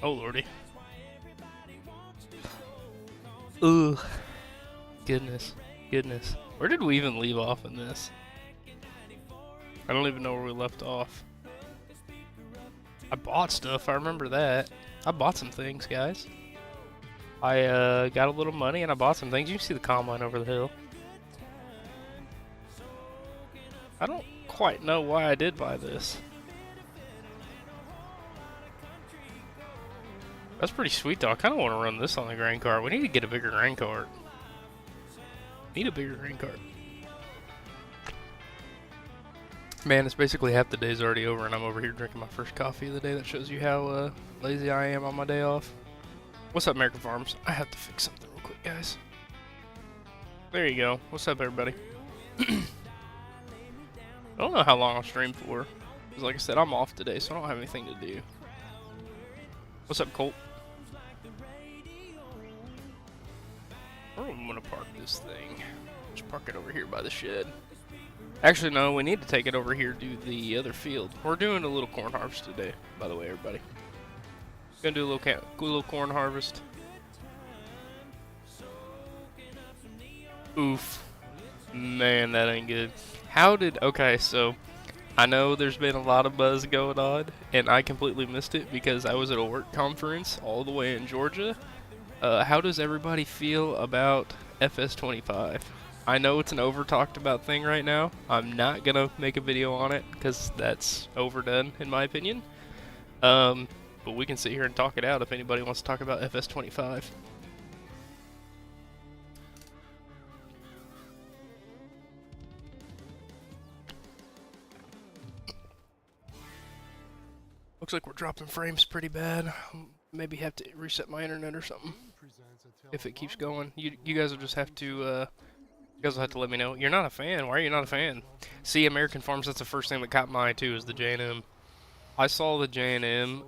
Oh lordy. Ugh. Goodness. Goodness. Where did we even leave off in this? I don't even know where we left off. I bought stuff, I remember that. I bought some things, guys. I got a little money and I bought some things. You can see the combine over the hill. I don't quite know why I did buy this. That's pretty sweet though. I kind of want to run this on the grain cart. We need to get a bigger grain cart. Need a bigger grain cart. Man, it's basically half the day's already over and I'm over here drinking my first coffee of the day. That shows you how lazy I am on my day off. What's up, American Farms? I have to fix something real quick, guys. There you go. What's up, everybody? I don't know how long I'll stream for. Because like I said, I'm off today, so I don't have anything to do. What's up, Colt? Where am I gonna park this thing? Just park it over here by the shed. Actually, no, we need to take it over here to the other field. We're doing a little corn harvest today, by the way, everybody. Gonna do a little corn harvest. Oof. Man, that ain't good. Okay, so I know there's been a lot of buzz going on, and I completely missed it because I was at a work conference all the way in Georgia. How does everybody feel about FS25? I know it's an over-talked about thing right now. I'm not gonna make a video on it because that's overdone in my opinion. But we can sit here and talk it out if anybody wants to talk about FS25. Looks like we're dropping frames pretty bad. Maybe have to reset my internet or something if it keeps going. You guys will just have to you guys will have to let me know. You're not a fan. Why are you not a fan? See, American Farms, that's the first thing that caught my eye too, is the J&M. I saw the J&M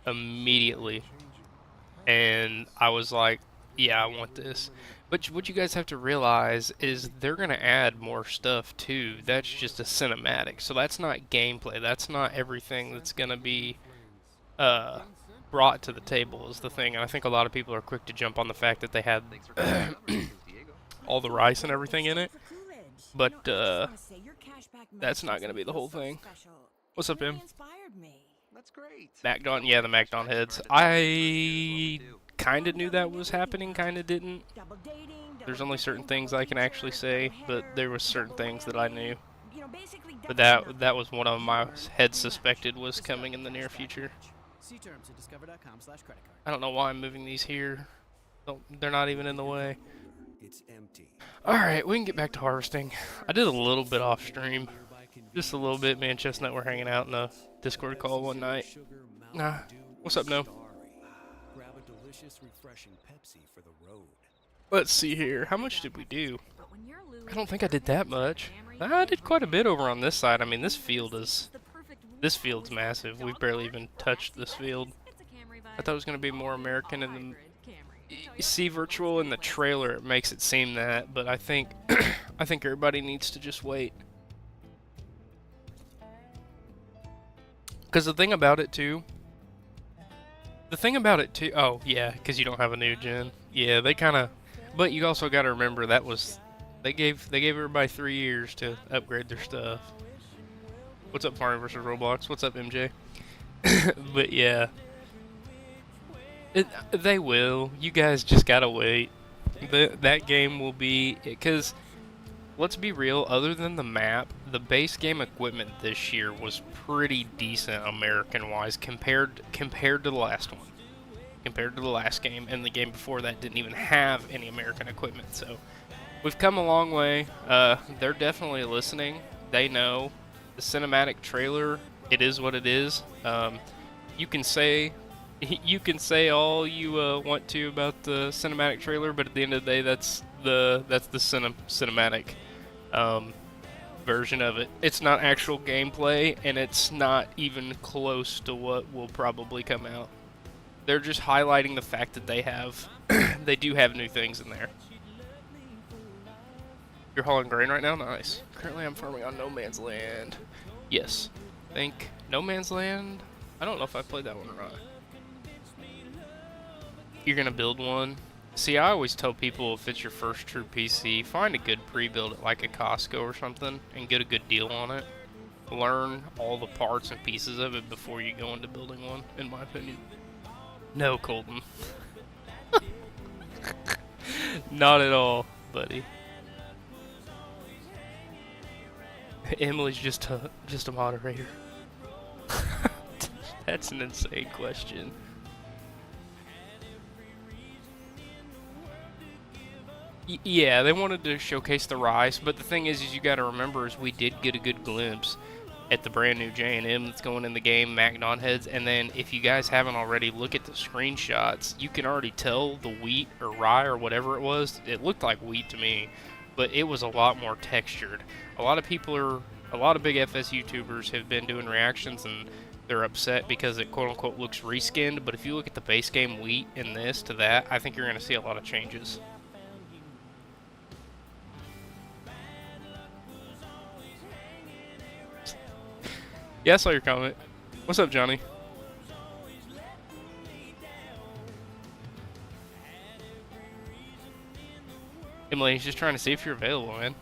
immediately, and I was like, yeah, I want this. But what you guys have to realize is they're going to add more stuff too. That's just a cinematic. So that's not gameplay. That's not everything that's going to be brought to the table is the thing. And I think a lot of people are quick to jump on the fact that they had all the rice and everything in it. But that's not going to be the whole thing. What's up, Em? That's great. MacDon, yeah, the MacDon heads. I kind of knew that was happening, kind of didn't. There's only certain things I can actually say, but there was certain things that I knew. But that was one of my heads suspected was coming in the near future. I don't know why I'm moving these here. They're not even in the way. It's empty. Alright, we can get back to harvesting. I did a little bit off stream. Just a little bit. Me and Chestnut were hanging out in a Discord call one night. What's up, No? Grab a delicious, refreshing Pepsi for the road. Let's see here. How much did we do? I don't think I did that much. I did quite a bit over on this side. I mean, this field's massive. We've barely even touched this field. I thought it was going to be more American in the... You see virtual in the trailer, it makes it seem that, but I think I think everybody needs to just wait. Because the thing about it too, oh yeah, because you don't have a new gen. Yeah, they kind of, but you also got to remember that was, they gave everybody 3 years to upgrade their stuff. What's up, Mario vs. Roblox? What's up, MJ? But yeah. They will. You guys just gotta wait. That game will be... Because, let's be real, other than the map, the base game equipment this year was pretty decent American-wise compared to the last one. Compared to the last game, and the game before that didn't even have any American equipment. So, we've come a long way. They're definitely listening. They know. The cinematic trailer, it is what it is. You can say all you want to about the cinematic trailer, but at the end of the day, that's the cinematic version of it. It's not actual gameplay, and it's not even close to what will probably come out. They're just highlighting the fact that they do have new things in there. You're hauling grain right now? Nice. Currently, I'm farming on No Man's Land. Yes. Think No Man's Land? I don't know if I played that one or not. you're gonna build one. See, I always tell people if it's your first true PC, find a good pre-build at like a Costco or something and get a good deal on it. Learn all the parts and pieces of it before you go into building one, in my opinion. No, Colton. Not at all, buddy. Emily's just a moderator. That's an insane question. Yeah, they wanted to showcase the Rise, but the thing is you got to remember is we did get a good glimpse at the brand new J&M that's going in the game, Magnon heads, and then if you guys haven't already, look at the screenshots. You can already tell the wheat or rye or whatever it was. It looked like wheat to me, but it was a lot more textured. A lot of big FS YouTubers have been doing reactions and they're upset because it quote-unquote looks reskinned, but if you look at the base game wheat and this to that, I think you're going to see a lot of changes. Yeah, I saw your comment. What's up, Johnny? Emily, he's just trying to see if you're available, man.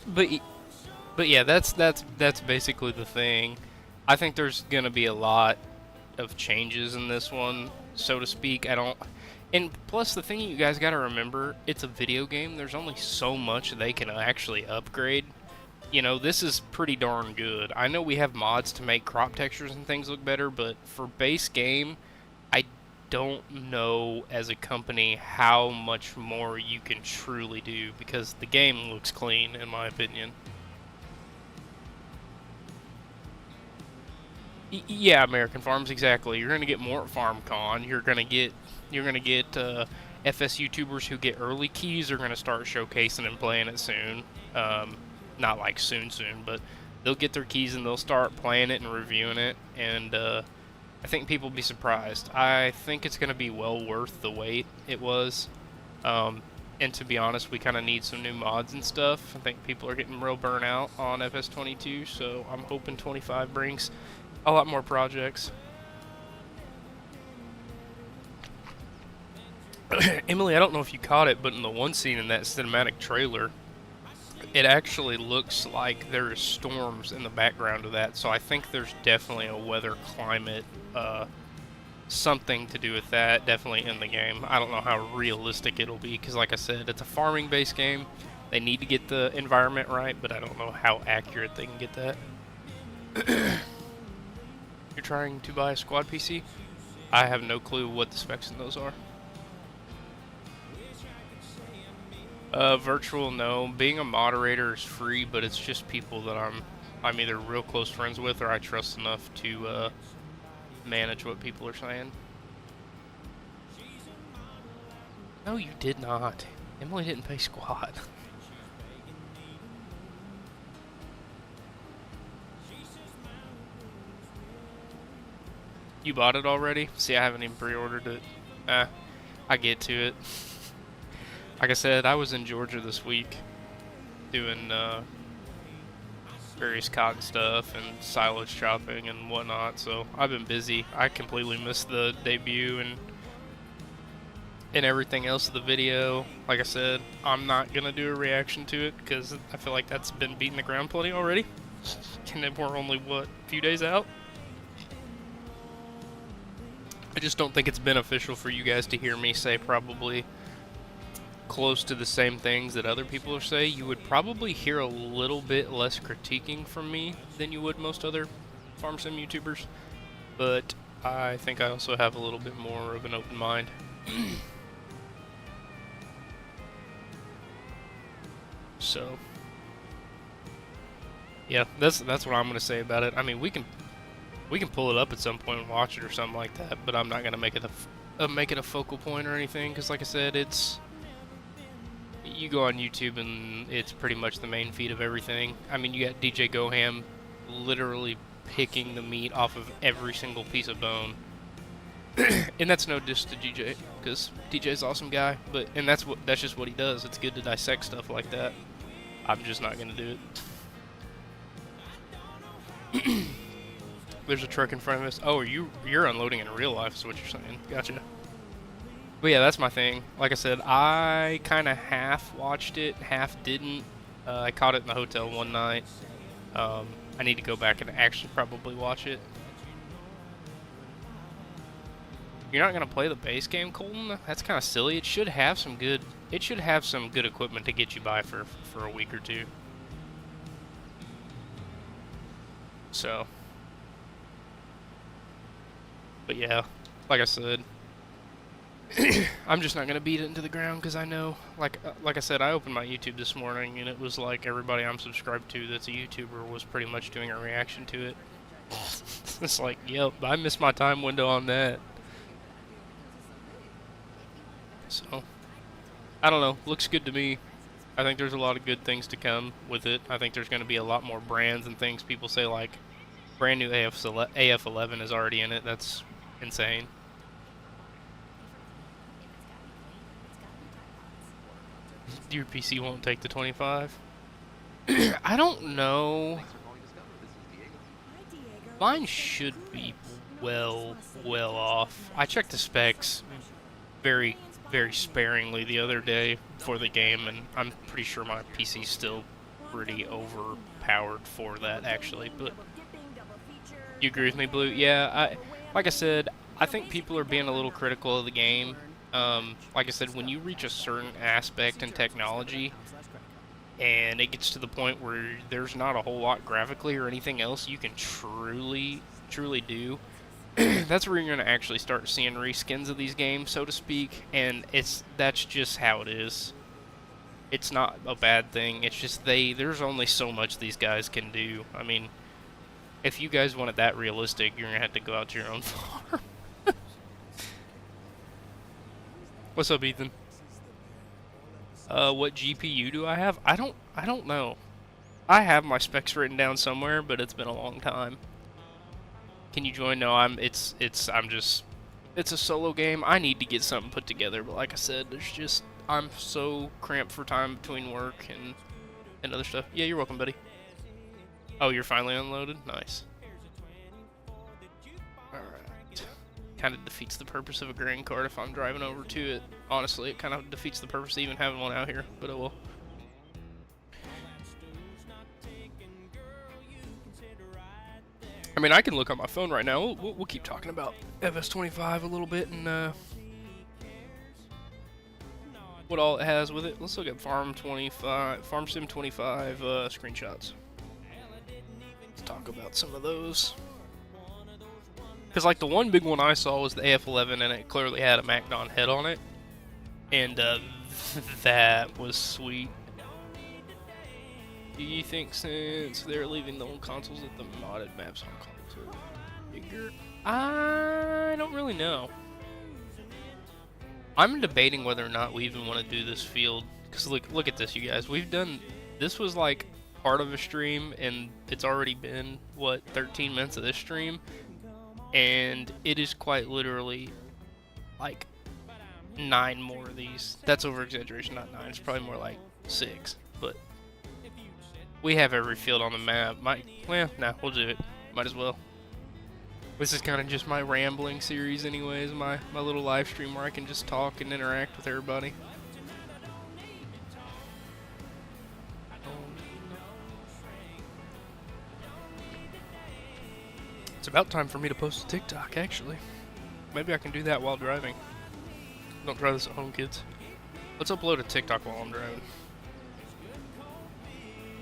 but yeah, that's basically the thing. I think there's gonna be a lot of changes in this one, so to speak. And plus the thing you guys gotta remember, it's a video game. There's only so much they can actually upgrade. You know, this is pretty darn good. I know we have mods to make crop textures and things look better, but for base game, I don't know as a company how much more you can truly do because the game looks clean, in my opinion. Yeah, American Farms, exactly. You're gonna get more at FarmCon. You're gonna get FS YouTubers who get early keys are gonna start showcasing and playing it soon. Not like soon, but they'll get their keys and they'll start playing it and reviewing it, and I think people will be surprised. I think it's going to be well worth the wait it was, and to be honest, we kind of need some new mods and stuff. I think people are getting real burnt out on FS22, so I'm hoping 25 brings a lot more projects. Emily, I don't know if you caught it, but in the one scene in that cinematic trailer, it actually looks like there's storms in the background of that, so I think there's definitely a weather climate, something to do with that, definitely in the game. I don't know how realistic it'll be, because like I said, it's a farming-based game. They need to get the environment right, but I don't know how accurate they can get that. You're trying to buy a squad PC? I have no clue what the specs in those are. Virtual, no. Being a moderator is free, but it's just people that I'm either real close friends with or I trust enough to manage what people are saying. No, you did not. Emily didn't pay squad. You bought it already? See, I haven't even pre-ordered it. I get to it. Like I said, I was in Georgia this week doing various cotton stuff and silage chopping and whatnot, so I've been busy. I completely missed the debut and everything else of the video. Like I said, I'm not gonna do a reaction to it because I feel like that's been beating the ground plenty already. And then we're only, what, a few days out? I just don't think it's beneficial for you guys to hear me say probably close to the same things that other people are saying. You would probably hear a little bit less critiquing from me than you would most other farm sim YouTubers, but I think I also have a little bit more of an open mind. So yeah, that's what I'm gonna say about it. I mean, we can pull it up at some point and watch it or something like that, but I'm not gonna make it a focal point or anything, because like I said, you go on YouTube and it's pretty much the main feed of everything. I mean, you got DJ Goham literally picking the meat off of every single piece of bone. And that's no diss to DJ, because DJ's an awesome guy, and that's just what he does. It's good to dissect stuff like that. I'm just not gonna do it. There's a truck in front of us. Oh, you're unloading in real life is what you're saying. Gotcha. But yeah, that's my thing. Like I said, I kind of half watched it, half didn't. I caught it in the hotel one night. I need to go back and actually probably watch it. You're not gonna play the base game, Colton? That's kind of silly. It should have some good. It should have some good equipment to get you by for a week or two. So, but yeah, like I said, I'm just not gonna beat it into the ground because I know, like I said, I opened my YouTube this morning and it was like everybody I'm subscribed to that's a YouTuber was pretty much doing a reaction to it. It's like, yep, I missed my time window on that. So, I don't know. Looks good to me. I think there's a lot of good things to come with it. I think there's going to be a lot more brands and things. People say like brand new AF11 is already in it. That's insane. Your PC won't take the 25. I don't know. Mine should be well off. I checked the specs very sparingly the other day for the game, and I'm pretty sure my PC's still pretty overpowered for that, actually. But you agree with me, Blue? Yeah, like I said, I think people are being a little critical of the game. Like I said, when you reach a certain aspect in technology, and it gets to the point where there's not a whole lot graphically or anything else you can truly do, that's where you're going to actually start seeing reskins of these games, so to speak, and that's just how it is. It's not a bad thing, it's just there's only so much these guys can do. I mean, if you guys want it that realistic, you're going to have to go out to your own farm. What's up, Ethan? What GPU do I have? I don't know. I have my specs written down somewhere, but it's been a long time. Can you join? No, it's a solo game. I need to get something put together, but like I said, I'm so cramped for time between work and other stuff. Yeah, you're welcome, buddy. Oh, you're finally unloaded? Nice. Alright. Kind of defeats the purpose of a grain cart if I'm driving over to it. Honestly, it kind of defeats the purpose of even having one out here, but oh well. I mean, I can look on my phone right now. We'll keep talking about FS25 a little bit and what all it has with it. Let's look at Farm Sim 25 screenshots. Let's talk about some of those. Because like the one big one I saw was the AF11, and it clearly had a MacDon head on it, and that was sweet. Do you think since they're leaving the old consoles that the modded maps on consoles are bigger? I don't really know. I'm debating whether or not we even want to do this field. Because look at this, you guys. This was like part of a stream, and it's already been, what, 13 minutes of this stream? And it is quite literally like 9 more of these. That's over exaggeration, not 9. It's probably more like 6. But we have every field on the map. We'll do it. Might as well. This is kind of just my rambling series anyways, my little live stream where I can just talk and interact with everybody. It's about time for me to post a TikTok, actually. Maybe I can do that while driving. Don't try this at home, kids. Let's upload a TikTok while I'm driving.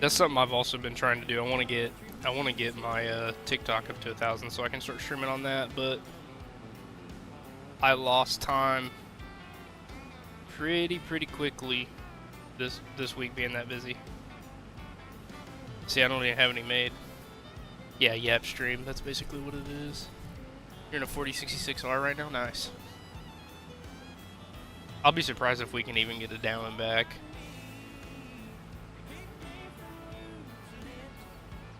That's something I've also been trying to do. I want to get my TikTok up to 1,000 so I can start streaming on that, but I lost time pretty quickly this week being that busy. See, I don't even have any made. Yeah, Yap stream. That's basically what it is. You're in a 4066R right now? Nice. I'll be surprised if we can even get it down and back.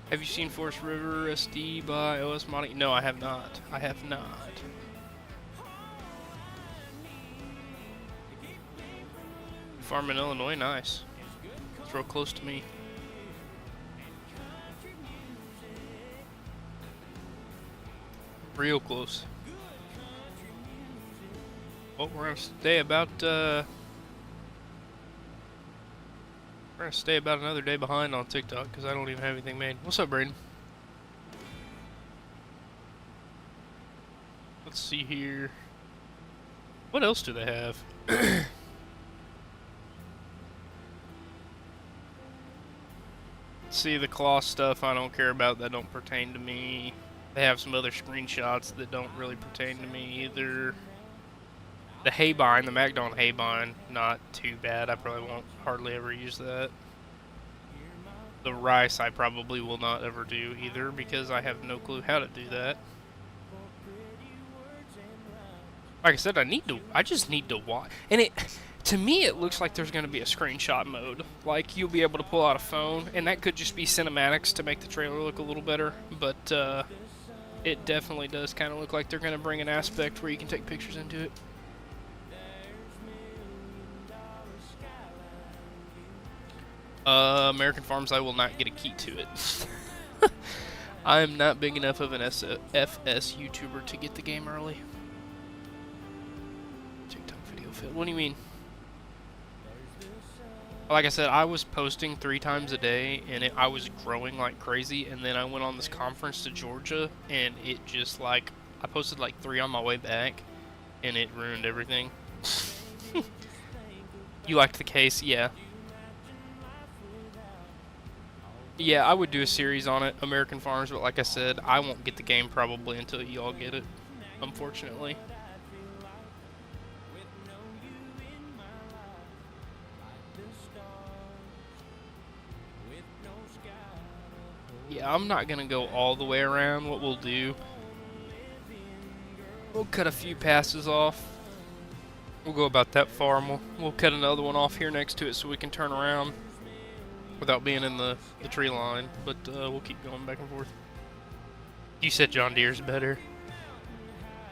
Have you seen Forest River SD by OS Modding? No, I have not. I have not. Farm in Illinois? Nice. It's real close to me. Real close. Well, we're gonna stay about another day behind on TikTok because I don't even have anything made. What's up, Braden? Let's see here. What else do they have? See, the claw stuff I don't care about, that don't pertain to me. They have some other screenshots that don't really pertain to me either. The Haybine, the MacDon Haybine, not too bad. I probably won't hardly ever use that. The rice I probably will not ever do either because I have no clue how to do that. Like I said, I just need to watch. And to me, it looks like there's going to be a screenshot mode. Like, you'll be able to pull out a phone, and that could just be cinematics to make the trailer look a little better. But it definitely does kind of look like they're going to bring an aspect where you can take pictures into it. American Farms, I will not get a key to it. I am not big enough of an FS YouTuber to get the game early. TikTok video fit. What do you mean? Like I said, I was posting 3 times a day, and I was growing like crazy, and then I went on this conference to Georgia, and it just, like, I posted like 3 on my way back, and it ruined everything. You liked the case? Yeah. Yeah, I would do a series on it, American Farms, but like I said, I won't get the game probably until you all get it, unfortunately. Yeah, I'm not going to go all the way around. What we'll do, we'll cut a few passes off. We'll go about that far, and we'll cut another one off here next to it so we can turn around without being in the tree line, but we'll keep going back and forth. You said John Deere's better.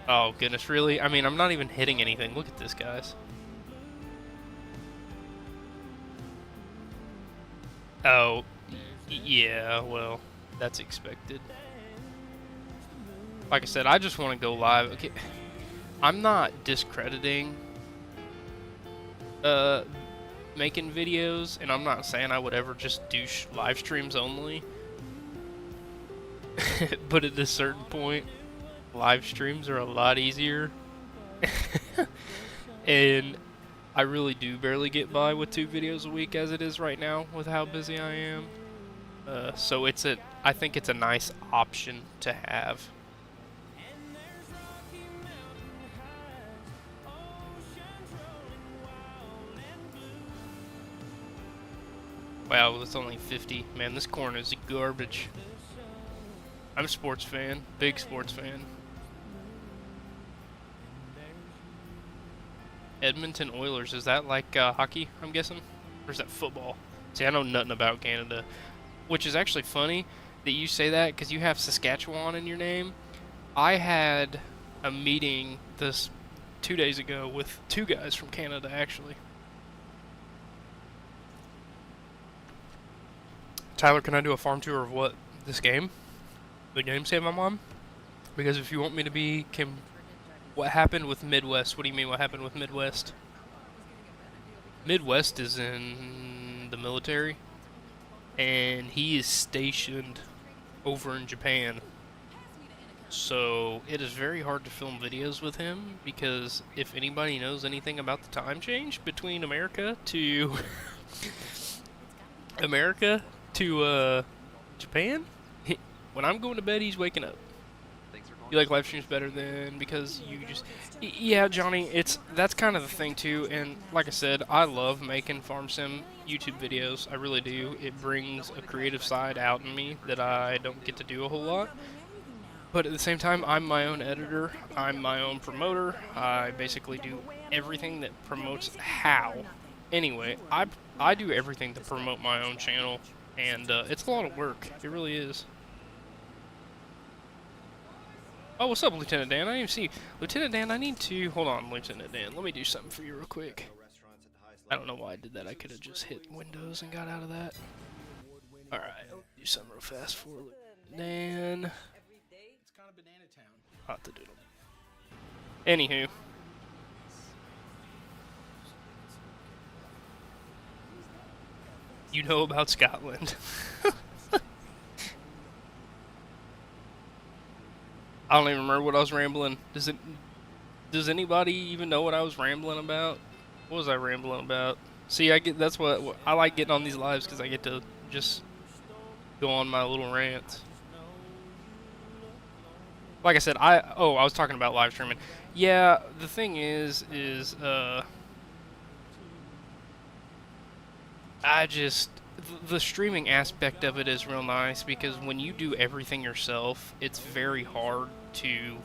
Oh, goodness, really? I mean, I'm not even hitting anything. Look at this, guys. Oh, yeah, well, that's expected. Like I said, I just want to go live. Okay, I'm not discrediting making videos, and I'm not saying I would ever just do live streams only. But at a certain point, live streams are a lot easier. And I really do barely get by with 2 videos a week as it is right now with how busy I am. So I think it's a nice option to have. Wow, it's only 50. Man, this corn is garbage. I'm a sports fan, big sports fan. Edmonton Oilers, is that like hockey, I'm guessing? Or is that football? See, I know nothing about Canada. Which is actually funny that you say that because you have Saskatchewan in your name. I had a meeting 2 days ago with 2 guys from Canada, actually. Tyler, can I do a farm tour of what? This game? The game Save My Mom? Because if you want me to be... What happened with Midwest? What do you mean what happened with Midwest? Midwest is in the military. And he is stationed over in Japan. So it is very hard to film videos with him because if anybody knows anything about the time change between America to Japan, when I'm going to bed, he's waking up. You like live streams better than because you just... Yeah, Johnny, that's kind of the thing too, and like I said, I love making farm sim YouTube videos. I really do. It brings a creative side out in me that I don't get to do a whole lot. But at the same time, I'm my own editor. I'm my own promoter. I basically do everything that promotes how. Anyway, I do everything to promote my own channel, and it's a lot of work. It really is. Oh, what's up, Lieutenant Dan? I didn't even see you. Lieutenant Dan, I need to... Hold on, Lieutenant Dan. Let me do something for you real quick. I don't know why I did that. I could have just hit Windows and got out of that. Alright, I'll do something real fast for Lieutenant Dan. Hot to doodle. Anywho. You know about Scotland. I don't even remember what I was rambling. Does anybody even know what I was rambling about? What was I rambling about? See, that's what I like getting on these lives because I get to just go on my little rants. Like I said, I was talking about live streaming. Yeah, the thing is I just the streaming aspect of it is real nice because when you do everything yourself, it's very hard to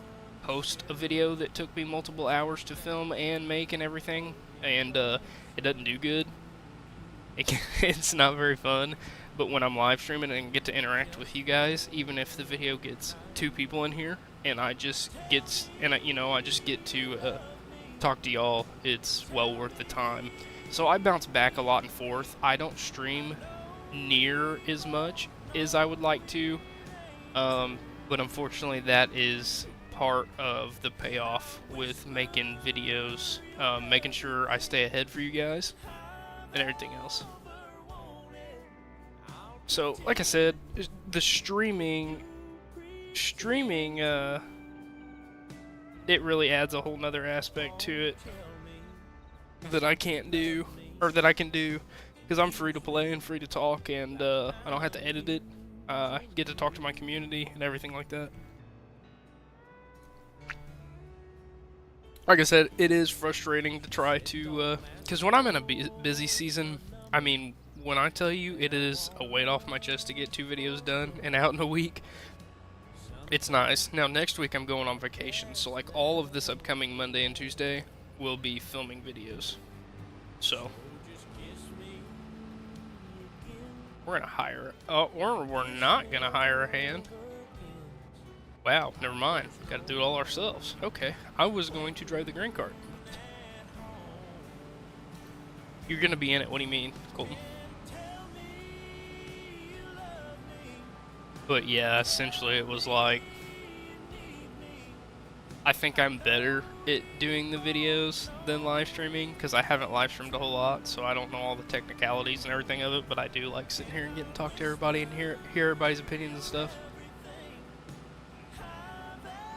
post a video that took me multiple hours to film and make and everything, and it doesn't do good. It's not very fun. But when I'm live streaming and get to interact with you guys, even if the video gets 2 people in here, and I just get to talk to y'all, it's well worth the time. So I bounce back a lot and forth. I don't stream near as much as I would like to, but unfortunately that is part of the payoff with making videos, making sure I stay ahead for you guys and everything else. So, like I said, the streaming, it really adds a whole nother aspect to it that I can't do, or that I can do, because I'm free to play and free to talk, and I don't have to edit it. I get to talk to my community and everything like that. Like I said, it is frustrating to try to, because when I'm in a busy season, I mean, when I tell you it is a weight off my chest to get 2 videos done and out in a week, it's nice. Now, next week I'm going on vacation, so like all of this upcoming Monday and Tuesday will be filming videos. So, we're gonna hire, or we're not gonna hire a hand. Wow, never mind. Gotta do it all ourselves. Okay, I was going to drive the grain cart. You're gonna be in it, what do you mean, Colton? But yeah, essentially it was like, I think I'm better at doing the videos than live streaming, because I haven't live streamed a whole lot, so I don't know all the technicalities and everything of it, but I do like sitting here and getting to talk to everybody and hear everybody's opinions and stuff.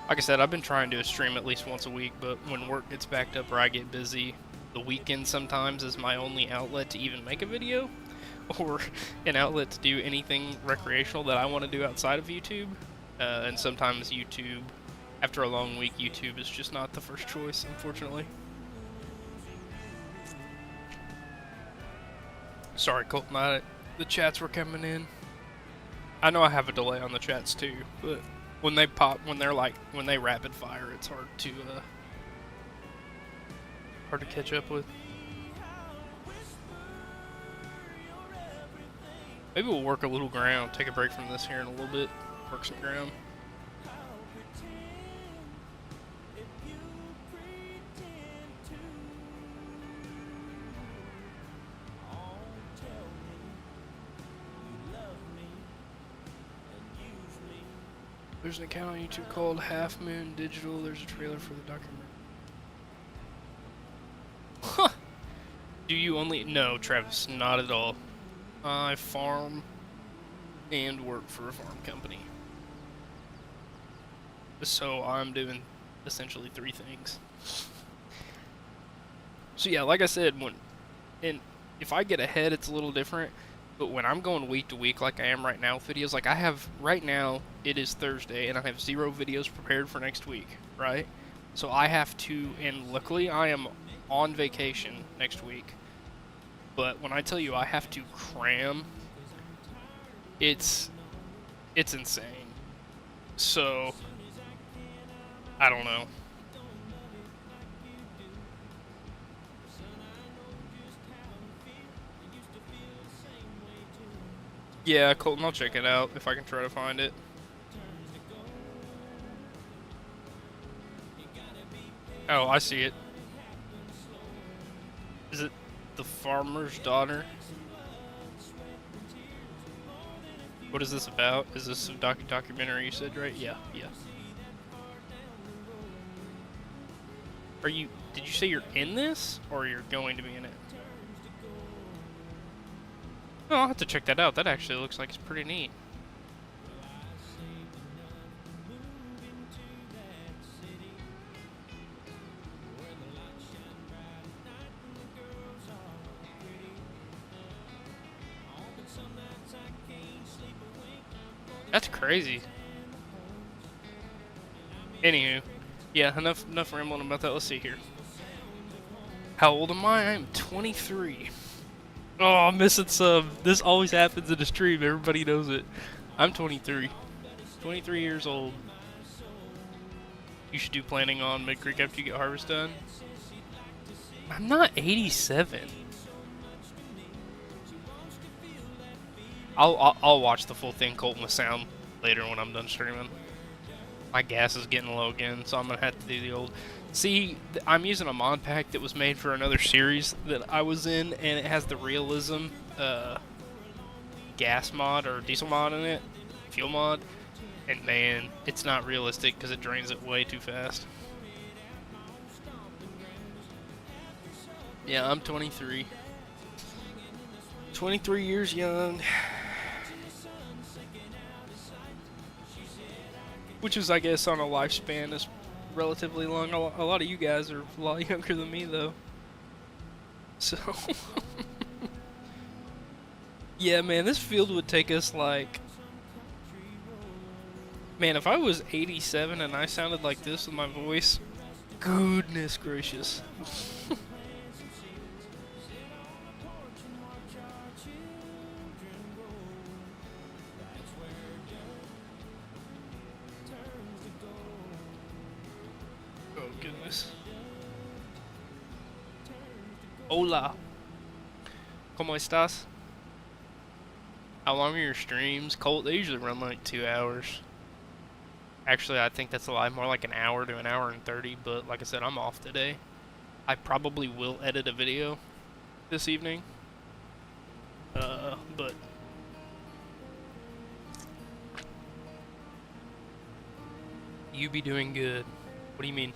Like I said, I've been trying to stream at least once a week, but when work gets backed up or I get busy, the weekend sometimes is my only outlet to even make a video, or an outlet to do anything recreational that I want to do outside of YouTube. And sometimes YouTube, after a long week, YouTube is just not the first choice, unfortunately. Sorry, Colton, the chats were coming in. I know I have a delay on the chats too, but when they pop, when they rapid fire, it's hard to catch up with. Maybe we'll work a little ground, take a break from this here in a little bit, work some ground. There's an account on YouTube called Half Moon Digital. There's a trailer for the documentary. Huh. Do you only... No, Travis, not at all. I farm and work for a farm company. So I'm doing essentially 3 things. So yeah, like I said, if I get ahead, it's a little different. But when I'm going week to week, like I am right now with videos, like I have right now, it is Thursday, and I have 0 videos prepared for next week, right? So I have to, and luckily I am on vacation next week. But when I tell you I have to cram, it's insane. So I don't know. Yeah, Colton, I'll check it out if I can try to find it. Oh, I see it. Is it The Farmer's Daughter? What is this about? Is this a documentary you said, right? Yeah, yeah. Are you? Did you say you're in this, or you're going to be in it? Oh, I'll have to check that out. That actually looks like it's pretty neat. That's crazy. Anywho, yeah, enough rambling about that. Let's see here. How old am I? I'm 23. Oh, I'm missing some. This always happens in a stream. Everybody knows it. I'm 23. 23 years old. You should do planning on Mid Creek after you get harvest done. I'm not 87. I'll watch the full thing, Colton, with sound later when I'm done streaming. My gas is getting low again, so I'm gonna have to do the old. See, I'm using a mod pack that was made for another series that I was in, and it has the realism gas mod or diesel mod in it, fuel mod, and man, it's not realistic because it drains it way too fast. Yeah, I'm 23. 23 years young. Which is, I guess, on a lifespan is relatively long. A lot of you guys are a lot younger than me, though. So, yeah, man, this field would take us like, man, if I was 87 and I sounded like this with my voice, goodness gracious. Oh, goodness. Hola. ¿Cómo estás? How long are your streams? Colt, they usually run like 2 hours. Actually, I think that's a lie. More like an hour to an hour and 30, but like I said, I'm off today. I probably will edit a video this evening. But you be doing good. What do you mean?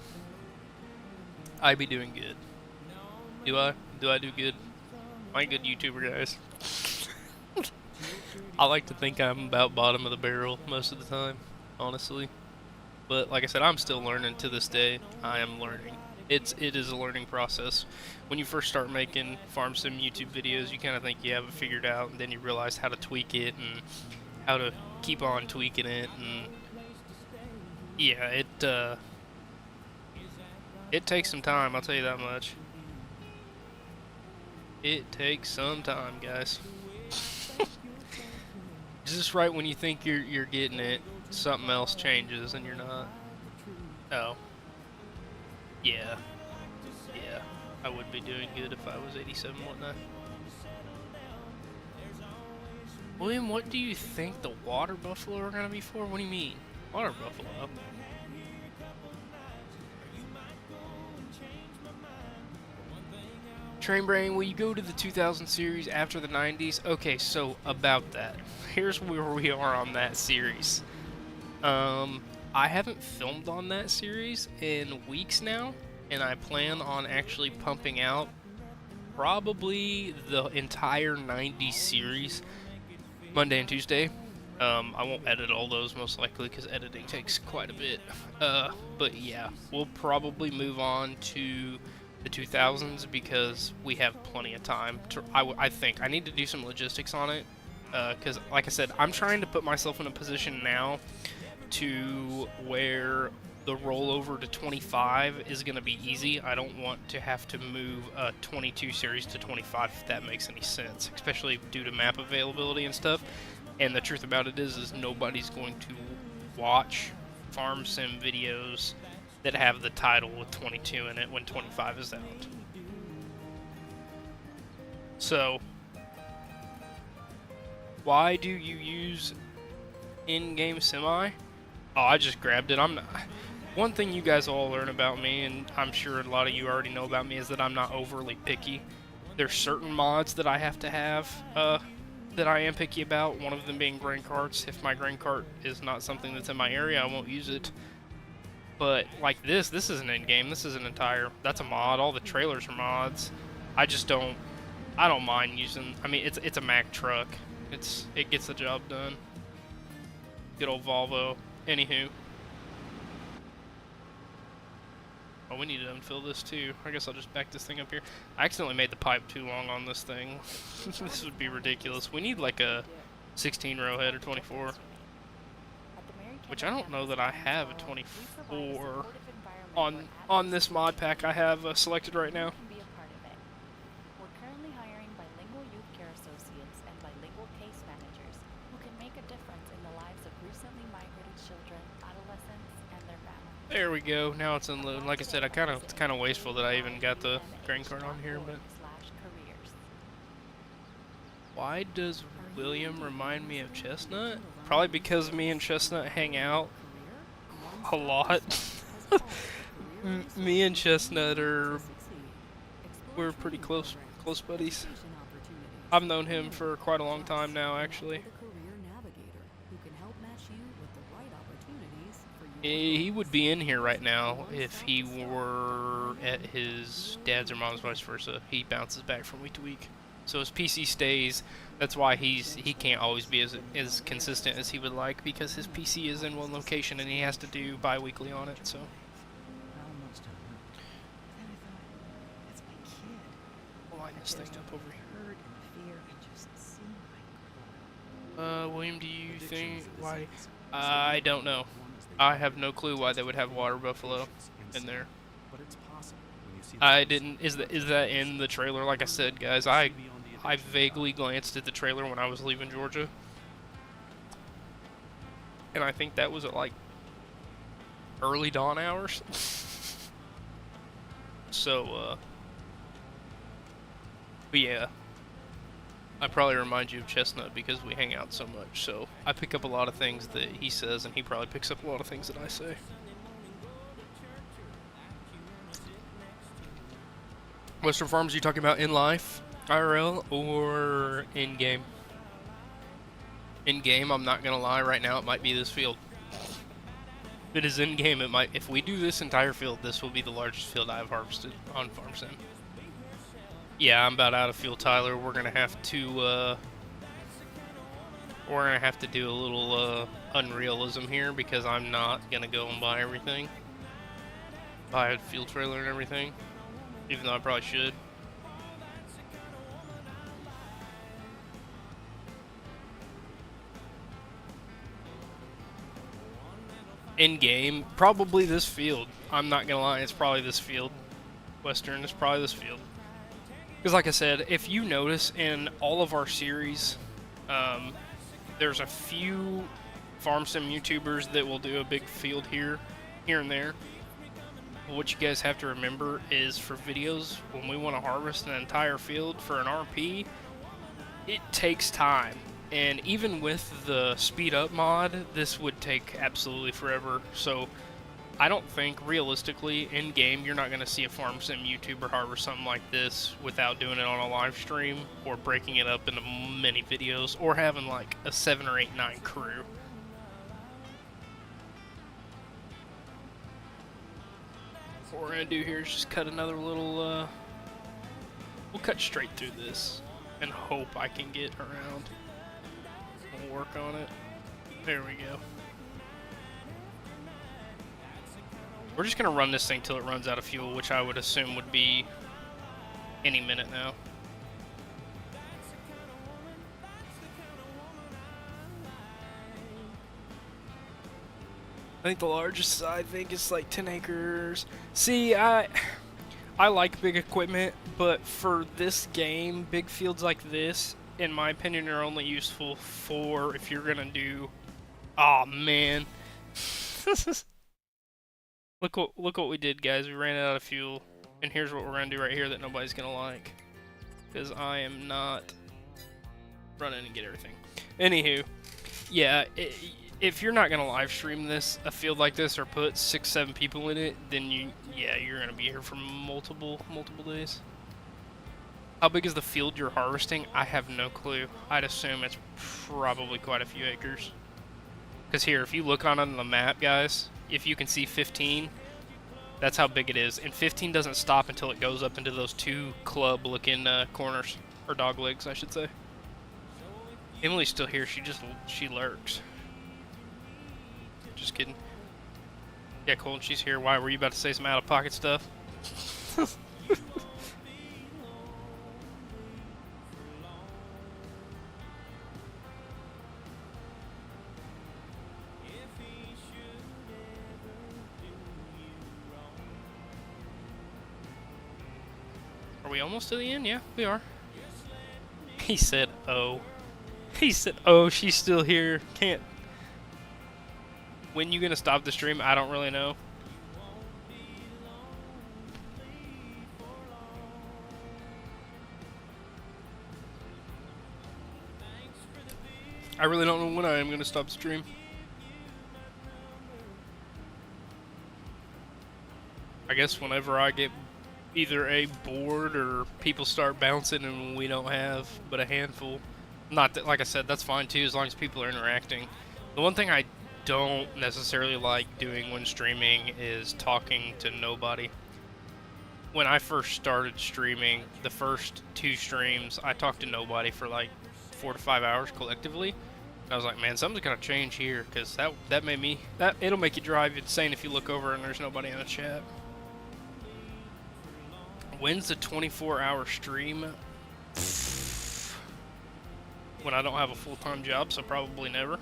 I be doing good. Do I? Do I do good? I'm a good YouTuber, guys. I like to think I'm about bottom of the barrel most of the time, honestly. But like I said, I'm still learning to this day. I am learning. It is a learning process. When you first start making farm sim YouTube videos, you kind of think you have it figured out, and then you realize how to tweak it and how to keep on tweaking it. And yeah, it takes some time. I'll tell you that much. It takes some time, guys. Just right when you think you're getting it, something else changes and you're not. Oh. Yeah. Yeah. I would be doing good if I was 87, wouldn't I? William, what do you think the water buffalo are gonna be for? What do you mean? Water buffalo? Train Brain, will you go to the 2000 series after the 90s? Okay, so about that. Here's where we are on that series. I haven't filmed on that series in weeks now, and I plan on actually pumping out probably the entire 90s series Monday and Tuesday. I won't edit all those most likely because editing takes quite a bit. But yeah, we'll probably move on to the 2000s because we have plenty of time. I think I need to do some logistics on it because, like I said, I'm trying to put myself in a position now to where the rollover to 25 is going to be easy. I don't want to have to move a 22 series to 25 if that makes any sense, especially due to map availability and stuff. And the truth about it is nobody's going to watch farm sim videos that have the title with 22 in it when 25 is out. So, why do you use in-game semi? Oh, I just grabbed it. I'm not. One thing you guys all learn about me, and I'm sure a lot of you already know about me, is that I'm not overly picky. There's certain mods that I have to have that I am picky about, one of them being grain carts. If my grain cart is not something that's in my area, I won't use it. But like this isn't in game. This is an entire. That's a mod. All the trailers are mods. I just don't. I don't mind using. I mean, it's a Mack truck. It gets the job done. Good old Volvo. Anywho. Oh, we need to unfill this too. I guess I'll just back this thing up here. I accidentally made the pipe too long on this thing. This would be ridiculous. We need like a 16 row head or 24. Which I don't know that I have a 24 on this mod pack I have selected right now. We're currently hiring bilingual youth care associates and bilingual case managers who can make a difference in the lives of recently migrated children, adolescents, and their families. There we go. Now it's unloading. Like I said, it's kind of wasteful that I even got the grain cart on here, but why does William remind me of Chestnut? Probably because me and Chestnut hang out a lot. Me and Chestnut we're pretty close buddies. I've known him for quite a long time now, actually. He would be in here right now if he were at his dad's or mom's, vice versa. He bounces back from week to week. So his PC stays. That's why he can't always be as consistent as he would like, because his PC is in one location and he has to do bi-weekly on it. So I'll line this thing up over here. William, do you think why? I don't know. I have no clue why they would have water buffalo in there. I didn't. Is that in the trailer? Like I said, guys, I vaguely glanced at the trailer when I was leaving Georgia, and I think that was at like early dawn hours. So, but yeah, I probably remind you of Chestnut because we hang out so much. So I pick up a lot of things that he says, and he probably picks up a lot of things that I say. Western Farms, you talking about in life, IRL, or in game? In game, I'm not gonna lie. Right now, it might be this field. If it is in game, it might. If we do this entire field, this will be the largest field I've harvested on FarmSim. Yeah, I'm about out of fuel, Tyler. We're gonna have to do a little unrealism here, because I'm not gonna go and buy everything, buy a fuel trailer and everything, even though I probably should. In game, probably this field. I'm not gonna lie, it's probably this field. Western is probably this field. Because like I said, if you notice in all of our series, there's a few farm sim YouTubers that will do a big field here and there. What you guys have to remember is, for videos, when we want to harvest an entire field for an RP, it takes time. And even with the speed up mod, this would take absolutely forever. So I don't think, realistically, in game, you're not going to see a farm sim YouTuber harvest something like this without doing it on a live stream, or breaking it up into many videos, or having like a 7 or 8, 9 crew. What we're going to do here is just cut another little, we'll cut straight through this and hope I can get around. We'll work on it. There we go. We're just going to run this thing till it runs out of fuel, which I would assume would be any minute now. I think the largest I think is like 10 acres. See, I like big equipment, but for this game, big fields like this, in my opinion, are only useful for if you're going to do... Aw, man. Look what we did, guys. We ran out of fuel, and here's what we're gonna do right here that nobody's gonna like, because I am not running and get everything. Anywho, yeah, if you're not gonna live stream this, a field like this, or put 6, 7 people in it, then you're gonna be here for multiple days. How big is the field you're harvesting? I have no clue. I'd assume it's probably quite a few acres. Because here, if you look on the map, guys, if you can see 15, that's how big it is. And 15 doesn't stop until it goes up into those two club-looking corners, or dog legs, I should say. Emily's still here. She lurks. Just kidding. Yeah, Colton, she's here. Why, were you about to say some out-of-pocket stuff? Are we almost to the end? Yeah, we are. He said, oh. He said, oh, she's still here. Can't. When you gonna stop the stream? I don't really know. I really don't know when I am gonna stop the stream. I guess whenever I get either a bored or people start bouncing and we don't have but a handful. Not that, like I said, that's fine too, as long as people are interacting. The one thing I don't necessarily like doing when streaming is talking to nobody. When I first started streaming, the first 2 streams, I talked to nobody for like 4 to 5 hours collectively. And I was like, man, something's gotta change here, because that made me, it'll make you drive insane if you look over and there's nobody in the chat. When's the 24-hour stream? When I don't have a full-time job, so probably never.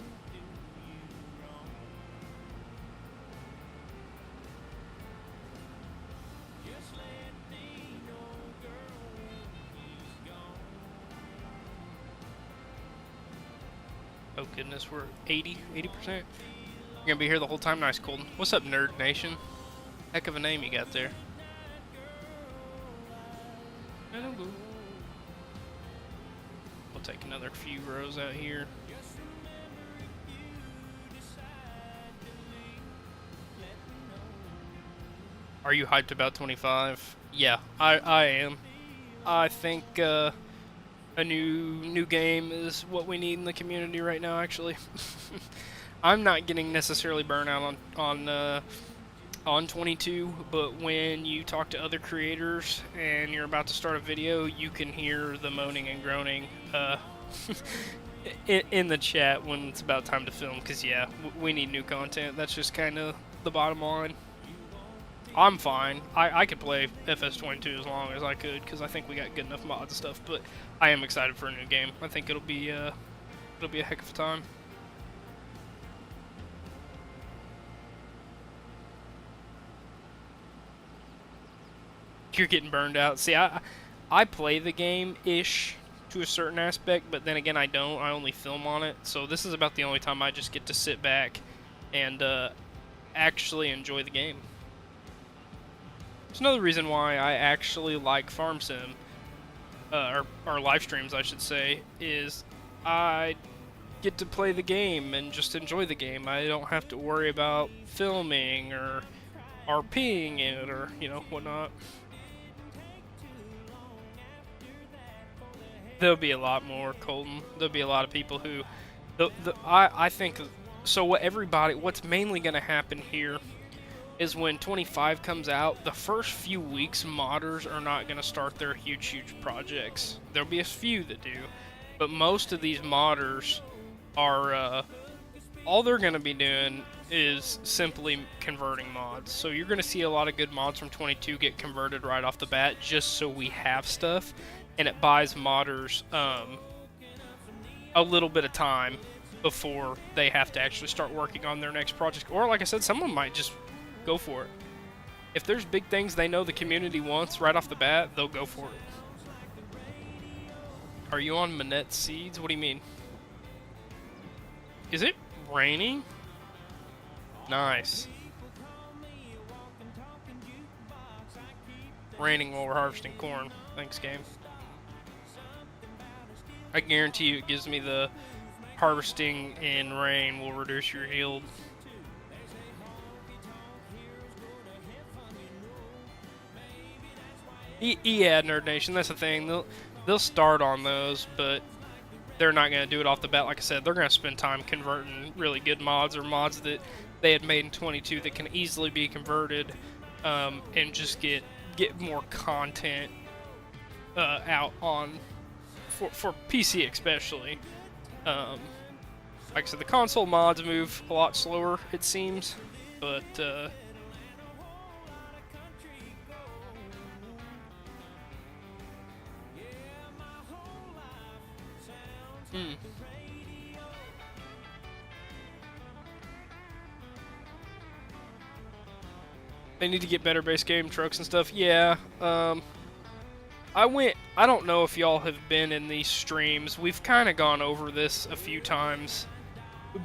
Oh goodness, we're 80%. You're gonna be here the whole time? Nice, Colton. What's up, Nerd Nation? Heck of a name you got there. We'll take another few rows out here. Are you hyped about 25? Yeah, I am. I think a new game is what we need in the community right now, actually. I'm not getting necessarily burnt out on 22, but when you talk to other creators and you're about to start a video, you can hear the moaning and groaning in the chat when it's about time to film, because yeah, we need new content. That's just kind of the bottom line. I'm fine. I could play FS22 as long as I could, because I think we got good enough mods and stuff, but I am excited for a new game. I think it'll be a heck of a time. You're getting burned out. See, I play the game-ish to a certain aspect, but then again I don't. I only film on it, so this is about the only time I just get to sit back and actually enjoy the game. It's another reason why I actually like Farm Sim, or live streams I should say, is I get to play the game and just enjoy the game. I don't have to worry about filming or RPing it or, you know, whatnot. There'll be a lot more, Colton. There'll be a lot of people who, I think, so what's mainly going to happen here is when 25 comes out, the first few weeks, modders are not going to start their huge projects. There'll be a few that do, but most of these modders are, all they're going to be doing is simply converting mods. So you're going to see a lot of good mods from 22 get converted right off the bat, just so we have stuff, and it buys modders a little bit of time before they have to actually start working on their next project. Or like I said, someone might just go for it. If there's big things they know the community wants right off the bat, they'll go for it. Are you on Manette Seeds? What do you mean? Is it raining? Nice. Raining while we're harvesting corn. Thanks, game. I guarantee you it gives me the harvesting in rain will reduce your yield. Yeah, Nerd Nation, that's the thing. They'll start on those, but they're not going to do it off the bat. Like I said, they're going to spend time converting really good mods or mods that they had made in 22 that can easily be converted, and just get more content out on for PC especially. Like I said, the console mods move a lot slower, it seems, but they need to get better base game trucks and stuff. Yeah. I don't know if y'all have been in these streams. We've kind of gone over this a few times,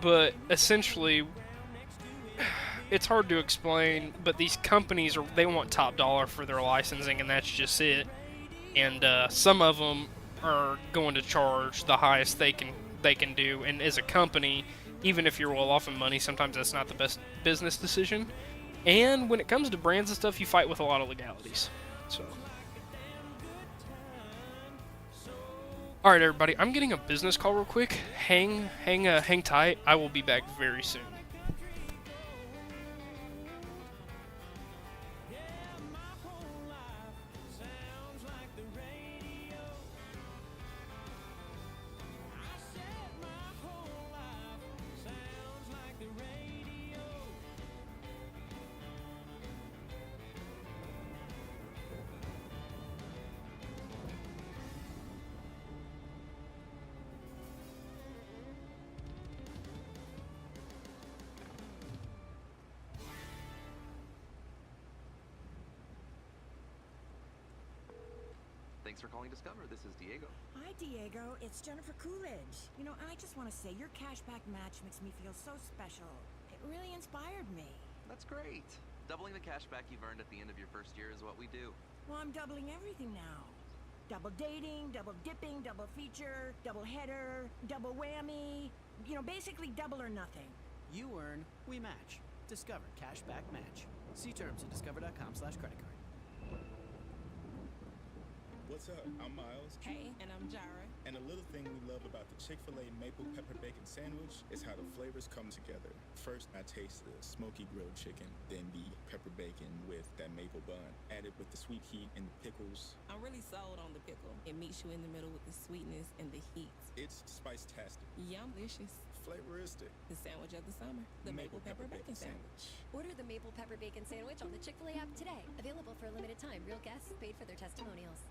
but essentially, it's hard to explain. But these companies they want top dollar for their licensing, and that's just it. And some of them are going to charge the highest they can do. And as a company, even if you're well off in money, sometimes that's not the best business decision. And when it comes to brands and stuff, you fight with a lot of legalities. So. Alright, everybody, I'm getting a business call real quick. Hang tight. I will be back very soon. Thanks for calling Discover. This is Diego. Hi, Diego. It's Jennifer Coolidge. You know, I just want to say your cashback match makes me feel so special. It really inspired me. That's great. Doubling the cashback you've earned at the end of your first year is what we do. Well, I'm doubling everything now. Double dating, double dipping, double feature, double header, double whammy. You know, basically double or nothing. You earn, we match. Discover Cashback Match. See terms at discover.com/creditcard. What's up? I'm Miles. Hey, and I'm Jara. And a little thing we love about the Chick-fil-A Maple Pepper Bacon Sandwich is how the flavors come together. First, I taste the smoky grilled chicken, then the pepper bacon with that maple bun, added with the sweet heat and the pickles. I'm really sold on the pickle. It meets you in the middle with the sweetness and the heat. It's spice-tastic. Yum, delicious. Flavoristic. The sandwich of the summer. The Maple Pepper Bacon Sandwich. Order the Maple Pepper Bacon Sandwich on the Chick-fil-A app today. Available for a limited time. Real guests paid for their testimonials.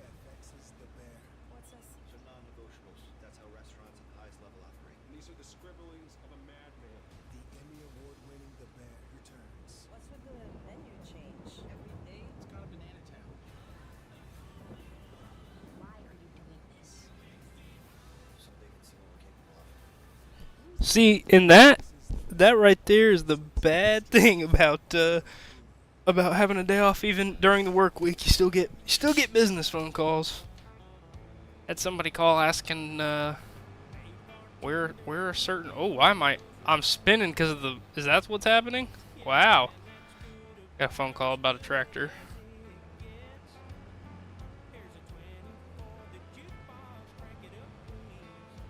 FX is the bear. What's this? These are non-negotiables. That's how restaurants at the highest level operate. These are the scribblings of a madman. The Emmy Award-winning The Bear returns. What's with the menu change? Every day, it's got a banana town. Why are you doing this? So they can see what we're capable of. See, in that right there is the bad thing about having a day off. Even during the work week, you still get business phone calls. Had somebody call asking where a certain I'm spinning because of the is that what's happening? Wow. Got a phone call about a tractor.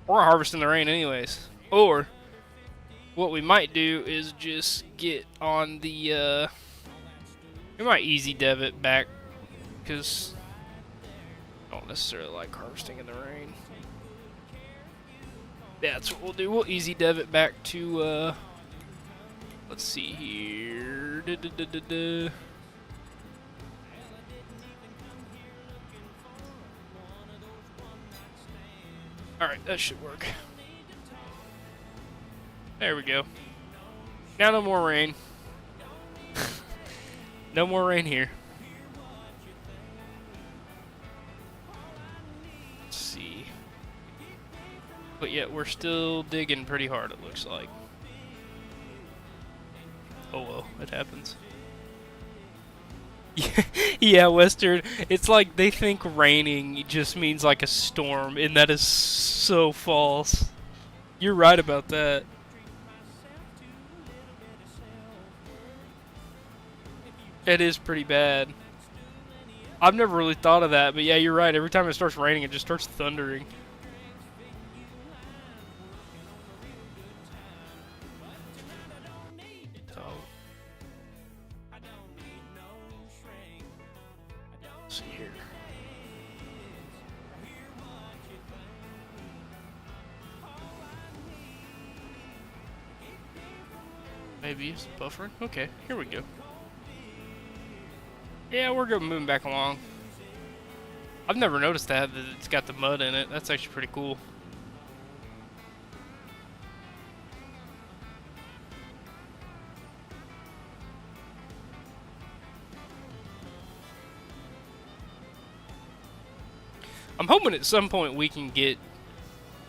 We're harvesting the rain anyways. Or what we might do is just get on the we might easy dev it back because I don't necessarily like harvesting in the rain. Yeah, that's what we'll do. We'll easy dev it back to let's see here. Alright, that should work. There we go. Now no more rain. No more rain here. Let's see. But yet we're still digging pretty hard, it looks like. Oh well, it happens. Yeah, Western, it's like they think raining just means like a storm, and that is so false. You're right about that. It is pretty bad. I've never really thought of that, but yeah, you're right. Every time it starts raining, it just starts thundering. Let's see here. Maybe it's buffering. Okay, here we go. Yeah, we're good moving back along. I've never noticed that it's got the mud in it. That's actually pretty cool. I'm hoping at some point we can get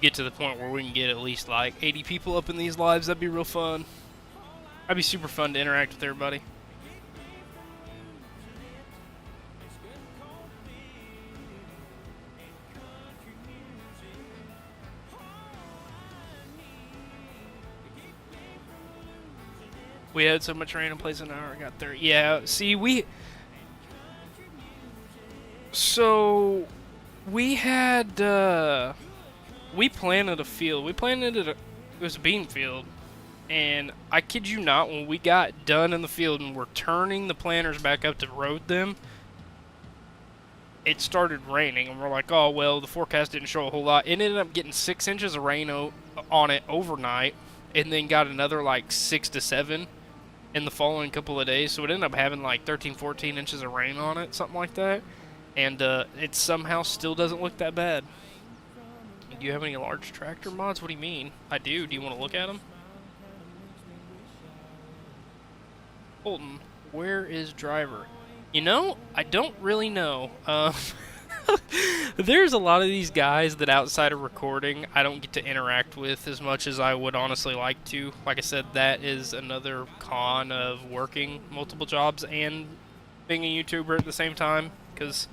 to the point where we can get at least like 80 people up in these lives. That'd be real fun. That'd be super fun to interact with everybody. We had so much rain in place an hour got there. Yeah, see, so we had we planted a field. We planted it. It was a bean field, and I kid you not, when we got done in the field and we're turning the planters back up to road them, it started raining, and we're like, oh well, the forecast didn't show a whole lot. It ended up getting 6 inches of rain on it overnight, and then got another like 6 to 7 in the following couple of days. So it ended up having like 13, 14 inches of rain on it, something like that. And it somehow still doesn't look that bad. Do you have any large tractor mods? What do you mean? I do. Do you want to look at them? Colton, where is driver? You know, I don't really know. There's a lot of these guys that outside of recording, I don't get to interact with as much as I would honestly like to. Like I said, that is another con of working multiple jobs and being a YouTuber at the same time, because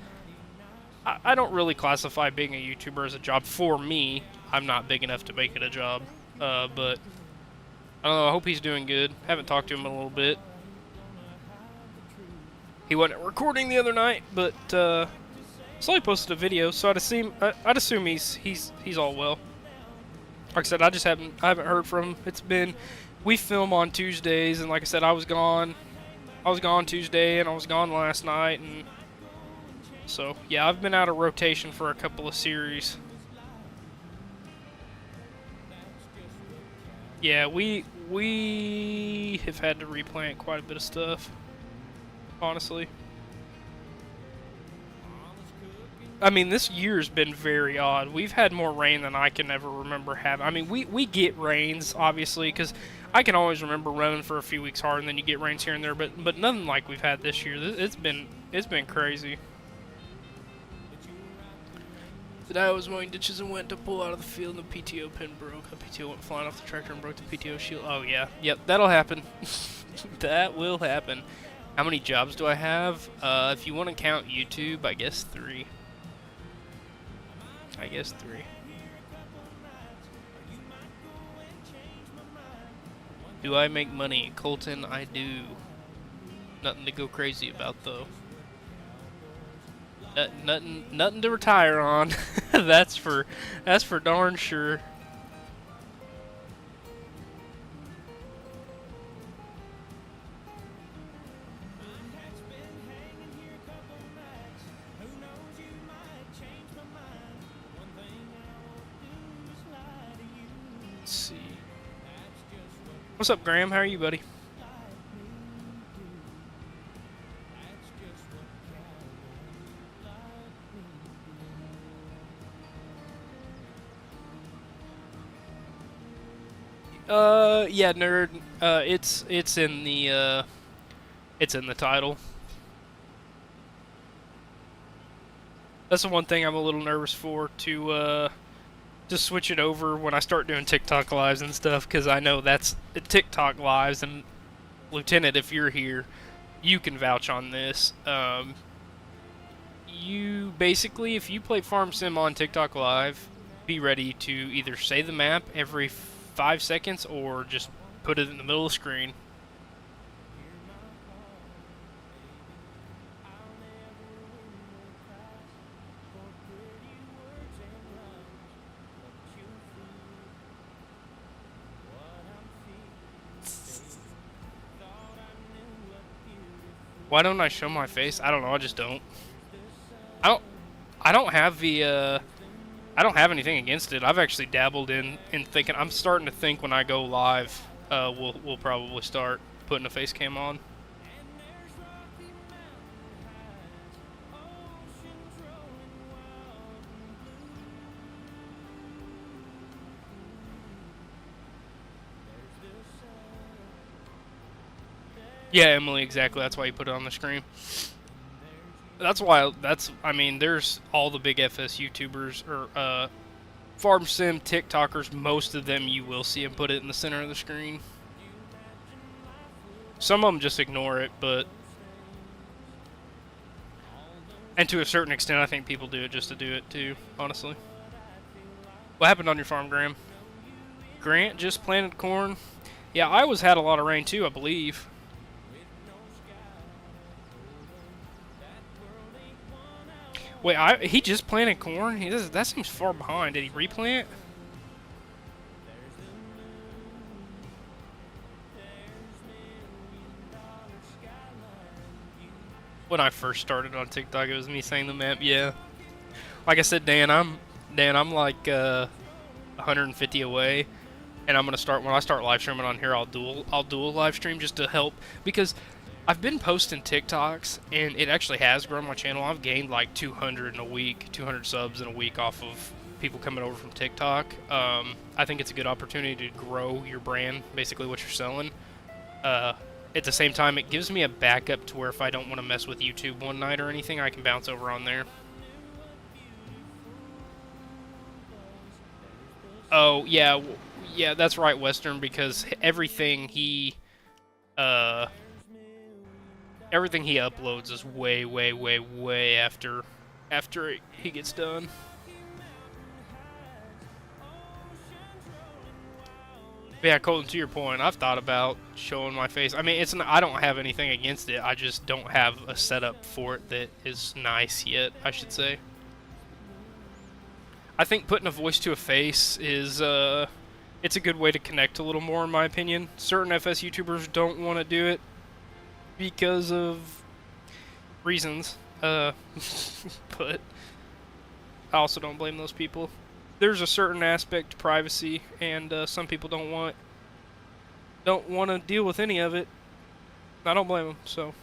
I don't really classify being a YouTuber as a job. For me, I'm not big enough to make it a job. But I don't know, I hope he's doing good. Haven't talked to him in a little bit. He wasn't recording the other night, but so I posted a video, so I'd assume he's all well. Like I said, I haven't heard from him. We film on Tuesdays, and like I said, I was gone Tuesday, and I was gone last night, and so yeah, I've been out of rotation for a couple of series. Yeah, we have had to replant quite a bit of stuff, honestly. I mean, this year's been very odd. We've had more rain than I can ever remember having. I mean, we get rains, obviously, because I can always remember running for a few weeks hard, and then you get rains here and there, but nothing like we've had this year. It's been crazy. Today I was mowing ditches and went to pull out of the field, and the PTO pin broke. The PTO went flying off the tractor and broke the PTO shield. Oh, yeah. Yep, that'll happen. That will happen. How many jobs do I have? If you want to count YouTube, I guess 3. Do I make money? Colton, I do. Nothing to go crazy about, though. Nothing to retire on. That's for darn sure. Let's see. What's up, Graham? How are you, buddy? Yeah, nerd. It's in the title. That's the one thing I'm a little nervous for, to switch it over when I start doing TikTok lives and stuff, because I know that's TikTok lives, and Lieutenant, if you're here, you can vouch on this. You basically, if you play Farm Sim on TikTok Live, be ready to either say the map every 5 seconds or just put it in the middle of the screen. Why don't I show my face? I don't know, I just don't. I don't have the I don't have anything against it. I've actually dabbled in thinking. I'm starting to think when I go live, we'll probably start putting a face cam on. Yeah, Emily, exactly. That's why you put it on the screen. That's why. I mean, there's all the big FS YouTubers or farm sim TikTokers. Most of them you will see them put it in the center of the screen. Some of them just ignore it, and to a certain extent, I think people do it just to do it too. Honestly. What happened on your farm, Graham? Grant just planted corn. Yeah, Iowa's had a lot of rain too, I believe. Wait, he just planted corn? That seems far behind. Did he replant? When I first started on TikTok, it was me saying the map. Yeah. Like I said, Dan, I'm like 150 away, and I'm gonna start when I start live streaming on here. I'll dual live stream just to help, because I've been posting TikToks, and it actually has grown my channel. I've gained like 200 in a week, 200 subs in a week off of people coming over from TikTok. I think it's a good opportunity to grow your brand, basically what you're selling. At the same time, it gives me a backup to where if I don't want to mess with YouTube one night or anything, I can bounce over on there. Oh, yeah, yeah, that's right, Western, because everything he uploads is way after he gets done. But yeah, Colton, to your point, I've thought about showing my face. I mean, I don't have anything against it. I just don't have a setup for it that is nice yet, I should say. I think putting a voice to a face is it's a good way to connect a little more, in my opinion. Certain FS YouTubers don't want to do it because of reasons, but I also don't blame those people. There's a certain aspect to privacy, and some people don't want to deal with any of it. I don't blame them. So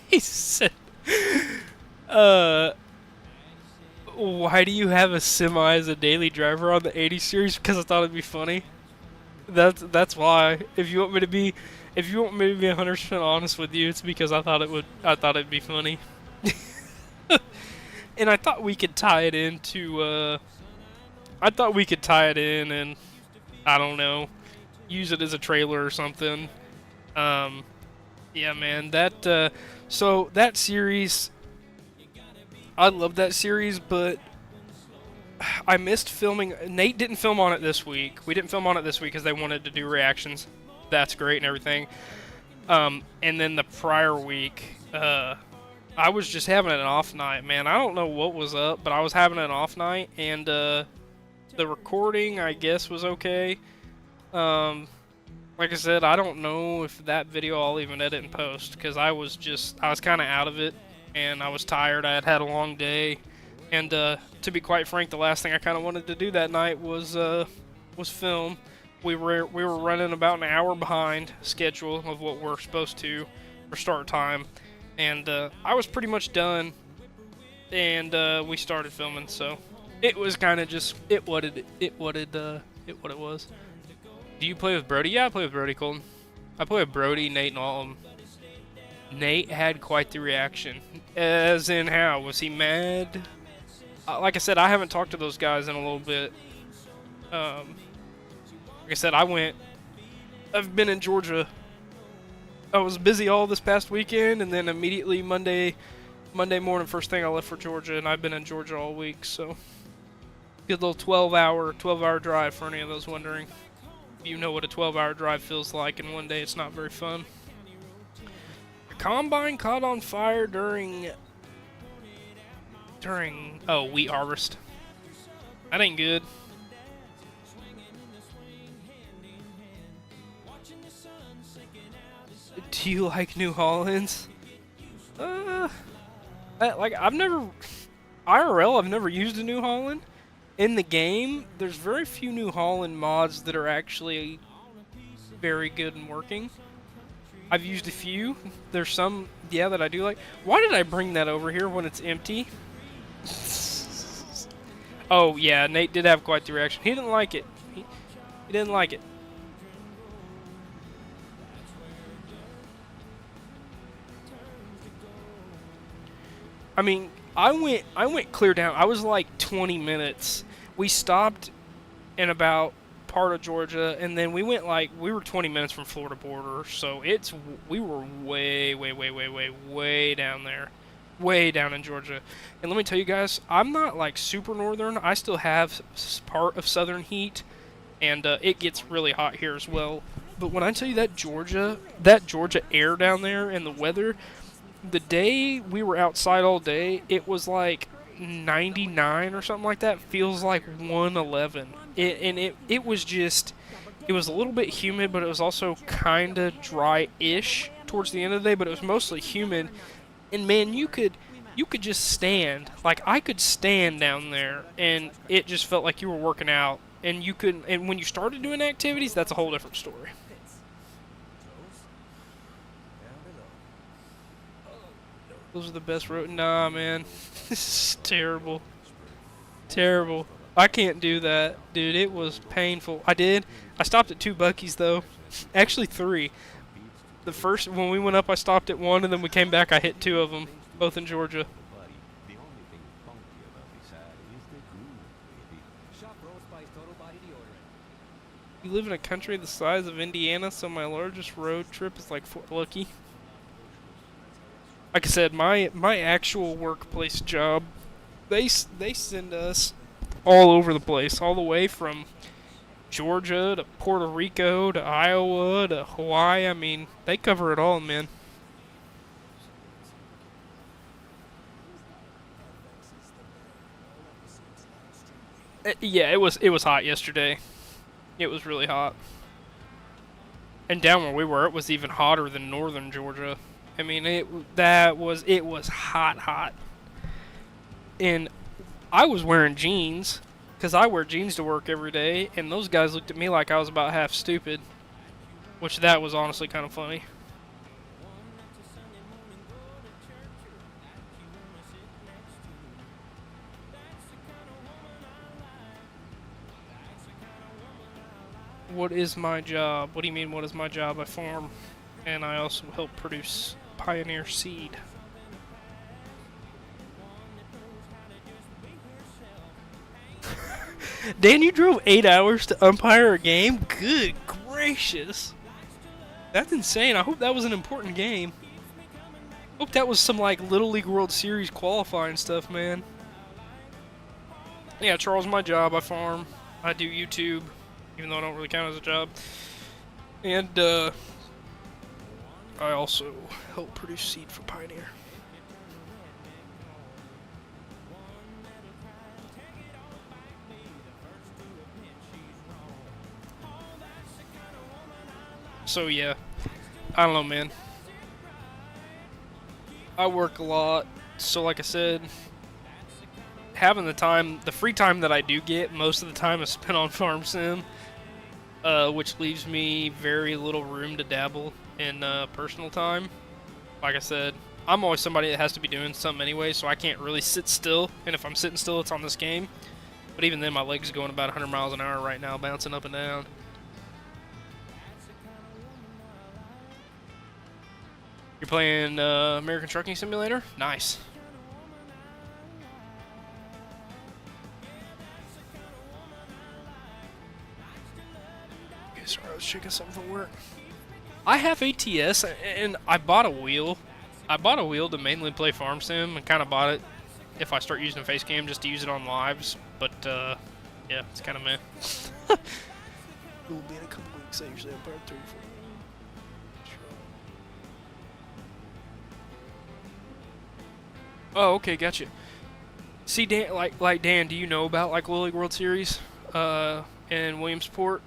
he said, why do you have a semi as a daily driver on the 80 series? Because I thought it'd be funny. That's why. If you want me to be 100% honest with you, it's because I thought it'd be funny. And I thought we could tie it into and I don't know, use it as a trailer or something. Yeah, man, so that series, I love that series, but I missed filming. Nate didn't film on it this week. We didn't film on it this week because they wanted to do reactions. That's great and everything. And then the prior week, I was just having an off night, man. I don't know what was up, but I was having an off night, and the recording, I guess, was okay. Like I said, I don't know if that video I'll even edit and post, because I was kind of out of it, and I was tired. I had had a long day, and to be quite frank, the last thing I kind of wanted to do that night was film. We were running about an hour behind schedule of what we're supposed to for start time. And I was pretty much done, and we started filming. So it was kind of just what it was. Do you play with Brody? Yeah, I play with Brody, Colton. I play with Brody, Nate, and all of them. Nate had quite the reaction. As in how? Was he mad? Like I said, I haven't talked to those guys in a little bit. Like I said, I've been in Georgia. I was busy all this past weekend, and then immediately Monday morning, first thing I left for Georgia, and I've been in Georgia all week, so good little 12-hour drive for any of those wondering. You know what a 12-hour drive feels like in one day. It's not very fun. The combine caught on fire during wheat harvest. That ain't good. Do you like New Hollands? Like I've never IRL. I've never used a New Holland. In the game, there's very few New Holland mods that are actually very good and working. I've used a few. There's some, yeah, that I do like. Why did I bring that over here when it's empty? Oh, yeah, Nate did have quite the reaction. He didn't like it. He didn't like it. I mean, I went clear down. I was like 20 minutes. We stopped in about part of Georgia, and then we were 20 minutes from Florida border, so we were way down there, way down in Georgia. And let me tell you guys, I'm not like super northern. I still have part of southern heat, and it gets really hot here as well. But when I tell you that Georgia air down there and the weather, the day we were outside all day, it was like 99 or something like that. Feels like 111. It was just, it was a little bit humid, but it was also kind of dry-ish towards the end of the day, but it was mostly humid. And man, you could just stand. Like, I could stand down there, and it just felt like you were working out. And you couldn't, and when you started doing activities, that's a whole different story. Those are the best road. Nah, man. This is terrible. Terrible. I can't do that. Dude, it was painful. I stopped at 2 Buc-ee's, though. Actually, 3. The first, when we went up, I stopped at 1, and then we came back, I hit 2 of them. Both in Georgia. You live in a country the size of Indiana, so my largest road trip is like Fort Lucky. Like I said, my actual workplace job, they send us all over the place, all the way from Georgia to Puerto Rico to Iowa to Hawaii. I mean, they cover it all, man. Yeah, it was hot yesterday. It was really hot. And down where we were, it was even hotter than northern Georgia. I mean, it was hot. And I was wearing jeans, because I wear jeans to work every day, and those guys looked at me like I was about half stupid, which that was honestly kind of funny. What is my job? What do you mean, what is my job? I farm, and I also help produce Pioneer seed. Dan, you drove 8 hours to umpire a game? Good gracious. That's insane. I hope that was an important game. Hope that was some, like, Little League World Series qualifying stuff, man. Yeah, Charles, my job. I farm. I do YouTube, even though I don't really count as a job. And, I also help produce seed for Pioneer. So yeah, I don't know, man. I work a lot, so like I said, having the free time that I do get, most of the time is spent on Farm Sim, which leaves me very little room to dabble in personal time. Like I said, I'm always somebody that has to be doing something anyway, so I can't really sit still, and if I'm sitting still, it's on this game. But even then, my legs are going about 100 miles an hour right now, bouncing up and down. You're playing American Trucking Simulator? Nice. Okay, sorry, I was checking something for work. I have ATS, and I bought a wheel. I bought a wheel to mainly play Farm Sim, and kind of bought it if I start using Facecam just to use it on lives. But, yeah, it's kind of meh. It will be in a couple weeks. I usually have part 3 for it. Oh, okay, gotcha. See, Dan, like Dan, do you know about like Little League World Series, in Williamsport?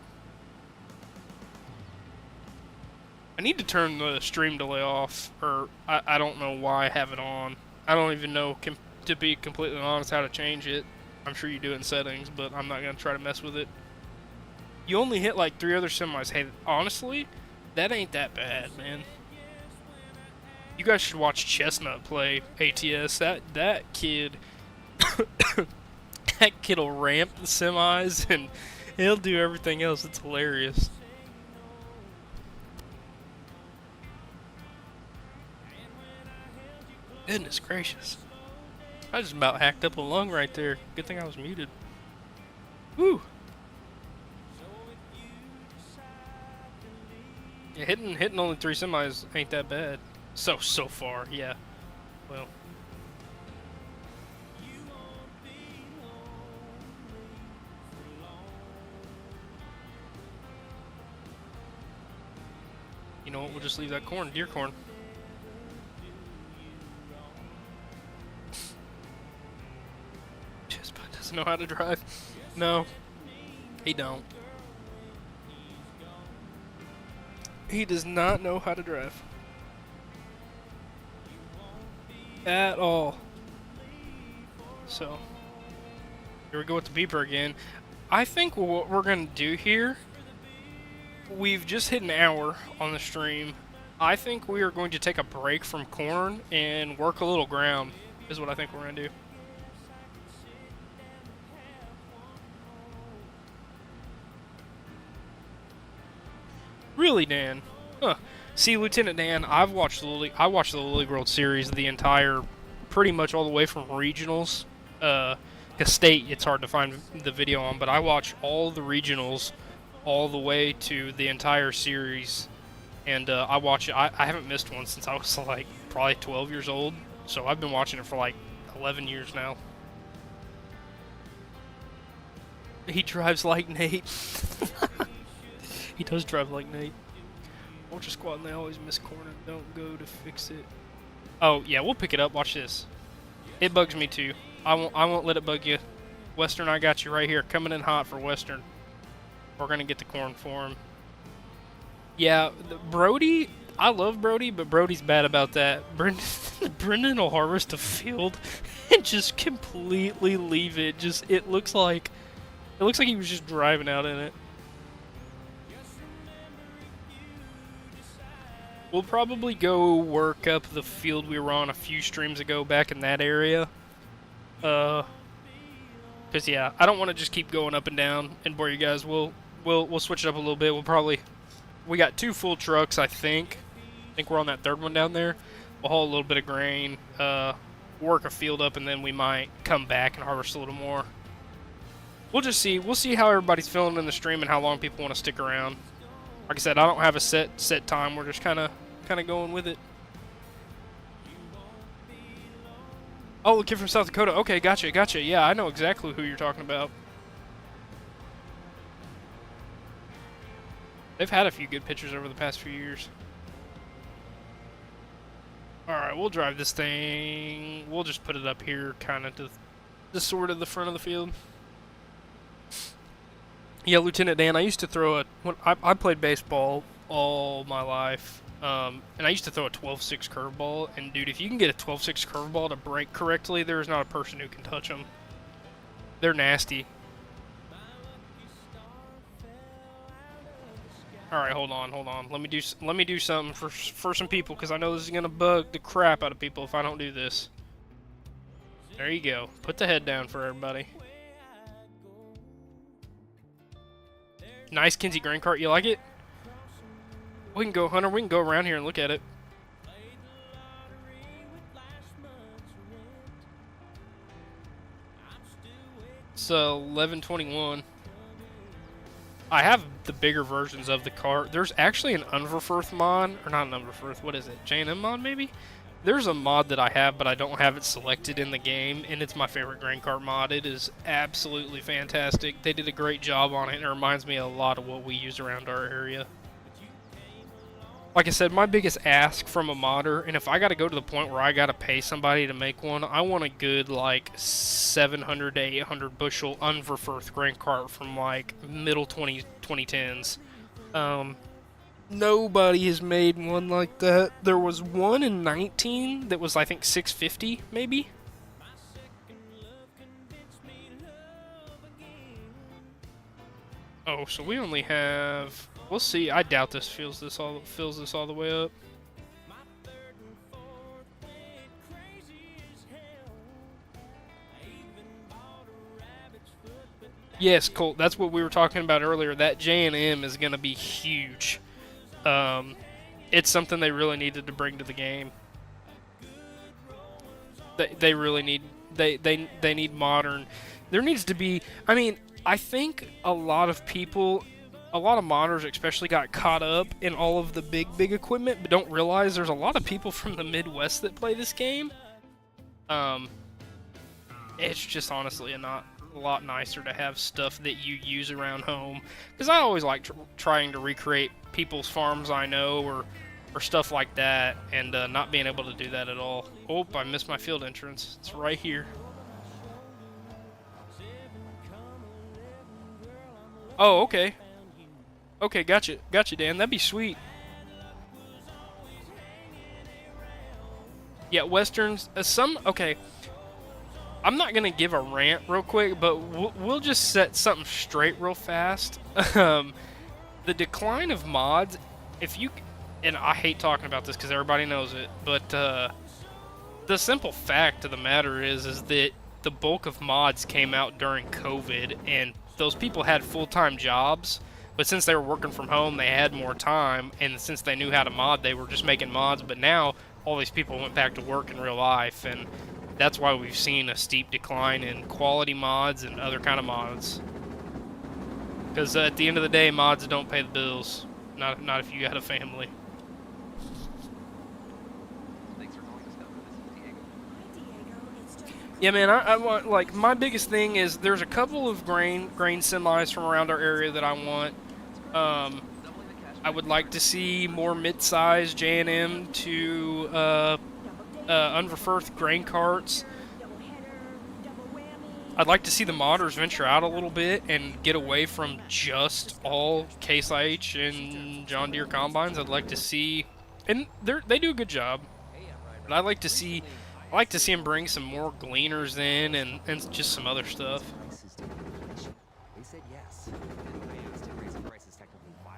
I need to turn the stream delay off, or I don't know why I have it on. I don't even know, to be completely honest, how to change it. I'm sure you do it in settings, but I'm not going to try to mess with it. You only hit like 3 other semis. Hey, honestly, that ain't that bad, man. You guys should watch Chestnut play ATS. That kid, that kid'll ramp the semis and he'll do everything else. It's hilarious. Goodness gracious. I just about hacked up a lung right there. Good thing I was muted. Woo! Yeah, hitting only 3 semis ain't that bad. So far, yeah. Well. You know what, we'll just leave that corn, deer corn. Chestbud doesn't know how to drive. No, he don't. He does not know how to drive. At all. So, here we go with the beeper again. I think what we're going to do here, we've just hit an hour on the stream. I think we are going to take a break from corn and work a little ground, is what I think we're going to do. Really, Dan? Huh. See, Lieutenant Dan, I watched the Little World Series the entire, pretty much all the way from regionals. Cause state, it's hard to find the video on, but I watched all the regionals, all the way to the entire series, and I watch it. I haven't missed one since I was like probably 12 years old. So I've been watching it for like 11 years now. He drives like Nate. He does drive like Nate. Ultra Squad and they always miss corner. Don't go to fix it. Oh yeah, we'll pick it up. Watch this. It bugs me too. I won't let it bug you. Western, I got you right here. Coming in hot for Western. We're gonna get the corn for him. Yeah, Brody. I love Brody, but Brody's bad about that. Brendan will harvest a field and just completely leave it. It looks like he was just driving out in it. We'll probably go work up the field we were on a few streams ago back in that area. Cause yeah, I don't want to just keep going up and down and bore you guys. We'll switch it up a little bit. We got 2 full trucks, I think. I think we're on that 3rd one down there. We'll haul a little bit of grain, work a field up, and then we might come back and harvest a little more. We'll just see. We'll see how everybody's feeling in the stream and how long people want to stick around. Like I said, I don't have a set time. We're just kind of going with it. Oh, the kid from South Dakota. Okay, gotcha. Yeah, I know exactly who you're talking about. They've had a few good pitchers over the past few years. Alright, we'll drive this thing. We'll just put it up here, kind of to the sort of the front of the field. Yeah, Lieutenant Dan, I used to throw I played baseball all my life, and I used to throw a 12-6 curveball, and dude, if you can get a 12-6 curveball to break correctly, there is not a person who can touch them. They're nasty. Alright, hold on. Let me do something for some people, because I know this is going to bug the crap out of people if I don't do this. There you go. Put the head down for everybody. Nice Kinsey grain cart. You like it? We can go, Hunter. We can go around here and look at it. It's 1121. I have the bigger versions of the cart. There's actually an Unverfirth mod, or not an Unverfirth. What is it? J&M mod maybe? There's a mod that I have, but I don't have it selected in the game, and it's my favorite grain cart mod. It is absolutely fantastic. They did a great job on it, and it reminds me a lot of what we use around our area. Like I said, my biggest ask from a modder, and if I got to go to the point where I got to pay somebody to make one, I want a good, like, 700 to 800 bushel Unverfirth grain cart from, like, middle 2010s. Nobody has made one like that. There was one in 19 that was, I think, 650, maybe? Oh, so we only have... We'll see. I doubt this fills this all the way up. Yes, Colt, that's what we were talking about earlier. That J&M is going to be huge. It's something they really needed to bring to the game. They really need... They need modern... There needs to be... I mean, I think a lot of people... A lot of modders especially got caught up in all of the big equipment, but don't realize there's a lot of people from the Midwest that play this game. It's just honestly a lot nicer to have stuff that you use around home. Because I always like trying to recreate people's farms I know or stuff like that, and not being able to do that at all. Oh, I missed my field entrance. It's right here. Oh, okay. Okay, gotcha, Dan. That'd be sweet. Yeah, westerns. Okay. I'm not gonna give a rant real quick, but we'll just set something straight real fast. The decline of mods. And I hate talking about this because everybody knows it, but the simple fact of the matter is that the bulk of mods came out during COVID, and those people had full-time jobs. But since they were working from home, they had more time, and since they knew how to mod, they were just making mods. But now, all these people went back to work in real life, and that's why we've seen a steep decline in quality mods and other kind of mods. Because at the end of the day, mods don't pay the bills. Not if you got a family. Thanks for calling Discover. This is Diego. Hi, Diego. It's just Yeah, man, I want, like, my biggest thing is there's a couple of grain semis from around our area that I want. Doubling the cashback. I would like to see more mid-size J&M to unreferred grain carts. double header, double whammy. I'd like to see the modders venture out a little bit and get away from just all Case IH and John Deere combines. I'd like to see, and they do a good job, but I'd like to see them bring some more gleaners in and just some other stuff. They said yes.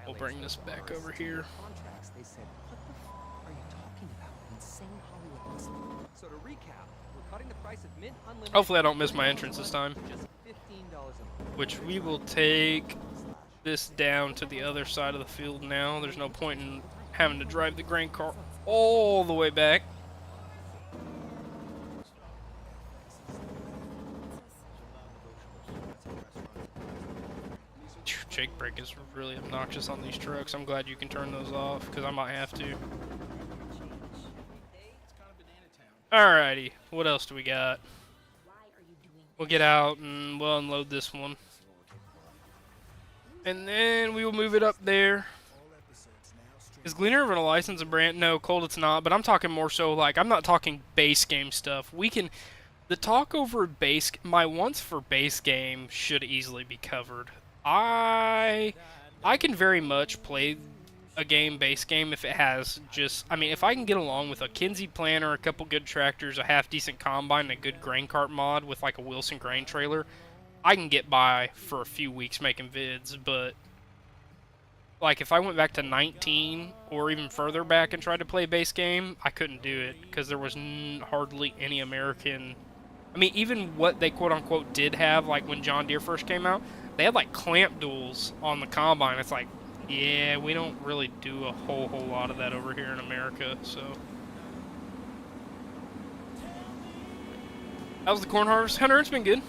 We'll bring this back over here. Contracts, they said, what the f are you talking about? Insane Hollywood hustle. So to recap, we're cutting the price of Mint Unlimited. Hopefully I don't miss my entrance this time. Just $15 a month. Which we will take this down to the other side of the field now. There's no point in having to drive the grain cart all the way back. Jake brake is really obnoxious on these trucks. I'm glad you can turn those off, because I might have to. Alrighty, what else do we got? We'll get out and we'll unload this one. And then we will move it up there. Is Gleaner of a license a brand? No, Cold it's not, but I'm talking more so like, I'm not talking base game stuff. The talk over my wants for base game should easily be covered. I can very much play a base game if it has if I can get along with a Kinsey planter, a couple good tractors, a half decent combine, and a good grain cart mod with like a Wilson grain trailer, I can get by for a few weeks making vids. But like if I went back to 19 or even further back and tried to play a base game, I couldn't do it because there was hardly any American. I mean, even what they quote-unquote did have, like when John Deere first came out, they had like clamp duals on the combine. It's like, yeah, we don't really do a whole lot of that over here in America, so. How's the corn harvest? Hunter, it's been good.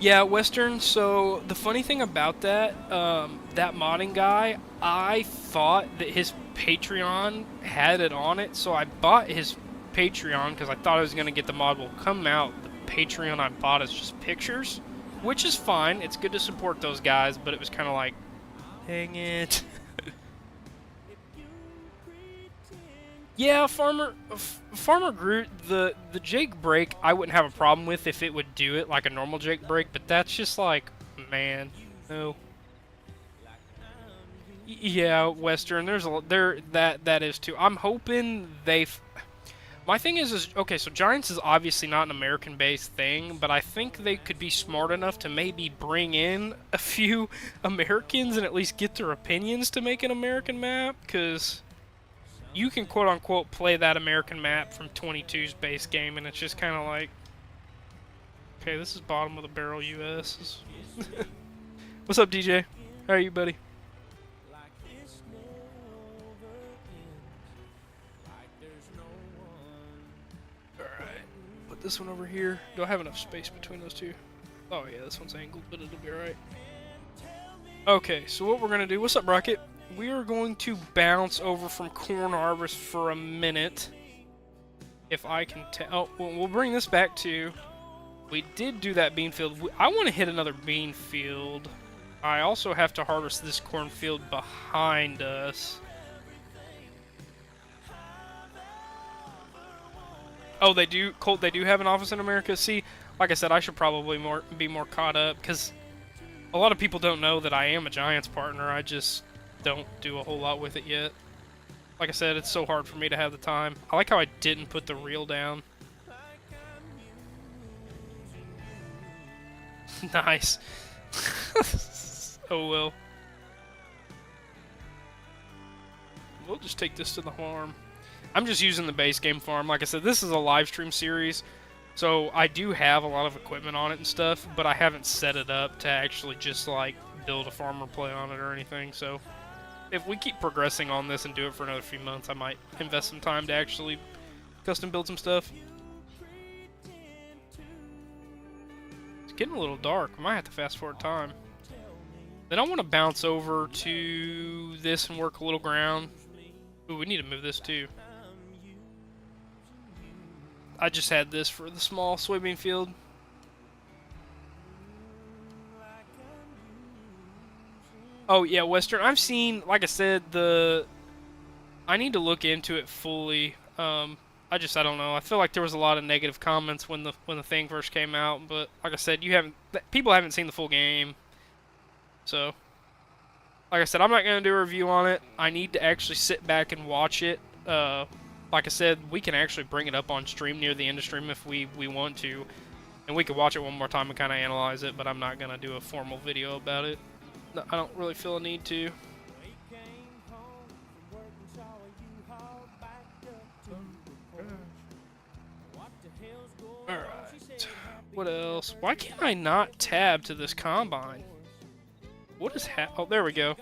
Yeah, Western, so the funny thing about that, that modding guy, I thought that his Patreon had it on it, so I bought his Patreon because I thought I was going to get the mod. Will come out. The Patreon I bought is just pictures, which is fine. It's good to support those guys, but it was kind of like, dang it. Yeah, Farmer Groot, the Jake brake, I wouldn't have a problem with if it would do it like a normal Jake brake, but that's just like, man, no. Yeah, Western. There's a there that is too. I'm hoping they. My thing is okay. So Giants is obviously not an American-based thing, but I think they could be smart enough to maybe bring in a few Americans and at least get their opinions to make an American map, because you can quote unquote play that American map from 22's base game, and it's just kind of like, okay, this is bottom of the barrel US. What's up, DJ? How are you, buddy? Put this one over here. Do I have enough space between those two? Oh yeah, this one's angled, but it'll be alright. Okay, so what we're gonna do, what's up, Rocket? We are going to bounce over from Corn Harvest for a minute. If I can tell. Oh, we'll bring this back to. We did do that bean field. I want to hit another bean field. I also have to harvest this cornfield behind us. Oh, they do, Colt. They do have an office in America. See, like I said, I should probably be more caught up, because a lot of people don't know that I am a Giants partner. I just don't do a whole lot with it yet. Like I said, it's so hard for me to have the time. I like how I didn't put the reel down. Nice. Oh well. We'll just take this to the farm. I'm just using the base game farm. Like I said, this is a live stream series, so I do have a lot of equipment on it and stuff, but I haven't set it up to actually just like build a farm or play on it or anything. So if we keep progressing on this and do it for another few months, I might invest some time to actually custom build some stuff. It's getting a little dark. I might have to fast forward time. Then I want to bounce over to this and work a little ground. Ooh, we need to move this too. I just had this for the small soybean field. Oh yeah, Western. I've seen, like I said, I need to look into it fully. I don't know. I feel like there was a lot of negative comments when the thing first came out, but like I said, people haven't seen the full game. So, like I said, I'm not going to do a review on it. I need to actually sit back and watch it. Like I said, we can actually bring it up on stream near the end of stream if we want to. And we can watch it one more time and kind of analyze it, but I'm not going to do a formal video about it. No, I don't really feel a need to. Alright. What else? Why can't I not tab to this combine? What is oh, there we go.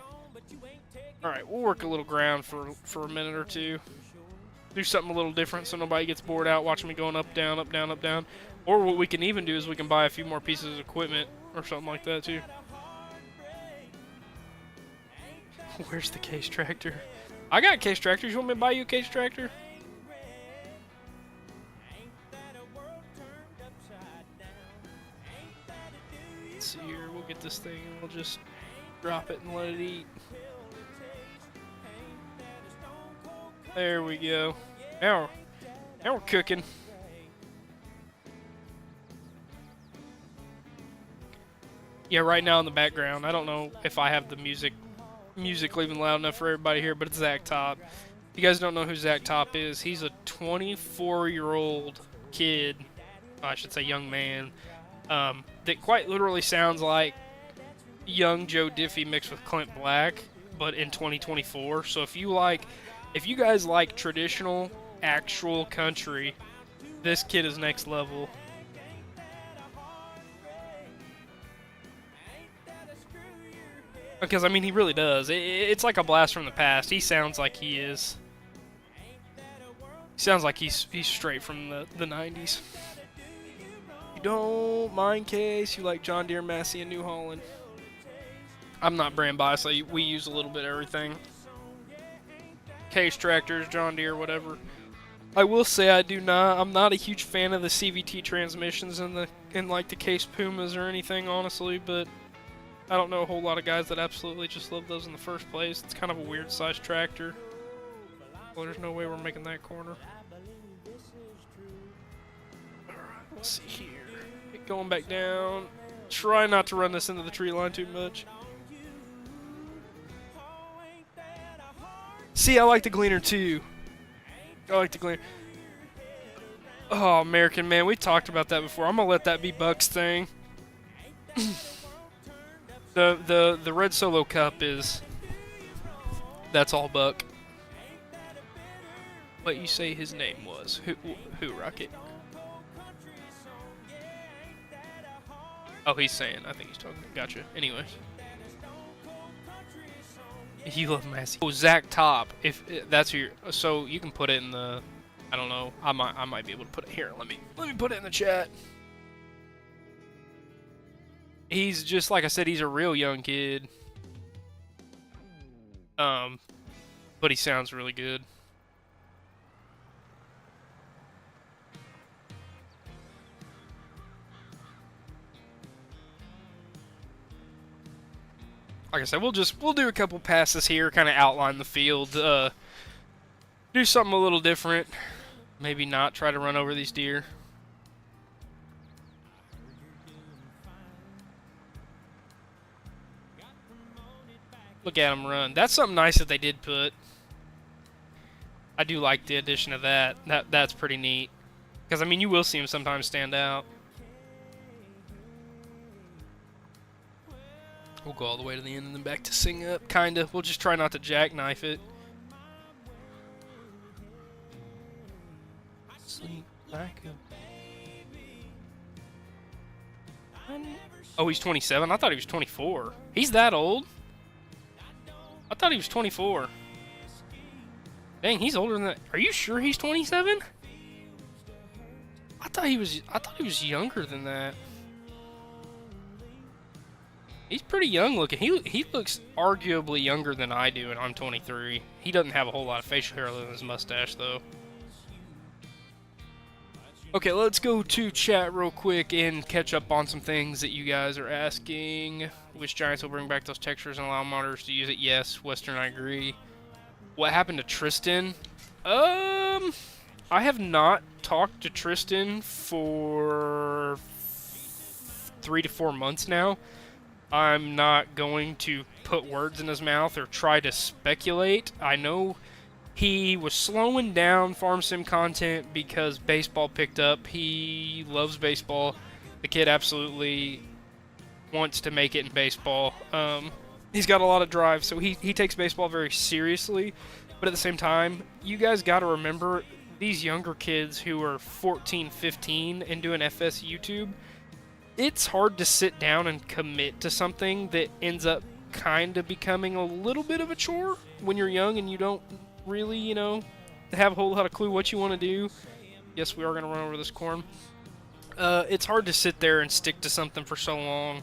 Alright, we'll work a little ground for a minute or two. Do something a little different so nobody gets bored out watching me going up, down, up, down, up, down. Or what we can even do is we can buy a few more pieces of equipment or something like that too. Where's the case tractor? I got case tractors. You want me to buy you a case tractor? Let's see here. We'll get this thing and we'll just drop it and let it eat. There we go. Now we're cooking. Yeah, right now in the background, I don't know if I have the music even loud enough for everybody here, but it's Zach Top. If you guys don't know who Zach Top is, he's a 24-year-old kid, I should say young man, that quite literally sounds like young Joe Diffie mixed with Clint Black, but in 2024. So if you guys like traditional, actual country, this kid is next level. Because, I mean, he really does. It's like a blast from the past. He sounds like he is. He sounds like he's straight from the 90s. You don't mind, Case. You like John Deere, Massey, and New Holland. I'm not brand biased. We use a little bit of everything. Case tractors, John Deere, whatever. I will say I'm not a huge fan of the CVT transmissions in like the Case Pumas or anything, honestly, but I don't know a whole lot of guys that absolutely just love those in the first place. It's kind of a weird sized tractor. Well, there's no way we're making that corner. Alright, let's see here. Get going back down. Try not to run this into the tree line too much. See, I like the Gleaner too. I like the Gleaner. Oh, American Man, we talked about that before. I'm gonna let that be Buck's thing. the Red Solo Cup is. That's all Buck. What you say his name was? Who Rocket? Oh, he's saying. I think he's talking. Gotcha. Anyway. You love Massey. Oh, Zach Top. If that's your, so you can put it in the. I don't know. I might be able to put it here. Let me put it in the chat. He's just like I said. He's a real young kid. But he sounds really good. Like I said, we'll do a couple passes here, kind of outline the field, do something a little different. Maybe not try to run over these deer. Look at them run. That's something nice that they did put. I do like the addition of that. That's pretty neat. Because, I mean, you will see them sometimes stand out. We'll go all the way to the end and then back to sing up, kinda. We'll just try not to jackknife it. Sleep like a baby. Oh, he's 27? I thought he was 24. He's that old? I thought he was 24. Dang, he's older than that. Are you sure he's 27? I thought he was younger than that. He's pretty young looking. He looks arguably younger than I do, and I'm 23. He doesn't have a whole lot of facial hair other than his mustache, though. Okay, let's go to chat real quick and catch up on some things that you guys are asking. Which Giants will bring back those textures and allow monitors to use it? Yes. Western, I agree. What happened to Tristan? I have not talked to Tristan for 3 to 4 months now. I'm not going to put words in his mouth or try to speculate. I know he was slowing down farm sim content because baseball picked up. He loves baseball. The kid absolutely wants to make it in baseball. He's got a lot of drive, so he takes baseball very seriously. But at the same time, you guys got to remember these younger kids who are 14, 15 and doing FS YouTube. It's hard to sit down and commit to something that ends up kind of becoming a little bit of a chore when you're young and you don't really, you know, have a whole lot of clue what you want to do. Yes, we are going to run over this corn. It's hard to sit there and stick to something for so long.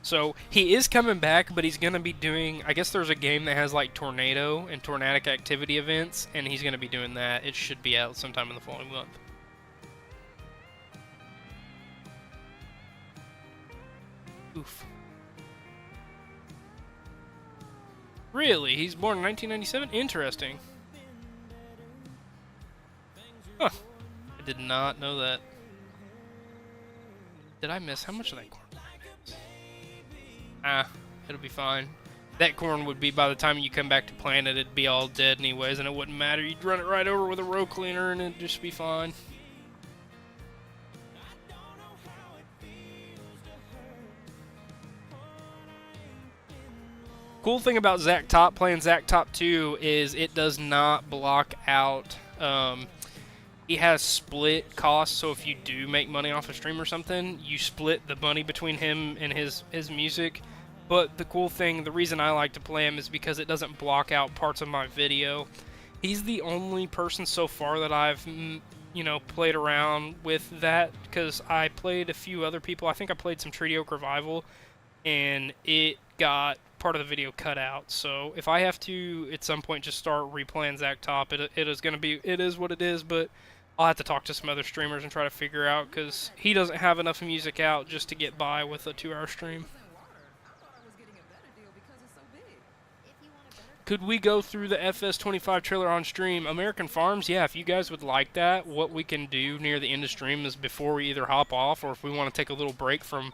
So, he is coming back, but he's going to be doing, I guess there's a game that has like tornado and tornadic activity events, and he's going to be doing that. It should be out sometime in the following month. Oof. Really? He's born in 1997? Interesting. Huh. I did not know that. Did I miss? How much of that corn? Ah, it'll be fine. That corn would be, by the time you come back to plant it, it'd be all dead anyways, and it wouldn't matter. You'd run it right over with a row cleaner, and it'd just be fine. Cool thing about Zach Top playing Zach Top 2 is it does not block out. He has split costs, so if you do make money off a stream or something, you split the money between him and his music. But the cool thing, the reason I like to play him is because it doesn't block out parts of my video. He's the only person so far that I've, you know, played around with that, because I played a few other people. I think I played some Treaty Oak Revival, and it got part of the video cut out. So if I have to at some point just start replaying Zach Top, it is what it is, but I'll have to talk to some other streamers and try to figure out, because he doesn't have enough music out just to get by with a 2-hour stream. Could we go through the FS25 trailer on stream? American Farms, yeah, if you guys would like that, what we can do near the end of stream is before we either hop off, or if we want to take a little break from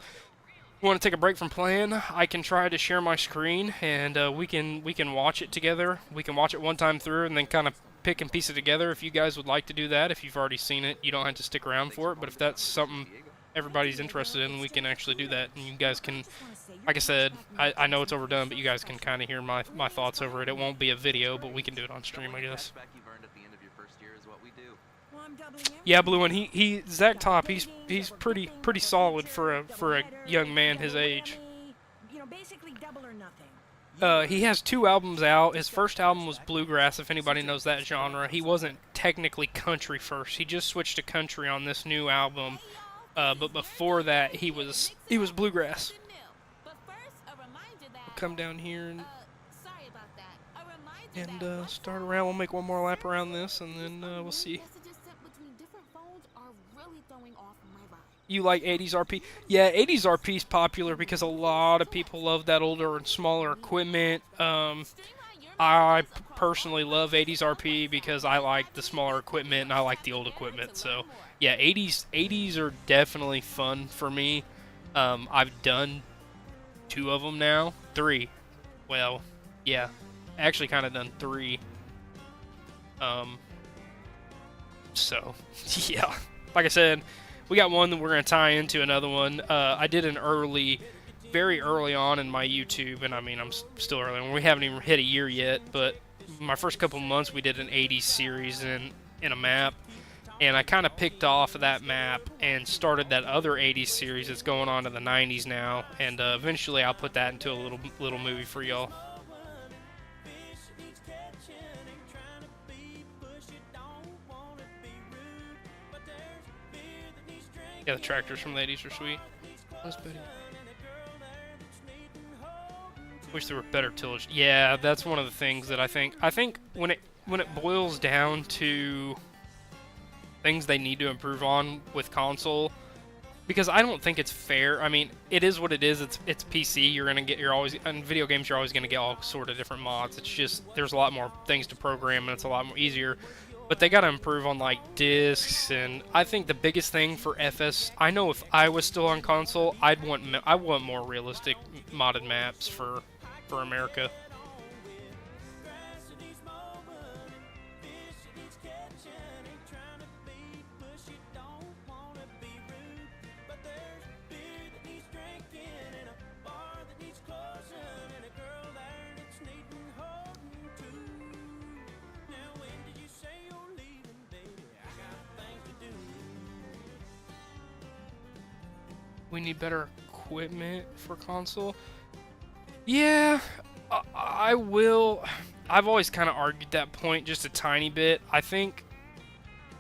want to take a break from playing, I can try to share my screen, and we can watch it together. We can watch it one time through, and then kind of pick and piece it together. If you guys would like to do that, if you've already seen it, you don't have to stick around for it. But if that's something everybody's interested in, we can actually do that, and you guys can, like I said, I know it's overdone, but you guys can kind of hear my thoughts over it. It won't be a video, but we can do it on stream, I guess. Yeah, Blue One. He Zach Top. He's pretty solid for a young man his age. You know, basically double or nothing. He has 2 albums out. His first album was bluegrass, if anybody knows that genre. He wasn't technically country first. He just switched to country on this new album. But before that, he was bluegrass. Come down here and start around. We'll make one more lap around this, and then we'll see. You like 80s RP? Yeah, 80s RP is popular because a lot of people love that older and smaller equipment. I personally love 80s RP because I like the smaller equipment and I like the old equipment. So, yeah, 80s are definitely fun for me. I've done 2 of them now. 3. Well, yeah, actually kind of done 3. So, yeah, like I said, we got one that we're going to tie into another one. I did an very early on in my YouTube, and I mean, I'm still early on. We haven't even hit a year yet, but my first couple months we did an 80s series in a map, and I kind of picked off of that map and started that other 80s series that's going on to the 90s now, and eventually I'll put that into a little movie for y'all. Yeah, the tractors from the 80s are sweet. What's Betty? Wish there were better tillage. Yeah, that's one of the things that I think when it boils down to things they need to improve on with console, because I don't think it's fair. I mean, it is what it is. It's PC. You're always in video games. You're always gonna get all sort of different mods. It's just there's a lot more things to program, and it's a lot more easier. But they gotta improve on like discs, and I think the biggest thing for FS. I know if I was still on console, I want more realistic modded maps for America. We need better equipment for console. Yeah, I will. I've always kind of argued that point just a tiny bit. I think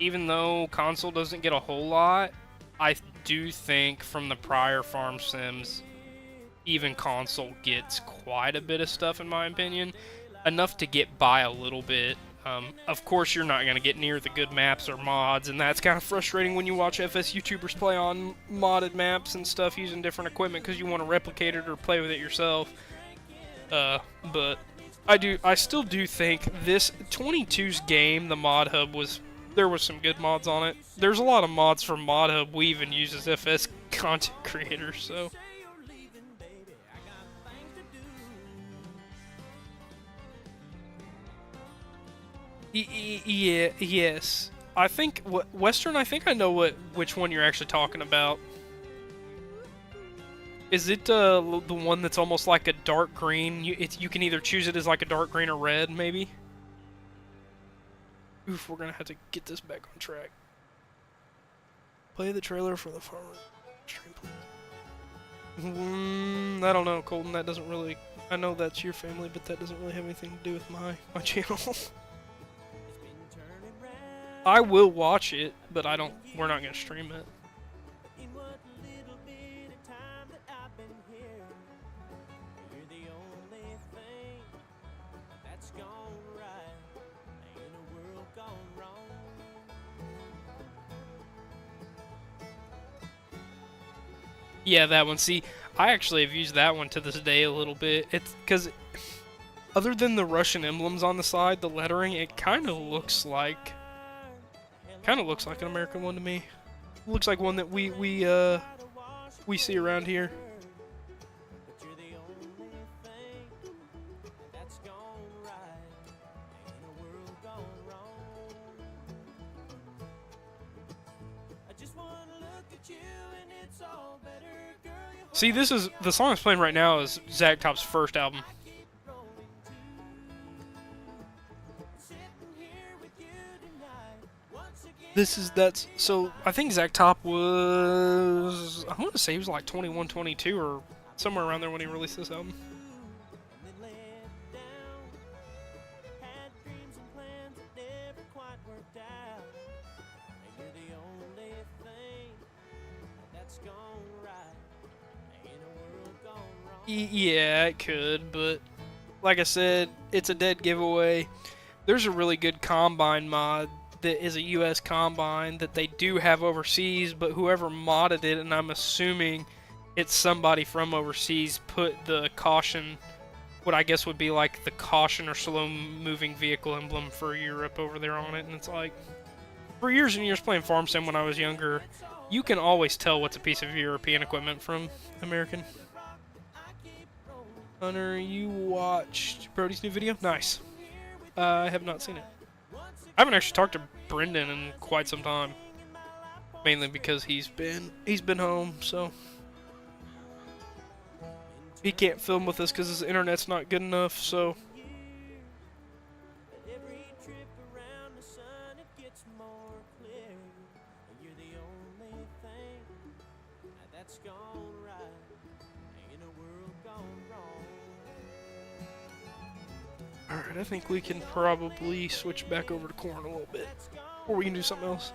even though console doesn't get a whole lot, I do think from the prior farm sims, even console gets quite a bit of stuff in my opinion. Enough to get by a little bit. Of course, you're not going to get near the good maps or mods, and that's kind of frustrating when you watch FS YouTubers play on modded maps and stuff using different equipment because you want to replicate it or play with it yourself. But I still do think this 22's game, the mod hub, there was some good mods on it. There's a lot of mods from mod hub we even use as FS content creators, so. Yeah, yes. I think Western. I think I know which one you're actually talking about. Is it the one that's almost like a dark green? You can either choose it as like a dark green or red, maybe. Oof, we're gonna have to get this back on track. Play the trailer for the farmer stream, please. I don't know, Colton. That doesn't really. I know that's your family, but that doesn't really have anything to do with my channel. I will watch it, but we're not gonna stream it. Yeah, that one. See, I actually have used that one to this day a little bit. It's because other than the Russian emblems on the side, the lettering, it kind of looks like an American one to me. Looks like one that we see around here. See, this is the song that's playing right now is Zach Top's first album. So I think Zach Top was, I want to say he was like 21, 22 or somewhere around there when he released this album. Yeah, it could, but like I said, it's a dead giveaway. There's a really good Combine mod that is a US Combine that they do have overseas, but whoever modded it, and I'm assuming it's somebody from overseas, put the caution, what I guess would be like the caution or slow moving vehicle emblem for Europe over there on it, and it's like, for years and years playing Farm Sim when I was younger, you can always tell what's a piece of European equipment from American. Hunter, you watched Brody's new video? Nice. I have not seen it. I haven't actually talked to Brendan in quite some time. Mainly because he's been home, so he can't film with us because his internet's not good enough, so alright, I think we can probably switch back over to corn a little bit. Or we can do something else.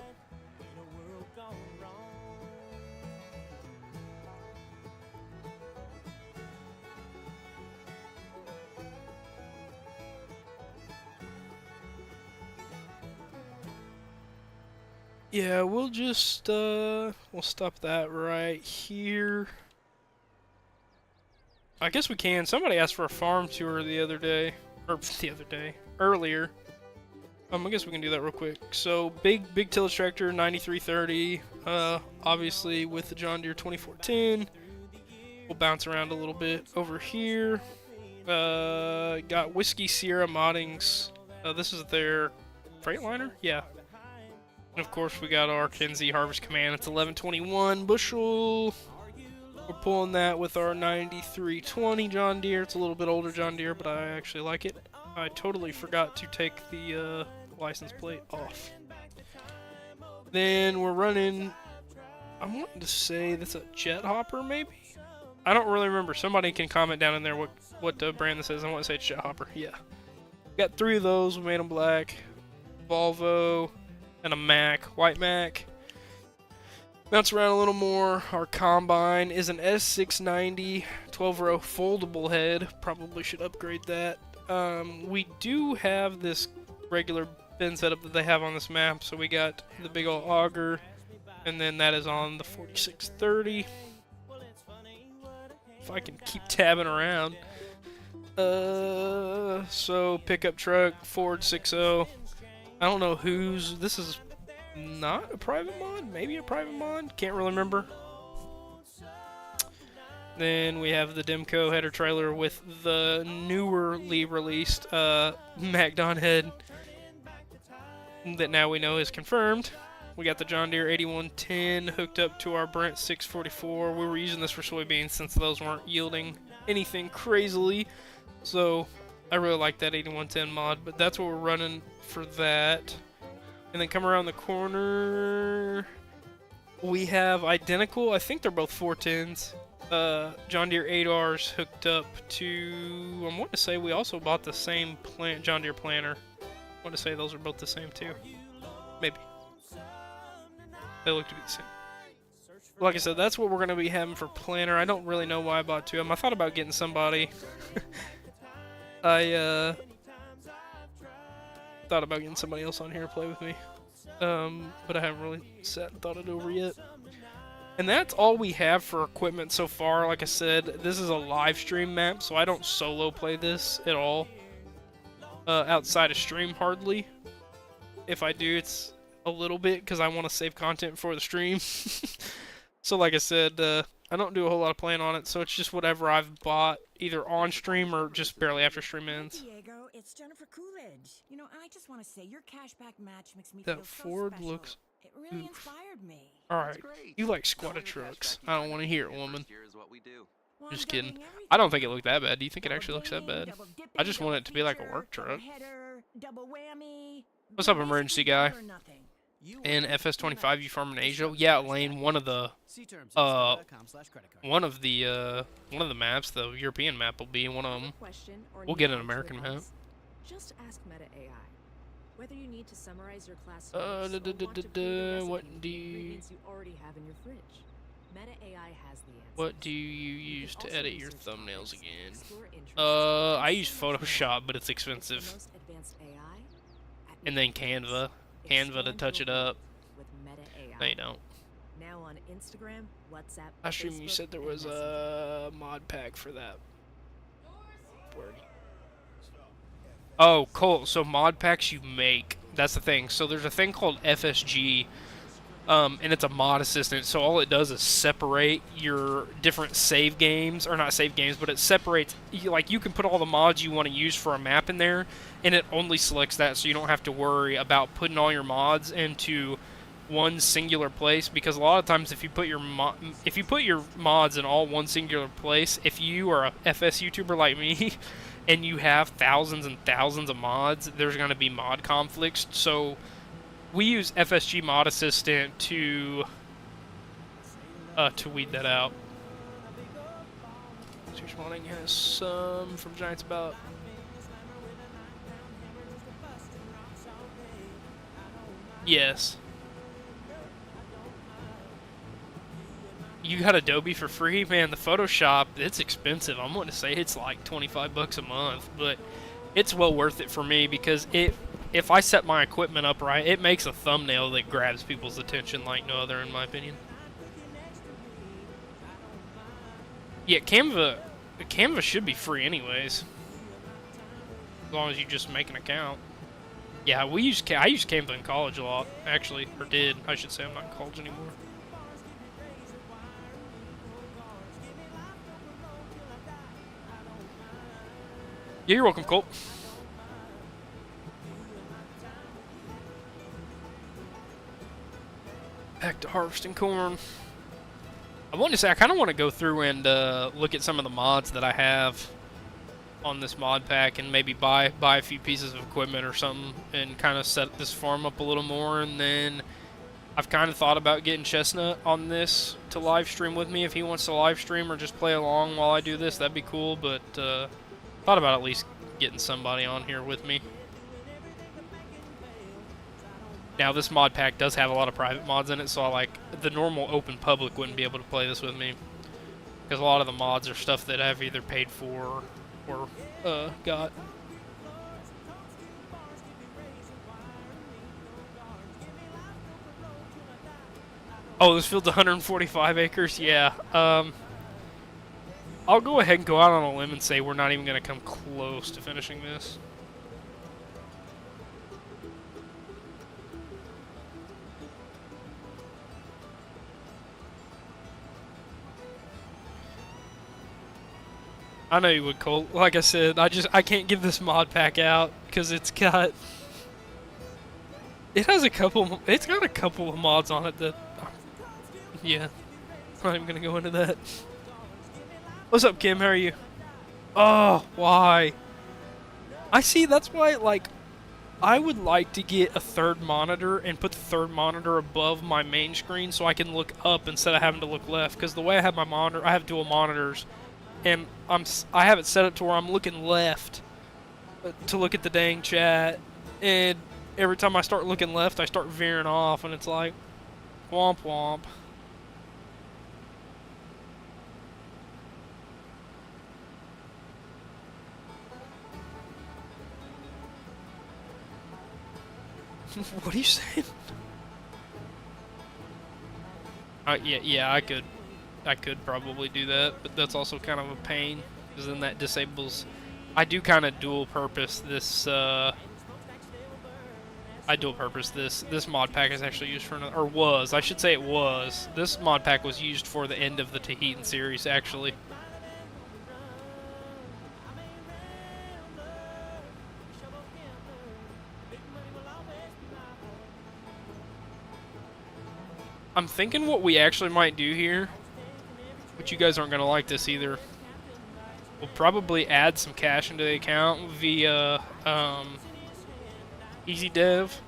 Yeah, we'll just, we'll stop that right here. I guess we can. Somebody asked for a farm tour the other day. Earlier. I guess we can do that real quick. So, big tillage tractor, 9330. Obviously with the John Deere 2410. We'll bounce around a little bit over here. Got Whiskey Sierra Moddings. This is their Freightliner? Yeah. And of course we got our Kinsey Harvest Command. It's 1121 bushel. We're pulling that with our 9320 John Deere. It's a little bit older John Deere, but I actually like it. I totally forgot to take the license plate off. Then we're running, I'm wanting to say that's a Jet Hopper maybe? I don't really remember. Somebody can comment down in there what brand this is. I want to say it's Jet Hopper. Yeah. Got 3 of those. We made them black. Volvo and a Mack. White Mack. Bounce around a little more. Our Combine is an S690 12-row foldable head. Probably should upgrade that. We do have this regular bin setup that they have on this map. So we got the big old auger. And then that is on the 4630. If I can keep tabbing around. So pickup truck, Ford 6.0. I don't know whose. This is not a private mod. Maybe a private mod. Can't really remember. Then we have the Demco header trailer with the newerly released MacDon head that now we know is confirmed. We got the John Deere 8110 hooked up to our Brent 644. We were using this for soybeans since those weren't yielding anything crazily. So I really like that 8110 mod, but that's what we're running for that. And then come around the corner, we have identical, I think they're both 410s. John Deere 8Rs hooked up to, I want to say we also bought the same John Deere planter. I want to say those are both the same too. Maybe. They look to be the same. Like I said, that's what we're going to be having for planter. I don't really know why I bought 2 of them. I thought about getting somebody. I thought about getting somebody else on here to play with me. But I haven't really sat and thought it over yet. And that's all we have for equipment so far. Like I said, this is a live stream map, so I don't solo play this at all. Outside of stream, hardly. If I do, it's a little bit because I want to save content for the stream. So like I said, I don't do a whole lot of playing on it, so it's just whatever I've bought either on stream or just barely after stream ends. Diego, it's Jennifer Coolidge. You know, I just want to say your cashback match makes me That feel so Ford special. looks It really inspired me. Alright, great. you like squatted Doubling the trucks. cashback I you don't earn want to at the hear end it, of your woman. first year is what we do. Well, Just I'm kidding. doubling everything I don't think it now. looked that bad. Do you think it Double actually looks that dating, bad? double dipping, I just want double it to be like a feature, work double truck. header, double whammy. What's You up, know, emergency basically guy? double or nothing. You In win. FS25, you farm in Asia? Discover Yeah, cashback Lane. One of the match. See terms at discover.com/credit card. one of the maps, the European map, will be one of Have a them. question or We'll need get an IT American map. advice? Just ask Meta AI. Whether you need to summarize your class Uh, notes da- or da- da- want to da- create a da, recipe what with do the you- ingredients you already have in your fridge, Meta AI has the answer. What do you use can to also edit your research thumbnails topics, again? explore interests, I and use so much more. Photoshop, but it's It's the expensive. most advanced AI at And then your fingertips. Canva to Expand touch your it up. world with Meta AI. No, you don't. Now on Instagram, WhatsApp, Last stream you Facebook, said there and was Messenger. a mod pack for that. Word. Oh, Colt. So mod packs you make. That's the thing. So there's a thing called FSG, and it's a mod assistant. So all it does is separate your different save games, or not save games, but it separates. Like you can put all the mods you want to use for a map in there, and it only selects that, so you don't have to worry about putting all your mods into one singular place. Because a lot of times, if you put your mods in all one singular place, if you are a FS YouTuber like me, and you have thousands and thousands of mods, there's going to be mod conflicts. So we use FSG Mod Assistant to weed that out. Search modding has some from Giants about. Yes. You got Adobe for free? Man, the Photoshop, it's expensive. I'm going to say it's like 25 bucks a month, but it's well worth it for me because if I set my equipment up right, it makes a thumbnail that grabs people's attention like no other, in my opinion. Yeah, Canva should be free anyways, as long as you just make an account. Yeah, I used Canva in college a lot, actually, or did. I should say I'm not in college anymore. Yeah, you're welcome, Colt. Back to harvesting corn. I wanted to say, I kind of want to go through and look at some of the mods that I have on this mod pack and maybe buy a few pieces of equipment or something and kind of set this farm up a little more. And then I've kind of thought about getting Chestnut on this to live stream with me if he wants to live stream or just play along while I do this. That'd be cool, but thought about at least getting somebody on here with me. Now this mod pack does have a lot of private mods in it, so the normal open public wouldn't be able to play this with me, because a lot of the mods are stuff that I've either paid for or got. Oh, this field's 145 acres? Yeah. I'll go ahead and go out on a limb and say we're not even going to come close to finishing this. I know you would, Colt. Like I said, I can't give this mod pack out because it's got a couple of mods on it that, yeah, I'm not even gonna go into that. What's up, Kim? How are you? Oh, why? I see. That's why, I would like to get a third monitor and put the third monitor above my main screen so I can look up instead of having to look left. Because the way I have my monitor, I have dual monitors, and I have it set up to where I'm looking left to look at the dang chat, and every time I start looking left, I start veering off, and it's like, womp womp. What are you saying? Yeah, I could probably do that, but that's also kind of a pain, because then that disables. I do kind of dual purpose this. This mod pack is actually used for another, or was. I should say it was. This mod pack was used for the end of the Tahitian series, actually. I'm thinking what we actually might do here, but you guys aren't gonna like this either. We'll probably add some cash into the account via Easy Dev,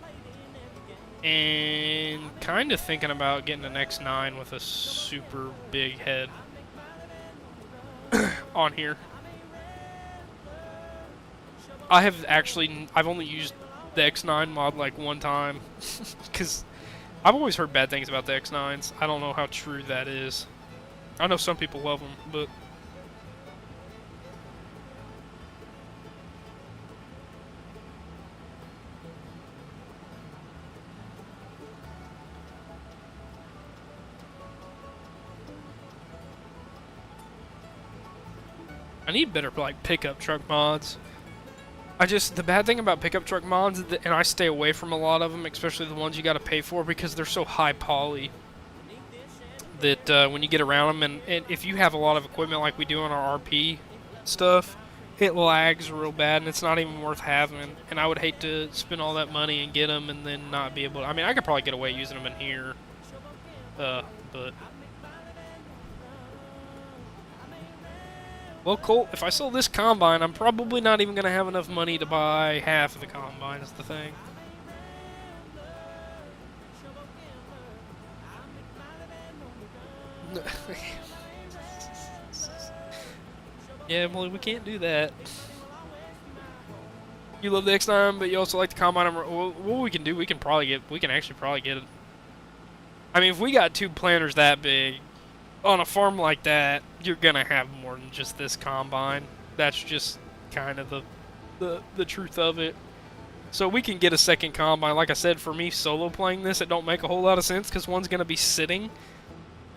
and kind of thinking about getting an X9 with a super big head on here. I've only used the X9 mod like one time, because I've always heard bad things about the X9s. I don't know how true that is. I know some people love them, but I need better like pickup truck mods. The bad thing about pickup truck mods, is that, and I stay away from a lot of them, especially the ones you got to pay for, because they're so high poly that when you get around them, and if you have a lot of equipment like we do on our RP stuff, it lags real bad, and it's not even worth having. And I would hate to spend all that money and get them and then not be able to. I mean, I could probably get away using them in here, but. Well, Colt, if I sell this combine, I'm probably not even going to have enough money to buy half of the combine, is the thing. Yeah, Emily, we can't do that. You love the X9, but you also like the combine. Well, what we can do, we can actually probably get it. I mean, if we got two planters that big, on a farm like that, you're gonna have more than just this combine. That's just kind of the truth of it. So we can get a second combine. Like I said, for me solo playing this, it don't make a whole lot of sense because one's gonna be sitting.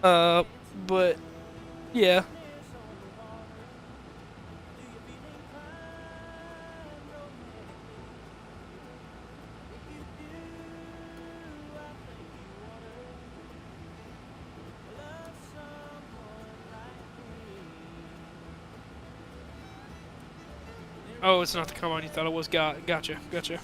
But yeah. Oh, it's not the combine you thought it was. Gotcha. Like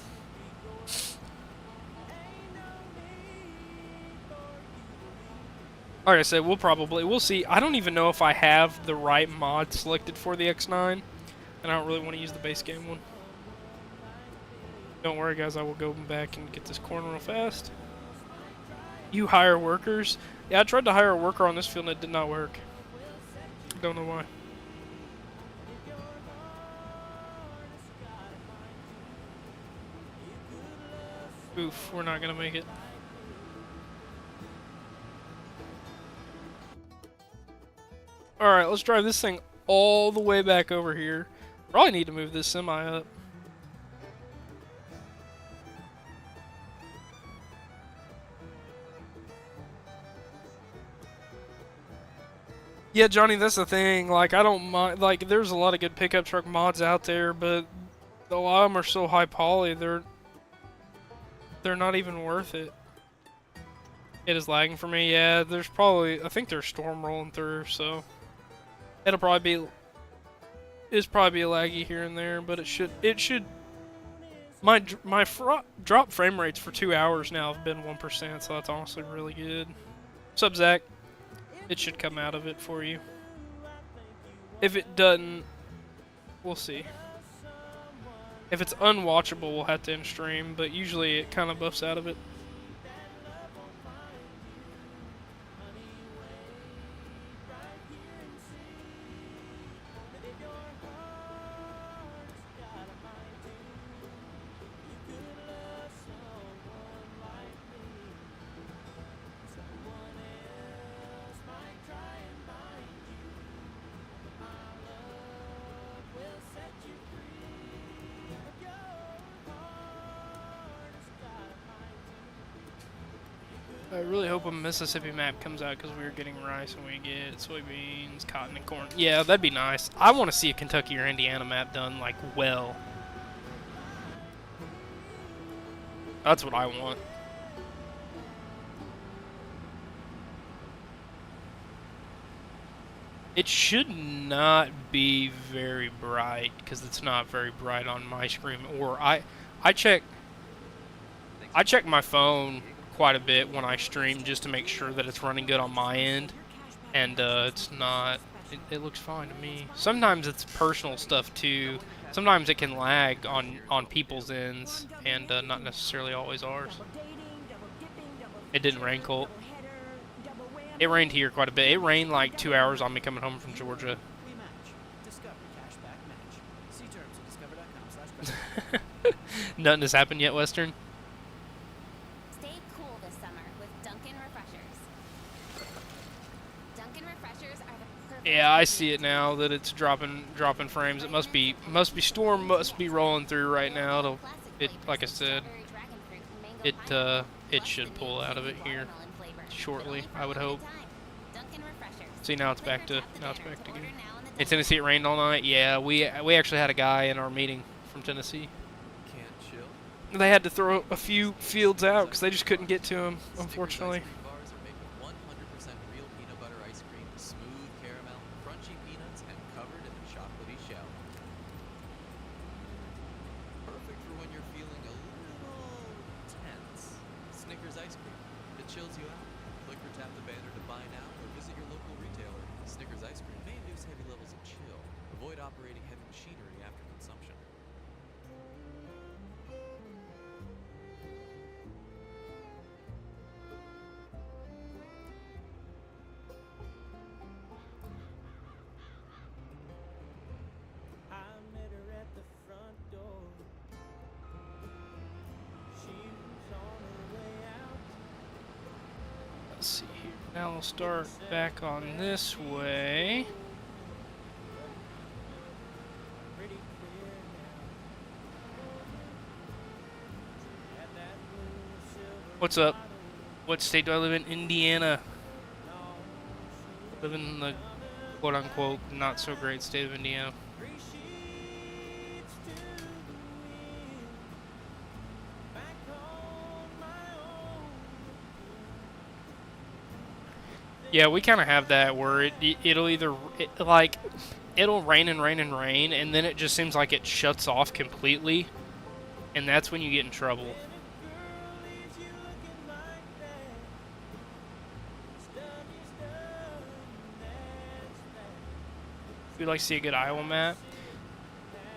I said, we'll see. I don't even know if I have the right mod selected for the X9, and I don't really want to use the base game one. Don't worry, guys. I will go back and get this corn real fast. You hire workers? Yeah, I tried to hire a worker on this field and it did not work. Don't know why. Oof, we're not gonna make it. Alright, let's drive this thing all the way back over here. Probably need to move this semi up. Yeah, Johnny, that's the thing. Like, I don't mind. Like, there's a lot of good pickup truck mods out there, but a lot of them are so high poly, they're not even worth it. It is lagging for me. Yeah, I think there's storm rolling through, so it's probably be laggy here and there, but it should. My drop frame rates for 2 hours now have been 1%, so that's honestly really good. What's up, Zach? It should come out of it for you. If it doesn't, we'll see. If it's unwatchable, we'll have to end stream, but usually it kind of buffs out of it. I really hope a Mississippi map comes out because we're getting rice and we get soybeans, cotton, and corn. Yeah, that'd be nice. I want to see a Kentucky or Indiana map done, like, well. That's what I want. It should not be very bright because it's not very bright on my screen. Or I check my phone quite a bit when I stream just to make sure that it's running good on my end, and it's not. It looks fine to me. Sometimes it's personal stuff too. Sometimes it can lag on people's ends, and not necessarily always ours. It didn't rain, Colt. It rained here quite a bit. It rained like 2 hours on me coming home from Georgia. We match. Discover cashback match. See terms at discover.com/credit. Nothing has happened yet, Western. Stay cool this summer with Dunkin' Refreshers. Dunkin' Refreshers are the perfect. Yeah, I see it now that it's dropping frames. It must be storm must be rolling through right now. Like I said, it should pull out of it here shortly, I would hope. See, now it's back to good. In Tennessee, it rained all night. Yeah, we actually had a guy in our meeting from Tennessee. Can't chill. They had to throw a few fields out because they just couldn't get to him, unfortunately. Snickers ice cream bars are made with 100% real peanut butter ice cream, smooth caramel, crunchy peanuts, and covered in a chocolatey shell. Perfect for when you're feeling a little tense. Snickers ice cream. It chills you out. Click or tap the banner to buy now or visit your local retailer. Snickers ice cream may induce heavy levels of chill. Avoid operating heavy machinery after consumption. I met her at the front door. She was on her way out. Let's see here. Now we'll start back on this way. Pretty clear now. Had that blue silver What's up? What state do I live in? Indiana. Live in the quote-unquote not-so-great state of Indiana. three sheets to the wind. Back on my own. Yeah, we kind of have that where it'll either it'll rain and rain and rain, and then it just seems like it shuts off completely, and that's when you get in trouble. Girl, is you looking like that? Stuff is done, that's that. We'd like to see a good Iowa map.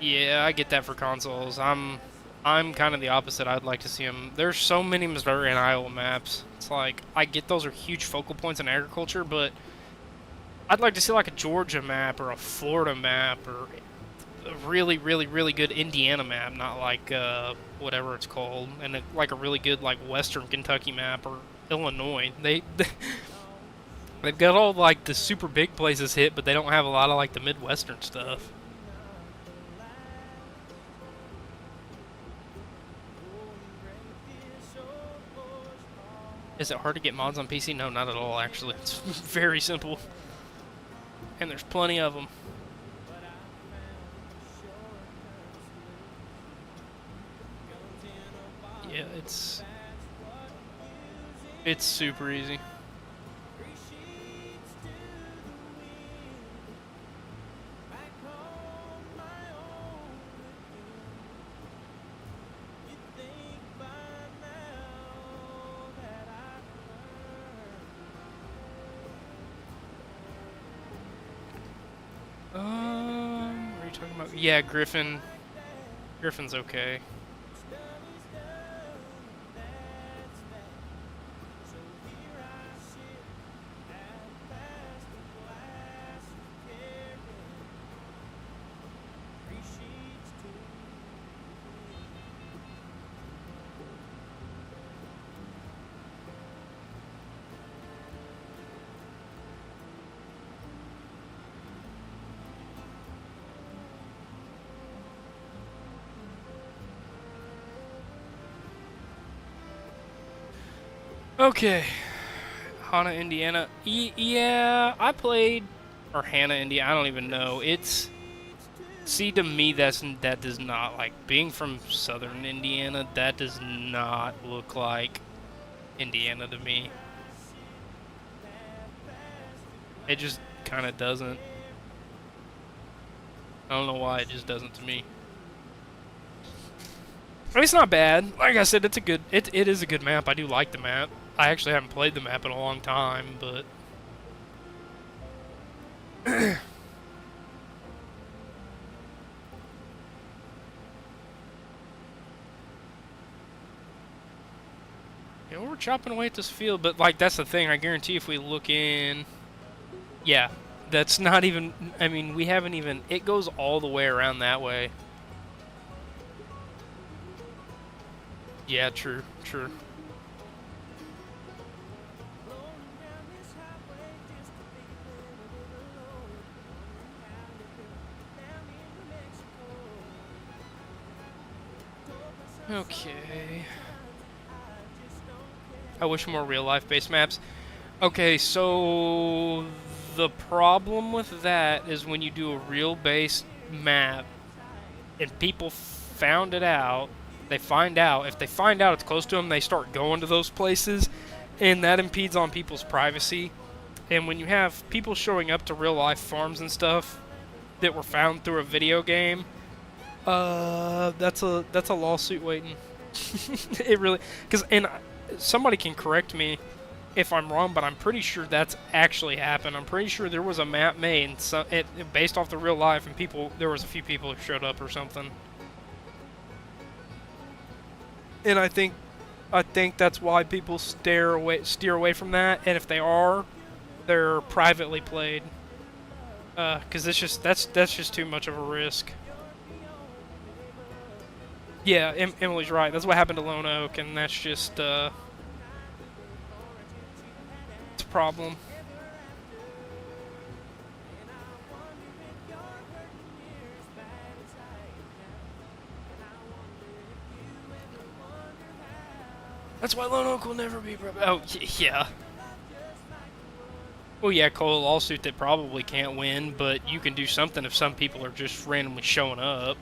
Yeah, I get that for consoles. I'm kind of the opposite. I'd like to see them. There's so many Missouri and Iowa maps. It's like, I get those are huge focal points in agriculture, but I'd like to see like a Georgia map or a Florida map or a really, really, really good Indiana map, not like whatever it's called, and like a really good like Western Kentucky map or Illinois. They've got all like the super big places hit, but they don't have a lot of like the Midwestern stuff. Is it hard to get mods on PC? No, not at all, actually. It's very simple. And there's plenty of them. Yeah, it's super easy. What are you talking about? Yeah, Griffin. Griffin's okay. Okay, Hannah, Indiana. Yeah, I played, or Hannah, Indiana. I don't even know. See, to me, that does not, like, being from southern Indiana, that does not look like Indiana to me. It just kind of doesn't. I don't know why, it just doesn't to me. I mean, it's not bad. Like I said, it is a good map. I do like the map. I actually haven't played the map in a long time, but you know, we're chopping away at this field. But like, that's the thing. I guarantee if we look in, yeah, that's not even. I mean, we haven't even. It goes all the way around that way. Yeah, true, true. Okay. I wish more real-life based maps. Okay, so the problem with that is when you do a real-based map and people found it out, they find out. If they find out it's close to them, they start going to those places, and that impedes on people's privacy. And when you have people showing up to real-life farms and stuff that were found through a video game, that's a lawsuit waiting. It really, and somebody can correct me if I'm wrong, but I'm pretty sure that's actually happened. I'm pretty sure there was a map made based off the real life, and there was a few people who showed up or something. And I think that's why people steer away from that. And if they are, they're privately played. 'Cause that's just too much of a risk. Yeah, Emily's right. That's what happened to Lone Oak, and that's just it's a problem. That's why Lone Oak will never be. Oh yeah. Well, yeah, call a lawsuit that probably can't win, but you can do something if some people are just randomly showing up.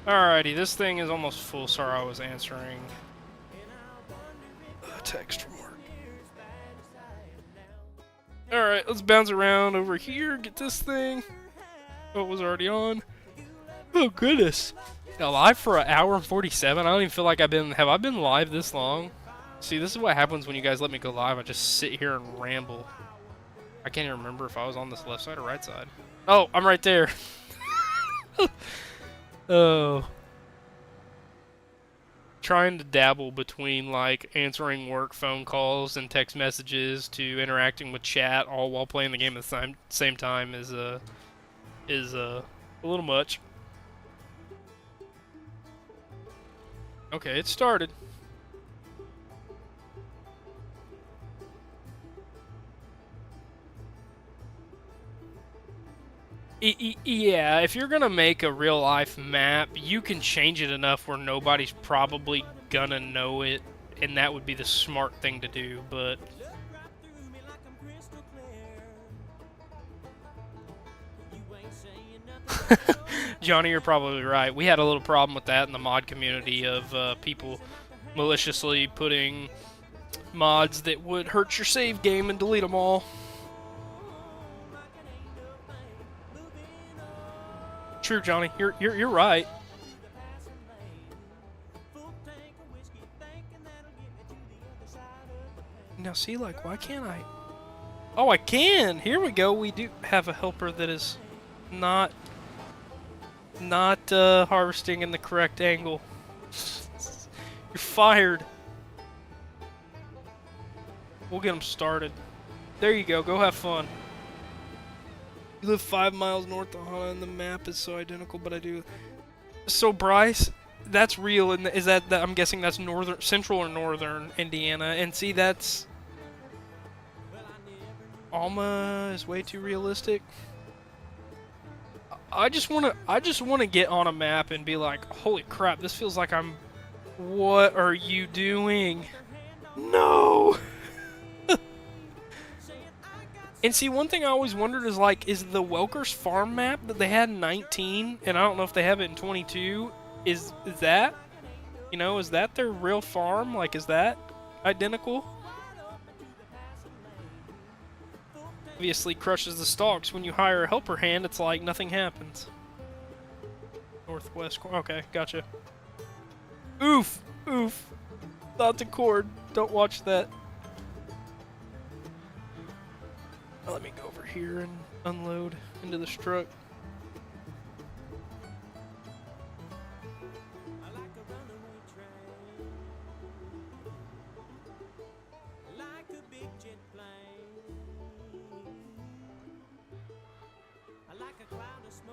Alrighty, this thing is almost full. Sorry, I was answering a text from work. Alright, let's bounce around over here, get this thing. Oh, it was already on. Oh, goodness. Live for an hour and 47? I don't even feel like have I been live this long? See, this is what happens when you guys let me go live. I just sit here and ramble. I can't even remember if I was on this left side or right side. Oh, I'm right there. Oh. Trying to dabble between, like, answering work phone calls and text messages to interacting with chat all while playing the game at the same time is a little much. Okay, it started. Yeah, if you're gonna make a real life map, you can change it enough where nobody's probably gonna know it, and that would be the smart thing to do, but Johnny, you're probably right. We had a little problem with that in the mod community of people maliciously putting mods that would hurt your save game and delete them all. True, Johnny. You're right. Now see, like, why can't I? Oh, I can! Here we go. We do have a helper that is not harvesting in the correct angle. You're fired. We'll get them started. There you go. Go have fun. You live 5 miles north of Hana, and the map is so identical, but I do. So Bryce, that's real, and is that I'm guessing that's central or northern Indiana, and see that's Alma is way too realistic. I just wanna get on a map and be like, holy crap, this feels like I'm. What are you doing? No. And see, one thing I always wondered is like, is the Welker's farm map that they had in 19, and I don't know if they have it in 22, is that, you know, is that their real farm? Like, is that identical? Obviously crushes the stalks. When you hire a helper hand, it's like nothing happens. Northwest corner. Okay, gotcha. Oof! Oof! Not the cord. Don't watch that. Let me go over here and unload into this truck.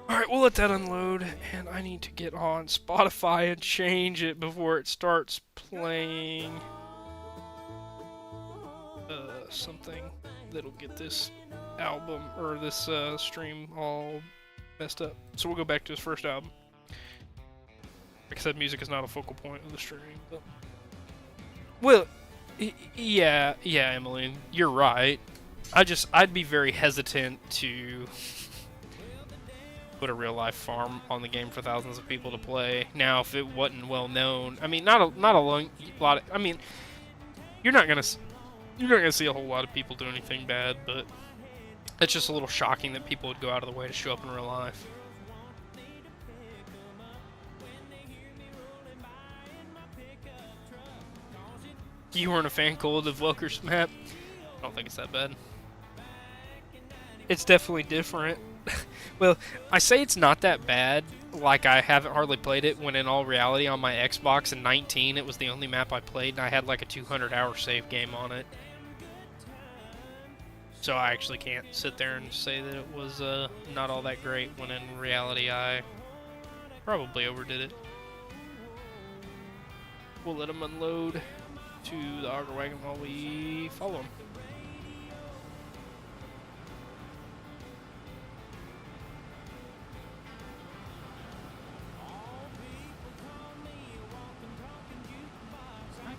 Alright, we'll let that unload, and I need to get on Spotify and change it before it starts playing something that'll get this album, or this stream all messed up. So we'll go back to his first album. Like I said, music is not a focal point of the stream, but... Well, yeah, Emily, you're right. I'd be very hesitant to put a real life farm on the game for thousands of people to play. Now, if it wasn't well known, I mean, not a lot of, I mean, you're not gonna see a whole lot of people do anything bad, but it's just a little shocking that people would go out of the way to show up in real life. You weren't a fan, Cole, of Welker's map? I don't think it's that bad. It's definitely different. Well, I say it's not that bad, like I haven't hardly played it, when in all reality on my Xbox in 19 it was the only map I played, and I had like a 200-hour save game on it. So I actually can't sit there and say that it was not all that great, when in reality I probably overdid it. We'll let him unload to the auger wagon while we follow him.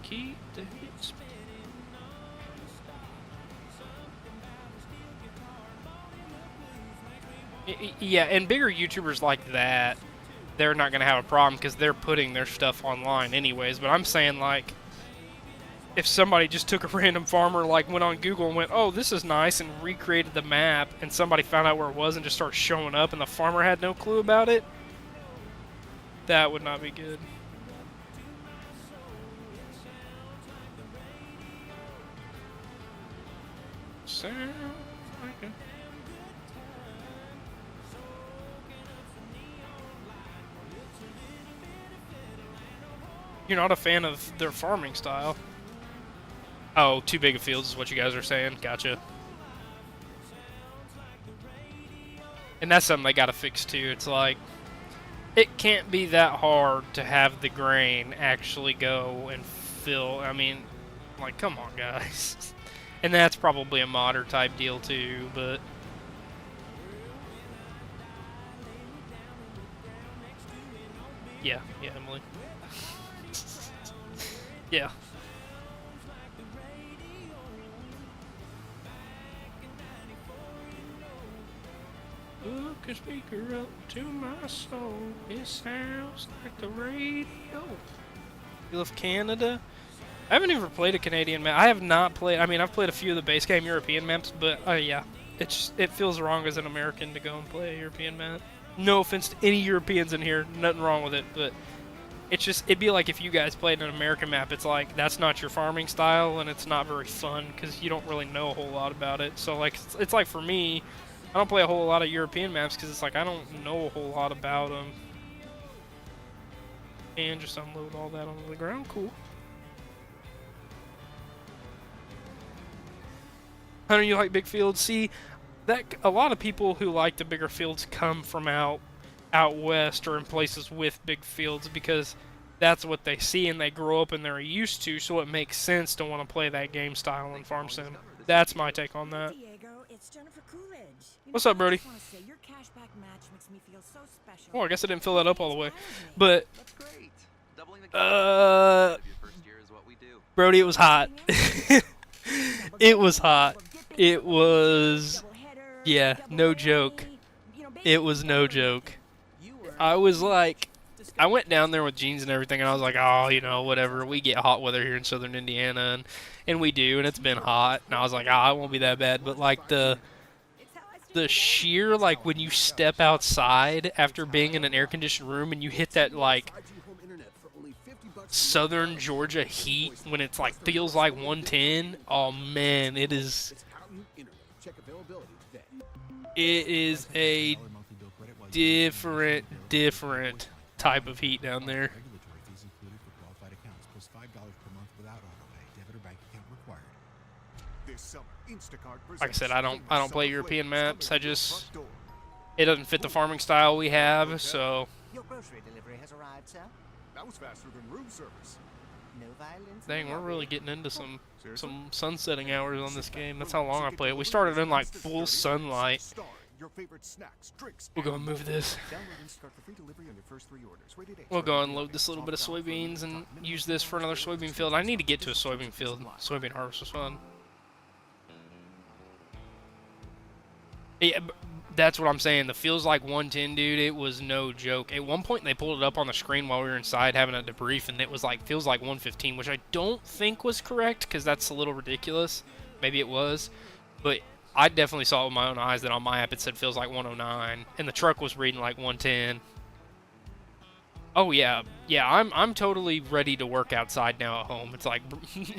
Keep the hits. Yeah, and bigger YouTubers like that, they're not gonna have a problem because they're putting their stuff online anyways. But I'm saying, like, if somebody just took a random farmer, like went on Google and went, "Oh, this is nice," and recreated the map, and somebody found out where it was and just started showing up, and the farmer had no clue about it, that would not be good. Sounds like a... You're not a fan of their farming style? Oh, too big of fields is what you guys are saying. Gotcha. And that's something they gotta fix too. It's like, it can't be that hard to have the grain actually go and fill. I mean, like, come on, guys. And that's probably a modder type deal too, but... Yeah, Emily. Yeah. Hook a speaker up to my soul. It sounds like the radio. You love Canada? I haven't ever played a Canadian map. I have not played. I mean, I've played a few of the base game European maps, but yeah, it feels wrong as an American to go and play a European map. No offense to any Europeans in here, nothing wrong with it, but it's just, it'd be like if you guys played an American map. It's like, that's not your farming style, and it's not very fun because you don't really know a whole lot about it. So like, it's like for me, I don't play a whole lot of European maps because it's like I don't know a whole lot about them. And just unload all that onto the ground. Cool. Hunter, you like big fields? See, that a lot of people who like the bigger fields come from out west or in places with big fields because that's what they see and they grow up and they're used to, so it makes sense to want to play that game style in Farm Sim. That's my take on that. What's up, Brody? Oh, I guess I didn't fill that up all the way. But, Brody, it was hot. It was hot. It was, yeah, no joke. It was no joke. I was like, I went down there with jeans and everything, and I was like, oh, you know, whatever. We get hot weather here in southern Indiana, and we do, and it's been hot. And I was like, it won't be that bad. But like the sheer, like when you step outside after being in an air conditioned room and you hit that like southern Georgia heat when it's like feels like 110. Oh man, it is a different type of heat down there. Like I said, I don't play European maps. It doesn't fit the farming style we have, so. Your grocery delivery has arrived, sir. That was faster than room service. No violence. Dang, we're really getting into some sunsetting hours on this game. That's how long I play it. We started in like full sunlight. We'll go and move this. We'll go and load this little bit of soybeans and use this for another soybean field. I need to get to a soybean field. Soybean harvest was fun. Yeah, that's what I'm saying. The feels like 110, dude. It was no joke. At one point, they pulled it up on the screen while we were inside having a debrief, and it was like feels like 115, which I don't think was correct because that's a little ridiculous. Maybe it was, but I definitely saw it with my own eyes that on my app it said feels like 109, and the truck was reading like 110. Oh yeah, I'm totally ready to work outside now at home. It's like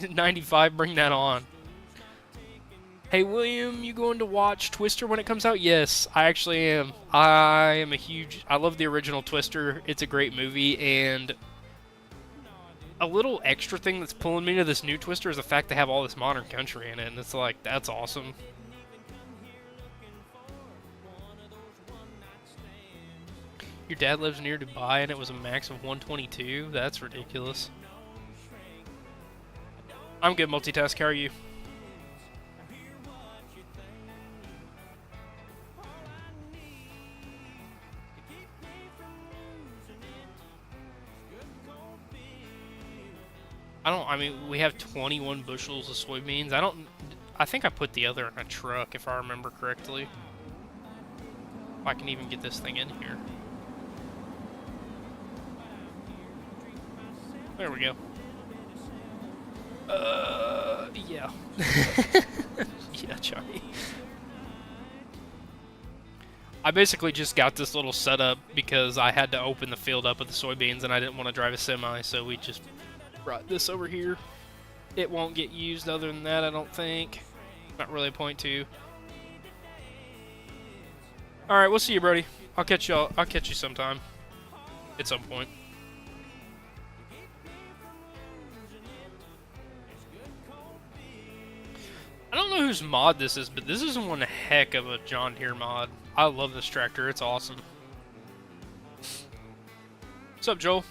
95. Bring that on. Hey, William, you going to watch Twister when it comes out? Yes, I actually am. I love the original Twister. It's a great movie, and a little extra thing that's pulling me to this new Twister is the fact they have all this modern country in it, and it's like, that's awesome. Your dad lives near Dubai, and it was a max of 122? That's ridiculous. I'm good, multitask. How are you? I mean, we have 21 bushels of soybeans. I think I put the other in a truck, if I remember correctly. If I can even get this thing in here. There we go. Yeah. Yeah, Charlie. I basically just got this little setup because I had to open the field up with the soybeans and I didn't want to drive a semi, so we just brought this over here. It won't get used other than that, I don't think. Not really a point to. Alright, we'll see you, Brody. I'll catch you sometime. At some point. I don't know whose mod this is, but this is one heck of a John Deere mod. I love this tractor. It's awesome. What's up, Joel?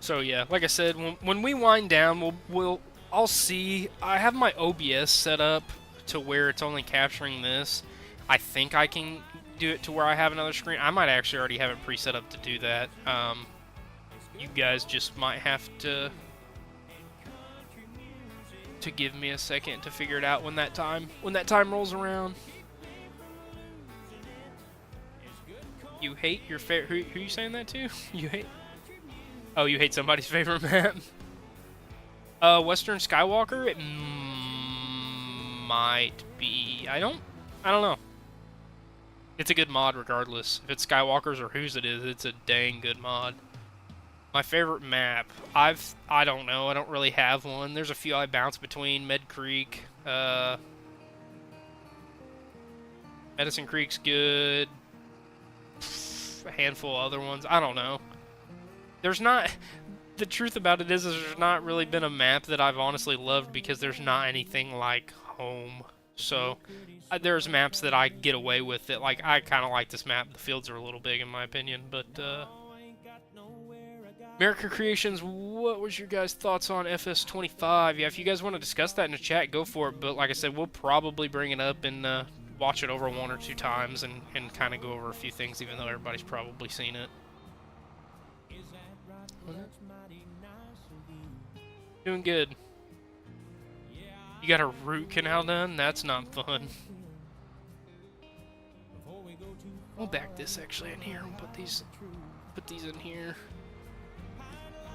So yeah, like I said, when we wind down, I'll see. I have my OBS set up to where it's only capturing this. I think I can do it to where I have another screen. I might actually already have it pre-set up to do that. You guys just might have to give me a second to figure it out when that time rolls around. You hate your favorite? Who are you saying that to? You hate? Oh, you hate somebody's favorite map? Western Skywalker? It might be. I don't know. It's a good mod regardless. If it's Skywalker's or whose it is, it's a dang good mod. My favorite map? I don't know. I don't really have one. There's a few I bounce between. Med Creek. Medicine Creek's good. A handful of other ones. I don't know. There's not... The truth about it is there's not really been a map that I've honestly loved because there's not anything like home. So, there's maps that I get away with that, like, I kind of like this map. The fields are a little big in my opinion, but, America Creations, what was your guys' thoughts on FS25? Yeah, if you guys want to discuss that in the chat, go for it, but like I said, we'll probably bring it up and, watch it over 1 or 2 times and kind of go over a few things, even though everybody's probably seen it. Doing good. You got a root canal done? That's not fun. We'll back this actually in here. We'll put these in here.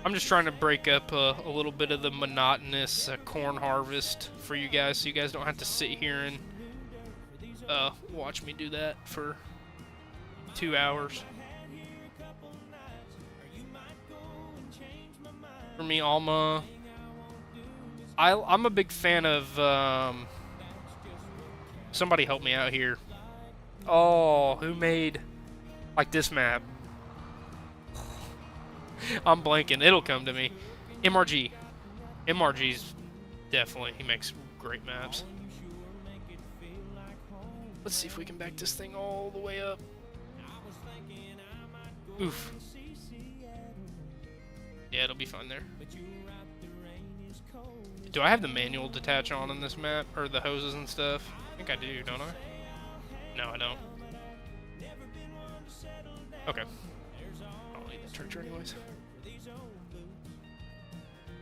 I'm just trying to break up a little bit of the monotonous corn harvest for you guys, so you guys don't have to sit here and watch me do that for 2 hours. For me, Alma, I'm a big fan of, somebody help me out here. Oh, who made, like, this map? I'm blanking. It'll come to me. MRG. MRG's definitely, he makes great maps. Let's see if we can back this thing all the way up. Oof. Yeah, it'll be fine there. Do I have the manual detach on in this map? Or the hoses and stuff? I think I do, don't I? No, I don't. Okay. I don't need that charger anyways.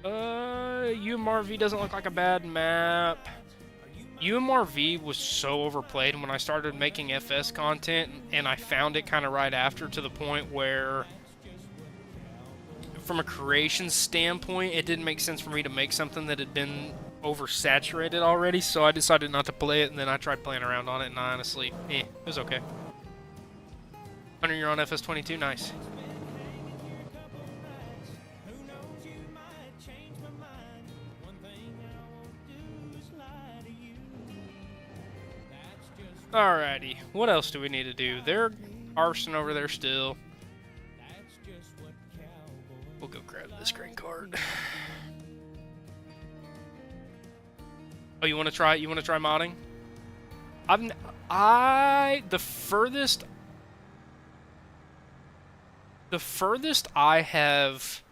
UMRV doesn't look like a bad map. UMRV was so overplayed when I started making FS content, and I found it kind of right after, to the point where, from a creation standpoint, it didn't make sense for me to make something that had been oversaturated already, so I decided not to play it, and then I tried playing around on it, and honestly, it was okay. Hunter, you're on FS22, nice. Alrighty, what else do we need to do? They're arsing over there still. We'll go grab this grain cart. Oh, you want to try? You want to try modding? The furthest I have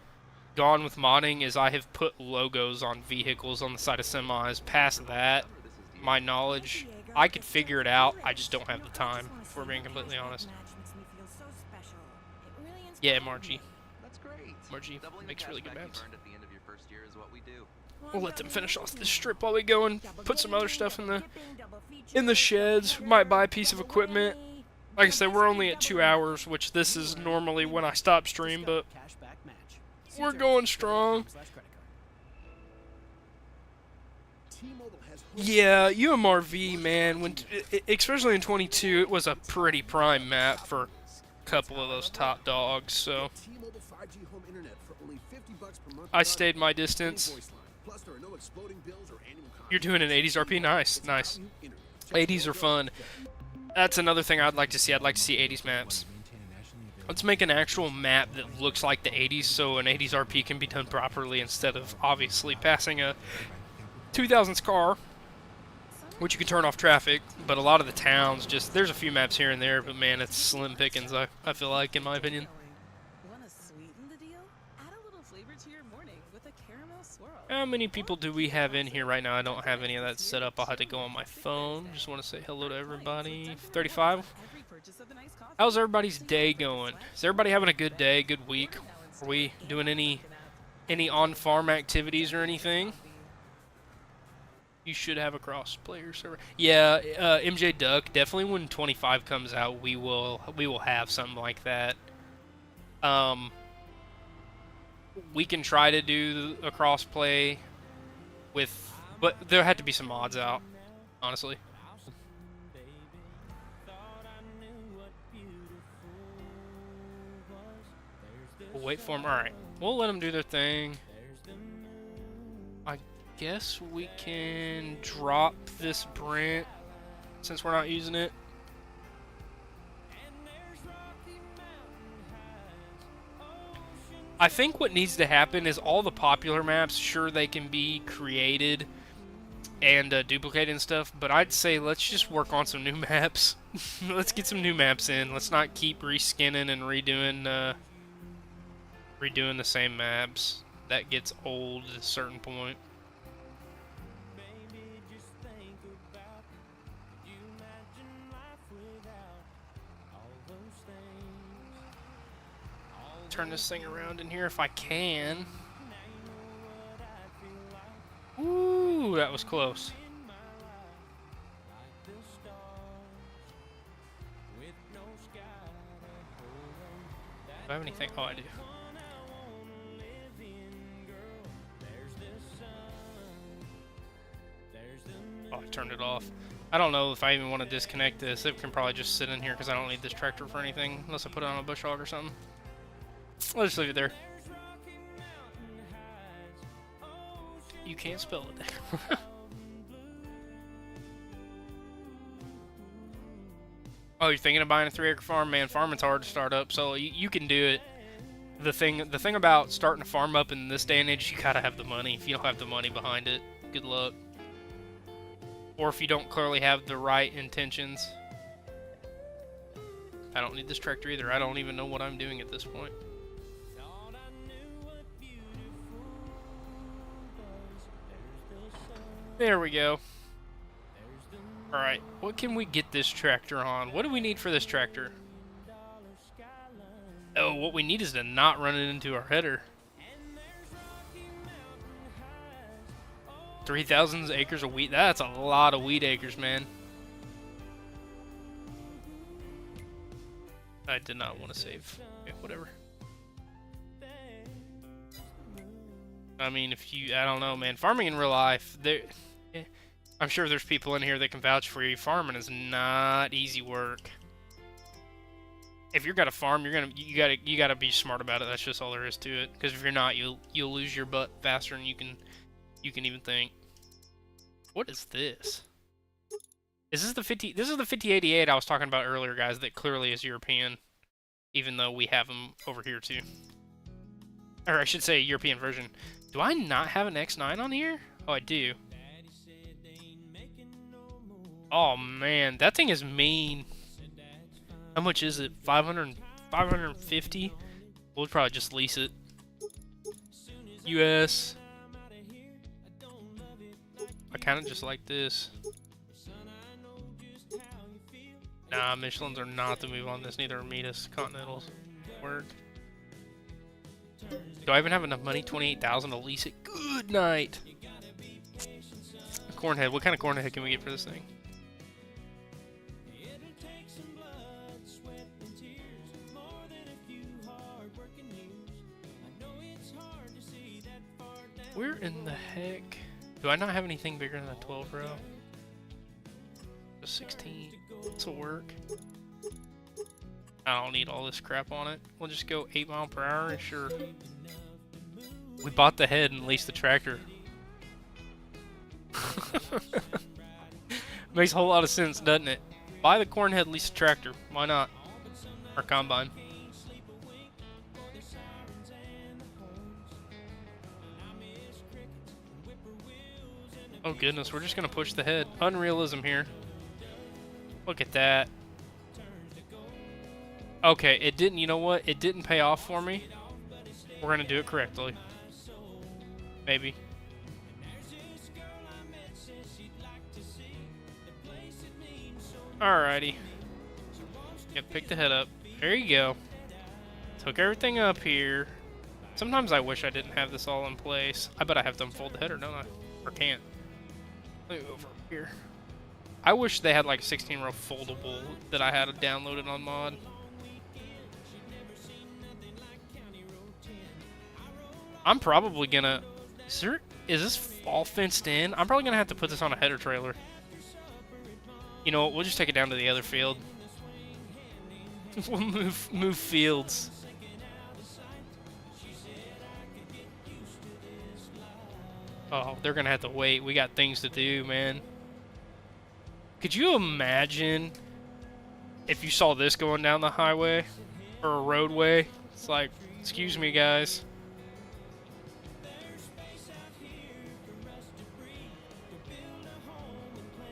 gone with modding is I have put logos on vehicles on the side of semis. Past that, my knowledge, I could figure it out. I just don't have the time, if we're being completely honest. Yeah, MRG. That's great. MRG makes really good maps. At the end of your first year is what we do. We'll let them finish off this strip while we go and put some other stuff in the sheds. We might buy a piece of equipment. Like I said, we're only at 2 hours, which this is normally when I stop stream, but we're going strong. Yeah, UMRV, man, when especially in 22, it was a pretty prime map for a couple of those top dogs, so I stayed my distance. You're doing an 80s RP? Nice, nice. 80s are fun. That's another thing I'd like to see. I'd like to see 80s maps. Let's make an actual map that looks like the 80s, so an 80s RP can be done properly instead of obviously passing a 2000s car, which you can turn off traffic. But a lot of the towns, just, there's a few maps here and there, but man, it's slim pickings, I feel like, in my opinion. How many people do we have in here right now? I don't have any of that set up. I'll have to go on my phone. Just want to say hello to everybody. 35? How's everybody's day going? Is everybody having a good day, good week? Are we doing any on-farm activities or anything? You should have a cross-player server. Yeah, MJ Duck, definitely when 25 comes out, we will have something like that. We can try to do a crossplay with, but there had to be some mods out, honestly. We'll wait for them. All right, we'll let them do their thing. I guess we can drop this Brent since we're not using it. I think what needs to happen is all the popular maps, sure, they can be created and duplicated and stuff, but I'd say let's just work on some new maps. Let's get some new maps in. Let's not keep reskinning and redoing the same maps. That gets old at a certain point. Turn this thing around in here if I can. Ooh, that was close. Do I have anything? Oh, I do. Oh, I turned it off. I don't know if I even want to disconnect this. It can probably just sit in here because I don't need this tractor for anything unless I put it on a bush hog or something. I'll just leave it there. You can't spell it. Oh, you're thinking of buying a 3-acre farm? Man, farming's hard to start up, so you can do it. The thing about starting a farm up in this day and age, you gotta have the money. If you don't have the money behind it, good luck. Or if you don't clearly have the right intentions. I don't need this tractor either. I don't even know what I'm doing at this point. There we go. Alright, what can we get this tractor on? What do we need for this tractor? Oh, what we need is to not run it into our header. 3,000 acres of wheat. That's a lot of wheat acres, man. I did not want to save. Okay, whatever. I mean, I don't know, man. Farming in real life, I'm sure there's people in here that can vouch for you. Farming is not easy work. If you're got a farm, you gotta be smart about it. That's just all there is to it. Because if you're not, you'll lose your butt faster than you can even think. What is this? Is this the 50? This is the 5088 I was talking about earlier, guys. That clearly is European, even though we have them over here too. Or I should say, European version. Do I not have an X9 on here? Oh, I do. Oh man, that thing is mean. How much is it? 550? We'll probably just lease it. US. I kind of just like this. Nah, Michelins are not the move on this. Neither are Mitas. Continentals. Work. Do I even have enough money? 28,000 to lease it? Good night. Cornhead. What kind of cornhead can we get for this thing? Where in the heck? Do I not have anything bigger than a 12 row? Just 16. This will work. I don't need all this crap on it. We'll just go 8 mile per hour and sure. We bought the head and leased the tractor. Makes a whole lot of sense, doesn't it? Buy the corn head, lease the tractor. Why not? Or combine. Oh goodness, we're just gonna push the head. Unrealism here. Look at that. Okay, it didn't, you know what? It didn't pay off for me. We're gonna do it correctly. Maybe. Alrighty. Yep, pick the head up. There you go. Took everything up here. Sometimes I wish I didn't have this all in place. I bet I have to unfold the header, don't I? Or can't. Let me go over here. I wish they had like a 16-row foldable that I had downloaded on mod. I'm probably gonna... Is this all fenced in? I'm probably gonna have to put this on a header trailer. You know what? We'll just take it down to the other field. We'll move fields. Oh, they're gonna have to wait. We got things to do, man. Could you imagine if you saw this going down the highway or a roadway? It's like, excuse me, guys.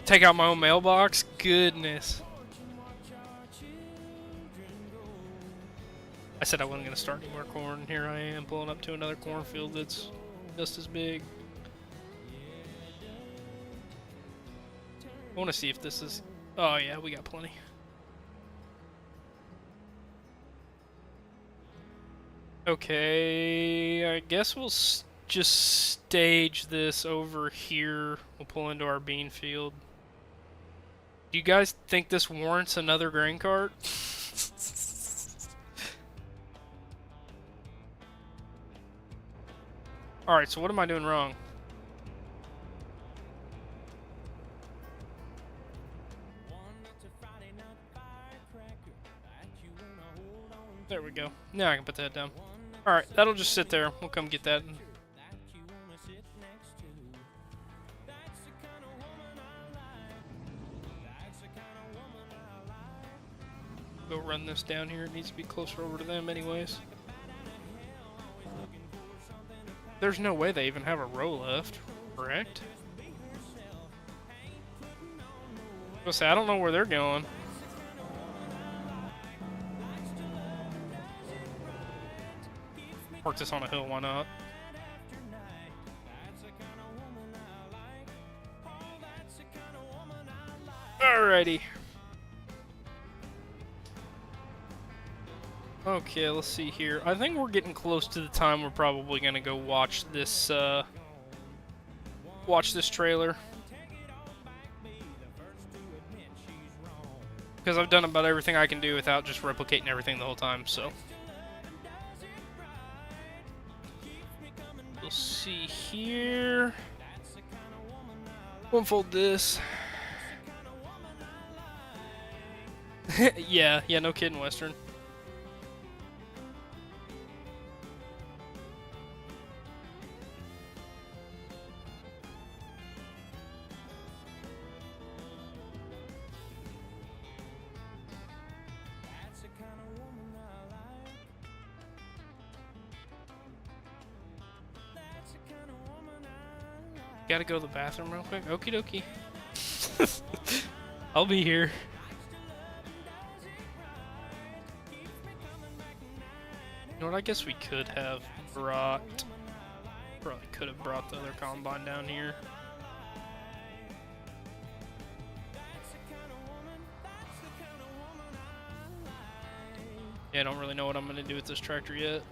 Take out my own mailbox? Goodness. I said I wasn't going to start any more corn. Here I am pulling up to another cornfield that's just as big. I want to see if this is... Oh yeah, we got plenty. Okay, I guess we'll just stage this over here. We'll pull into our bean field. Do you guys think this warrants another grain cart? Alright, so what am I doing wrong? There we go. Now I can put that down. Alright, that'll just sit there. We'll come get that. Go run this down here. It needs to be closer over to them anyways. There's no way they even have a row left, correct? I was gonna say, I don't know where they're going. Park this on a hill, why not? Alrighty. Okay, let's see here. I think we're getting close to the time we're probably gonna go watch this trailer. Because I've done about everything I can do without just replicating everything the whole time, so. We'll see here. We'll unfold this. yeah, no kidding, Western. Gotta go to the bathroom real quick. Okie dokie. I'll be here. You know what? I guess we could have brought. Probably could have brought the other combine down here. Yeah, I don't really know what I'm gonna do with this tractor yet.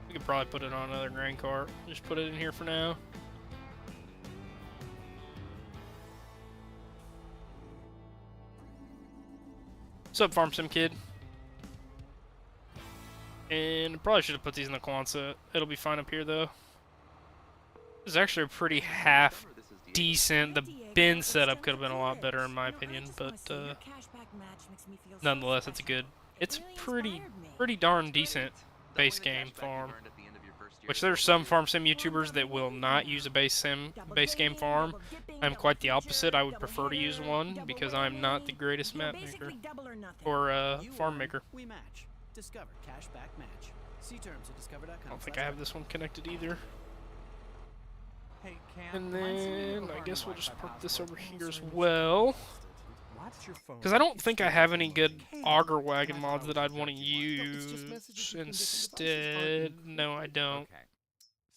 We could probably put it on another grain cart. Just put it in here for now. What's up, Farm Sim Kid? And probably should have put these in the Quonset. It'll be fine up here, though. This is actually a pretty half decent. The bin setup could have been a lot better, in my opinion, but nonetheless, it's a good. It's pretty darn decent base game farm. Which there's some farm sim YouTubers that will not use a base game farm. I'm quite the opposite. I would prefer to use one because I'm not the greatest map maker or farm maker. We match. Discover cashback match. See terms at discover.com. I don't think I have this one connected either. And then I guess we'll just park this over here as well. Because I don't think I have any good auger wagon mods that I'd want to use instead. No, I don't.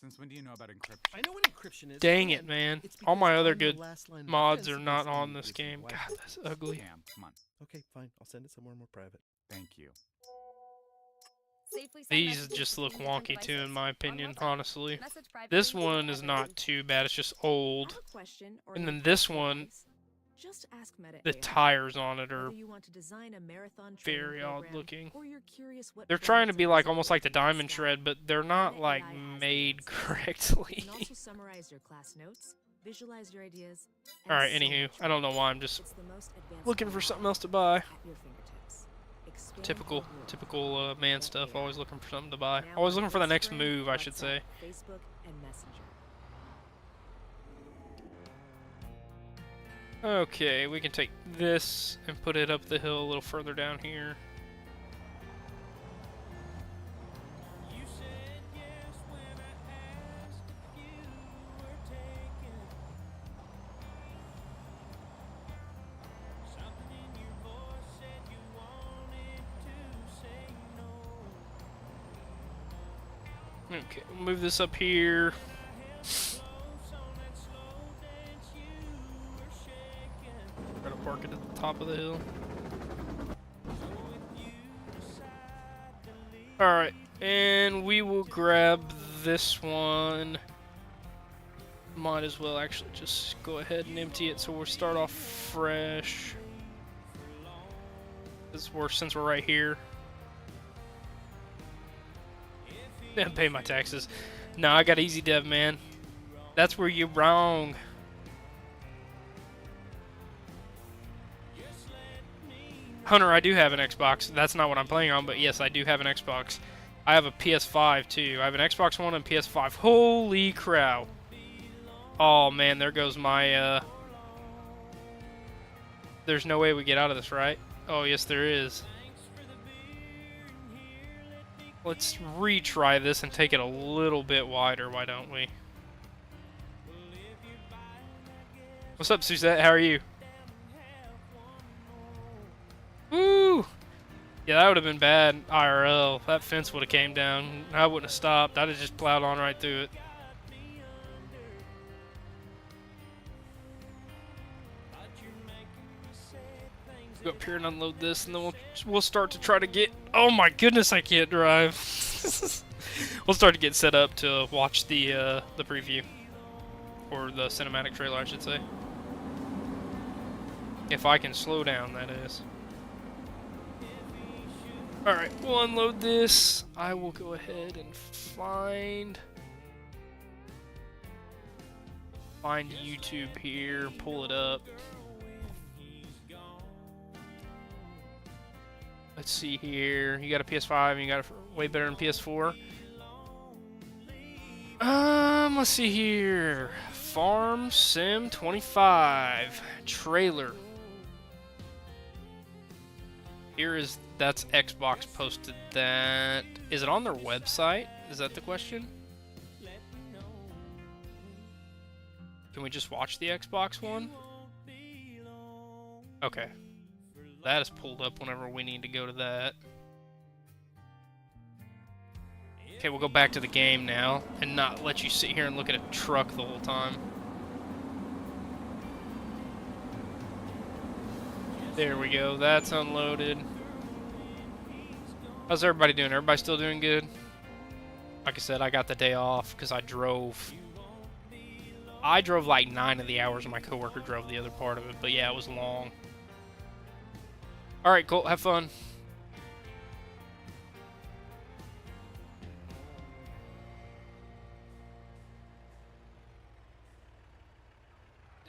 Since when do you know about encryption? I know what encryption is. Dang it, man. All my other good mods are not on this game. God, that's ugly. Damn, come on. Okay, fine. I'll send it somewhere more private. Thank you. These just look wonky too, in my opinion, honestly. This one is not too bad. It's just old. And then this one, the tires on it are very odd looking. They're trying to be like almost like the Diamond Shred, but they're not like made correctly. Alright, anywho, I don't know why, I'm just looking for something else to buy. Typical man stuff, always looking for something to buy. Always looking for the next move, I should say. Okay, we can take this and put it up the hill a little further down here. Okay, we'll move this up here. Try to park it at the top of the hill. Alright, and we will grab this one. Might as well actually just go ahead and empty it so we'll start off fresh. Since we're right here. Didn't pay my taxes. No, I got easy dev, man. That's where you're wrong. Hunter, I do have an Xbox. That's not what I'm playing on, but yes, I do have an Xbox. I have a PS5 too. I have an Xbox One and PS5. Holy crap. Oh man, there goes my There's no way we get out of this, right? Oh yes, there is. Let's retry this and take it a little bit wider, why don't we? What's up, Suzette? How are you? Woo! Yeah, that would have been bad IRL. That fence would have came down. I wouldn't have stopped. I'd have just plowed on right through it. Go up here and unload this, and then we'll start to try to get. Oh my goodness, I can't drive. We'll start to get set up to watch the preview, or the cinematic trailer, I should say. If I can slow down, that is. All right, we'll unload this. I will go ahead and find YouTube here. Pull it up. Let's see here. You got a PS5 and you got a way better than PS4. Let's see here. Farm Sim 25 trailer. That's Xbox posted that. Is it on their website? Is that the question? Can we just watch the Xbox one? Okay. That is pulled up whenever we need to go to that. Okay, we'll go back to the game now and not let you sit here and look at a truck the whole time. There we go. That's unloaded. How's everybody doing? Everybody still doing good? Like I said, I got the day off because I drove. I drove like 9 of the hours, and my coworker drove the other part of it. But yeah, it was long. Alright, cool. Have fun.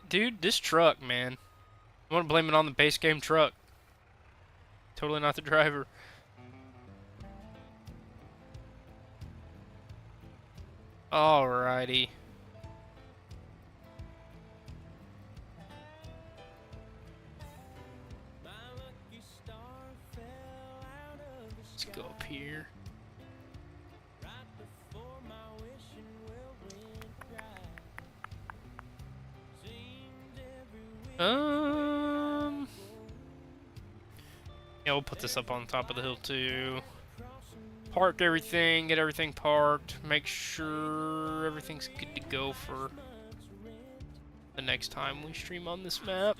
Dude, this truck, man. I want to blame it on the base game truck. Totally not the driver. Alrighty. Let's go up here. Yeah, we'll put this up on top of the hill too. Park everything, get everything parked, make sure everything's good to go for the next time we stream on this map.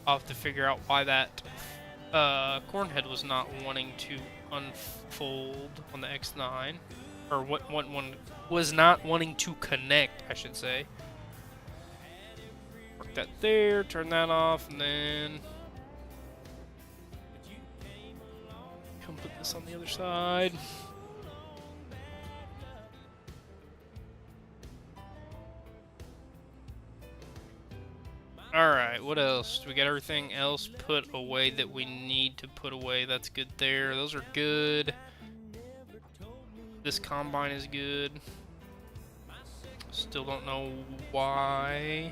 I'll have to figure out why that Cornhead was not wanting to unfold on the X9, or what one was not wanting to connect, I should say. Work that there, turn that off, and then come put this on the other side. Alright, what else? Do we got everything else put away that we need to put away? That's good there. Those are good. This combine is good. Still don't know why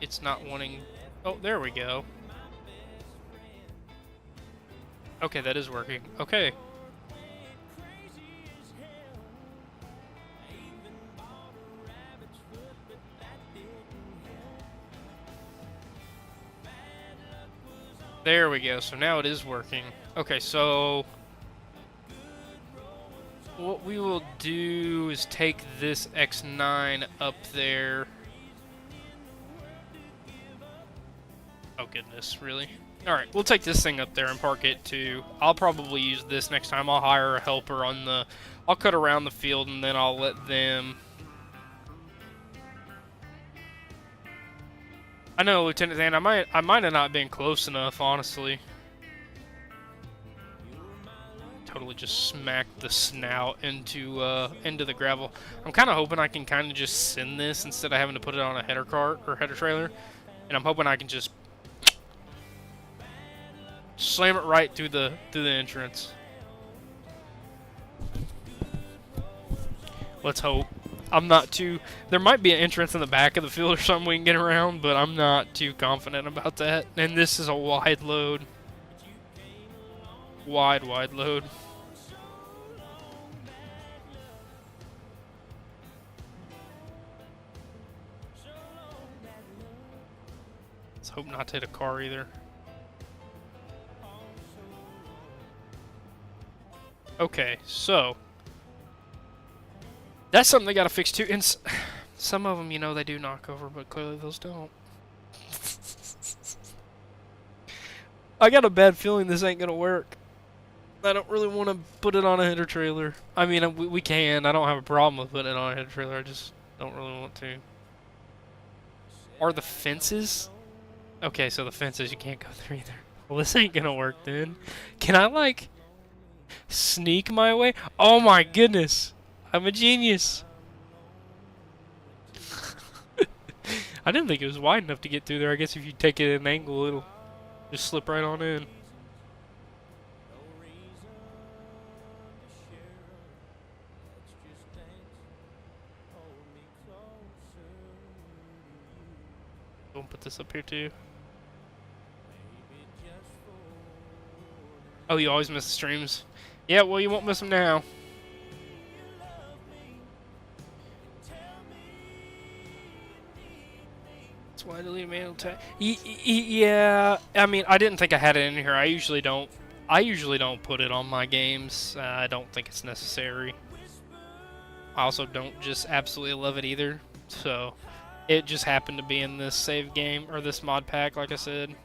it's not wanting... Oh, there we go. Okay, that is working. Okay. There we go. So now it is working. Okay, so what we will do is take this X9 up there. Oh goodness, really? Alright, we'll take this thing up there and park it too. I'll probably use this next time. I'll hire a helper on the... I'll cut around the field and then I'll let them... I know, Lieutenant Dan, I might have not been close enough, honestly. Totally just smacked the snout into the gravel. I'm kind of hoping I can kind of just send this instead of having to put it on a header cart or header trailer. And I'm hoping I can just slam it right through the entrance. Let's hope. I'm not too... There might be an entrance in the back of the field or something we can get around, but I'm not too confident about that. And this is a wide load. Wide load. Let's hope not to hit a car either. Okay, so... That's something they gotta fix too. And some of them, you know, they do knock over, but clearly those don't. I got a bad feeling this ain't gonna work. I don't really want to put it on a header trailer. I mean, we can. I don't have a problem with putting it on a header trailer. I just don't really want to. Are the fences? Okay, so the fences you can't go through either. Well, this ain't gonna work then. Can I, like, sneak my way? Oh my goodness! I'm a genius! I didn't think it was wide enough to get through there. I guess if you take it at an angle, it'll just slip right on in. Don't put this up here too. Oh, you always miss the streams. Yeah, well, you won't miss them now. That's why I deleted manual tag. Yeah, I mean, I didn't think I had it in here. I usually don't put it on my games. I don't think it's necessary. I also don't just absolutely love it either. So, it just happened to be in this save game, or this mod pack, like I said.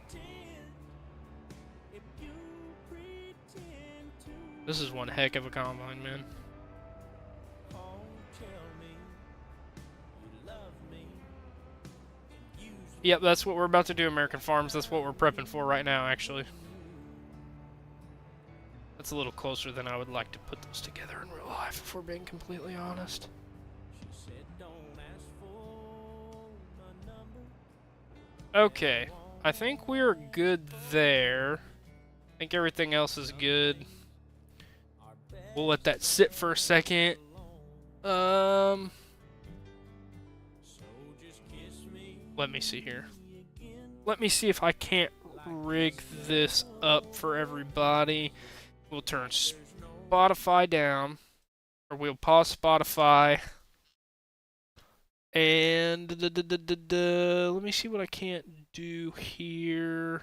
This is one heck of a combine, man. Yep, that's what we're about to do, American Farms. That's what we're prepping for right now, actually. That's a little closer than I would like to put those together in real life, if we're being completely honest. Okay, I think we're good there. I think everything else is good. We'll let that sit for a second. Let me see here. Let me see if I can't rig this up for everybody. We'll turn Spotify down, or we'll pause Spotify. And let me see what I can't do here.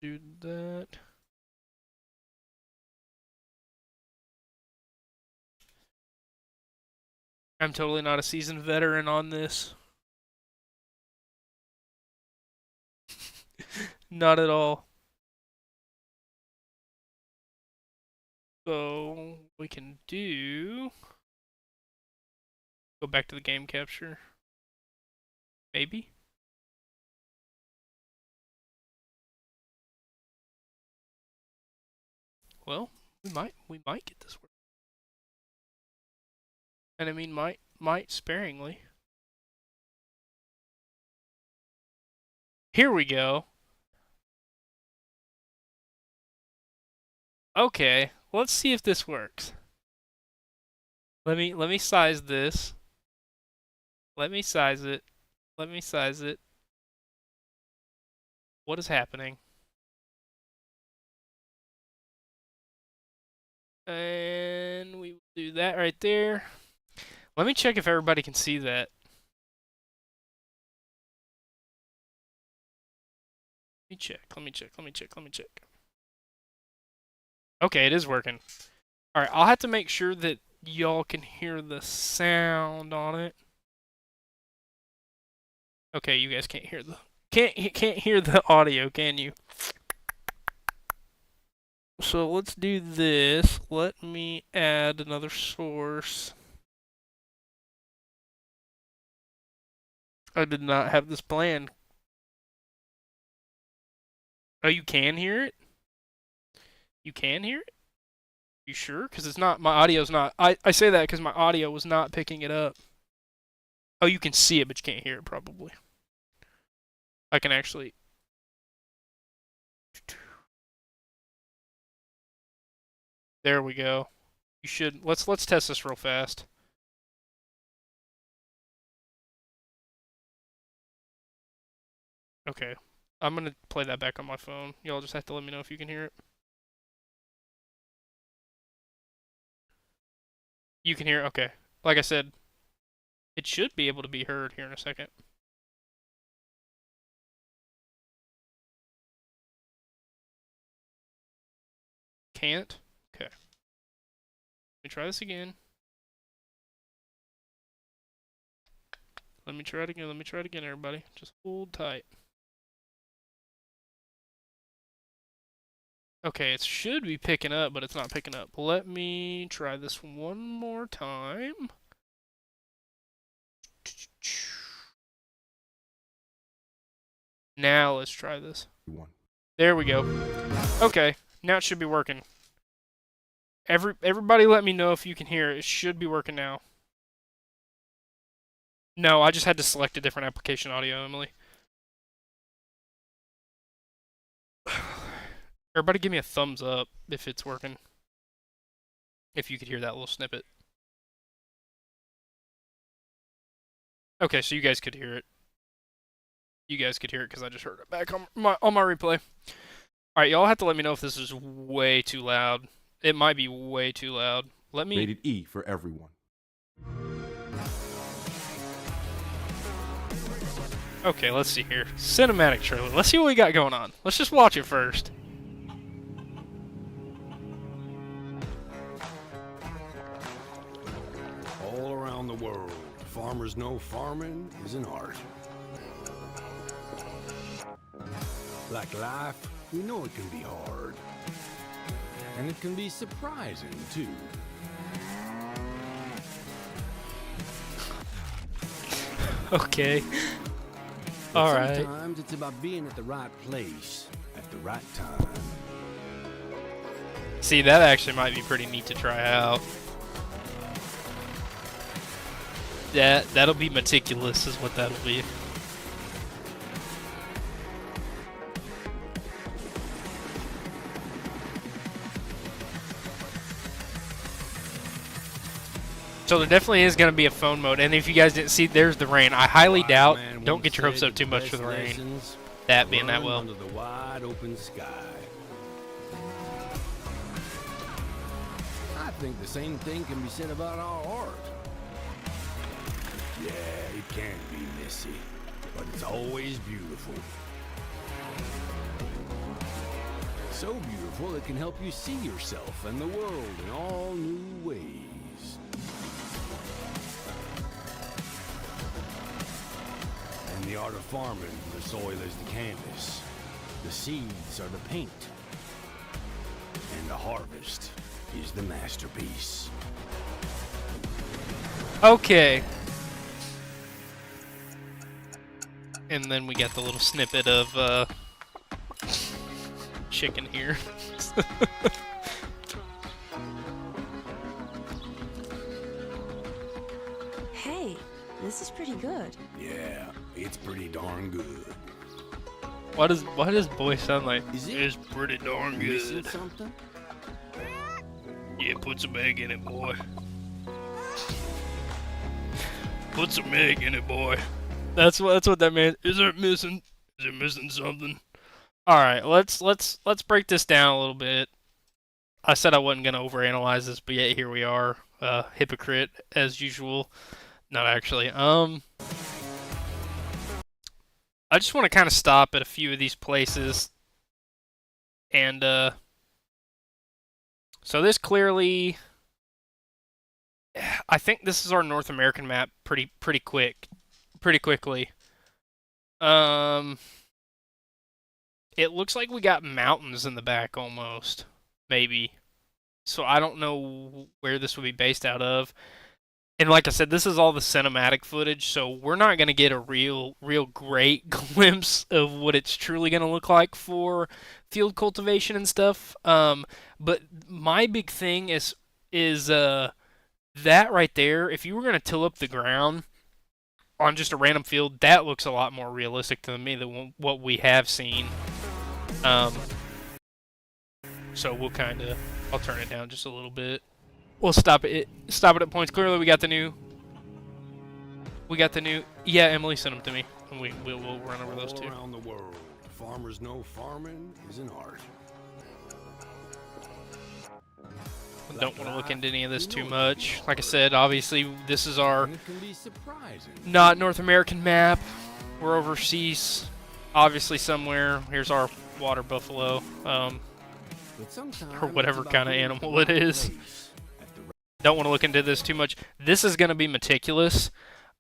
Do that. I'm totally not a seasoned veteran on this. Not at all. So we can go back to the game capture. Maybe. Well, we might get this work. And I mean might sparingly. Here we go. Okay, let's see if this works. Let me size this. Let me size it. Let me size it. What is happening? And we do that right there. Let me check if everybody can see that. Let me check. Okay, it is working. Alright, I'll have to make sure that y'all can hear the sound on it. Okay, you guys can't hear the can't hear the audio, can you? So let's do this. Let me add another source. I did not have this planned. Oh, you can hear it? You can hear it? You sure? Because it's not, my audio's not. I say that because my audio was not picking it up. Oh, you can see it, but you can't hear it, probably. I can actually. There we go. You should. Let's test this real fast. Okay. I'm gonna play that back on my phone. Y'all just have to let me know if you can hear it. You can hear it? Okay. Like I said, it should be able to be heard here in a second. Can't? Okay. Let me try this again. Let me try it again. Let me try it again, everybody. Just hold tight. Okay, it should be picking up, but it's not picking up. Let me try this one more time. Now let's try this. There we go. Okay, now it should be working. Everybody let me know if you can hear it. It should be working now. No, I just had to select a different application audio, Emily. Everybody give me a thumbs up if it's working. If you could hear that little snippet. Okay, so you guys could hear it. You guys could hear it because I just heard it back on my replay. Alright, y'all have to let me know if this is way too loud. It might be way too loud. Let me... Rated E for everyone. Okay, let's see here. Cinematic trailer. Let's see what we got going on. Let's just watch it first. All around the world, farmers know farming is an art. Like life, we know it can be hard. And it can be surprising, too. Okay. But Alright. sometimes it's about being at the right place at the right time. See, that actually might be pretty neat to try out. That'll be meticulous is what that'll be. So there definitely is going to be a phone mode, and if you guys didn't see, there's the rain. I highly doubt. Don't get your hopes up too much for the rain. That being that well. Under the wide open sky. I think the same thing can be said about our art. Yeah, it can be messy, but it's always beautiful. So beautiful it can help you see yourself and the world in all new ways. In the art of farming, the soil is the canvas, the seeds are the paint, and the harvest is the masterpiece. Okay. And then we got the little snippet of chicken here. Hey, this is pretty good. Yeah, it's pretty darn good. Why does boy sound like? Is it? It's pretty darn Missing good. something? Yeah, put some egg in it, boy. Put some egg in it, boy. That's what that means. Is it missing? Is it missing something? All right, let's break this down a little bit. I said I wasn't gonna overanalyze this, but yet here we are, hypocrite as usual. Not actually. I just want to kind of stop at a few of these places and So this clearly, I think this is our North American map pretty quickly. It looks like we got mountains in the back almost, maybe. So I don't know where this would be based out of. And like I said, this is all the cinematic footage, so we're not going to get a real great glimpse of what it's truly going to look like for field cultivation and stuff. But my big thing is that right there. If you were going to till up the ground on just a random field, that looks a lot more realistic to me than what we have seen. So we'll I'll turn it down just a little bit. We'll stop it at points. Clearly, we got the new. Yeah, Emily sent them to me, and we'll run over those two. All around the world, farmers know farming is an art. Don't want to look into any of this too much. Like I said, obviously, this is our not North American map. We're overseas, obviously somewhere. Here's our water buffalo, or whatever kind of animal it is. Don't want to look into this too much. This is going to be meticulous.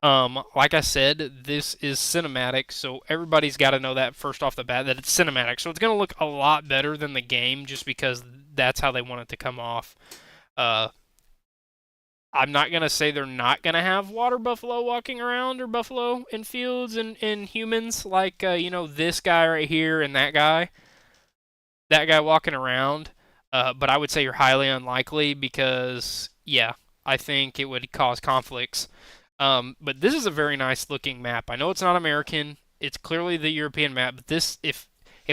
Like I said, this is cinematic, so everybody's got to know that first off the bat, that it's cinematic. So it's going to look a lot better than the game just because that's how they want it to come off. I'm not going to say they're not going to have water buffalo walking around or buffalo in fields and humans like, this guy right here and that guy walking around. But I would say you're highly unlikely because, yeah, I think it would cause conflicts. But this is a very nice looking map. I know it's not American. It's clearly the European map. But this, if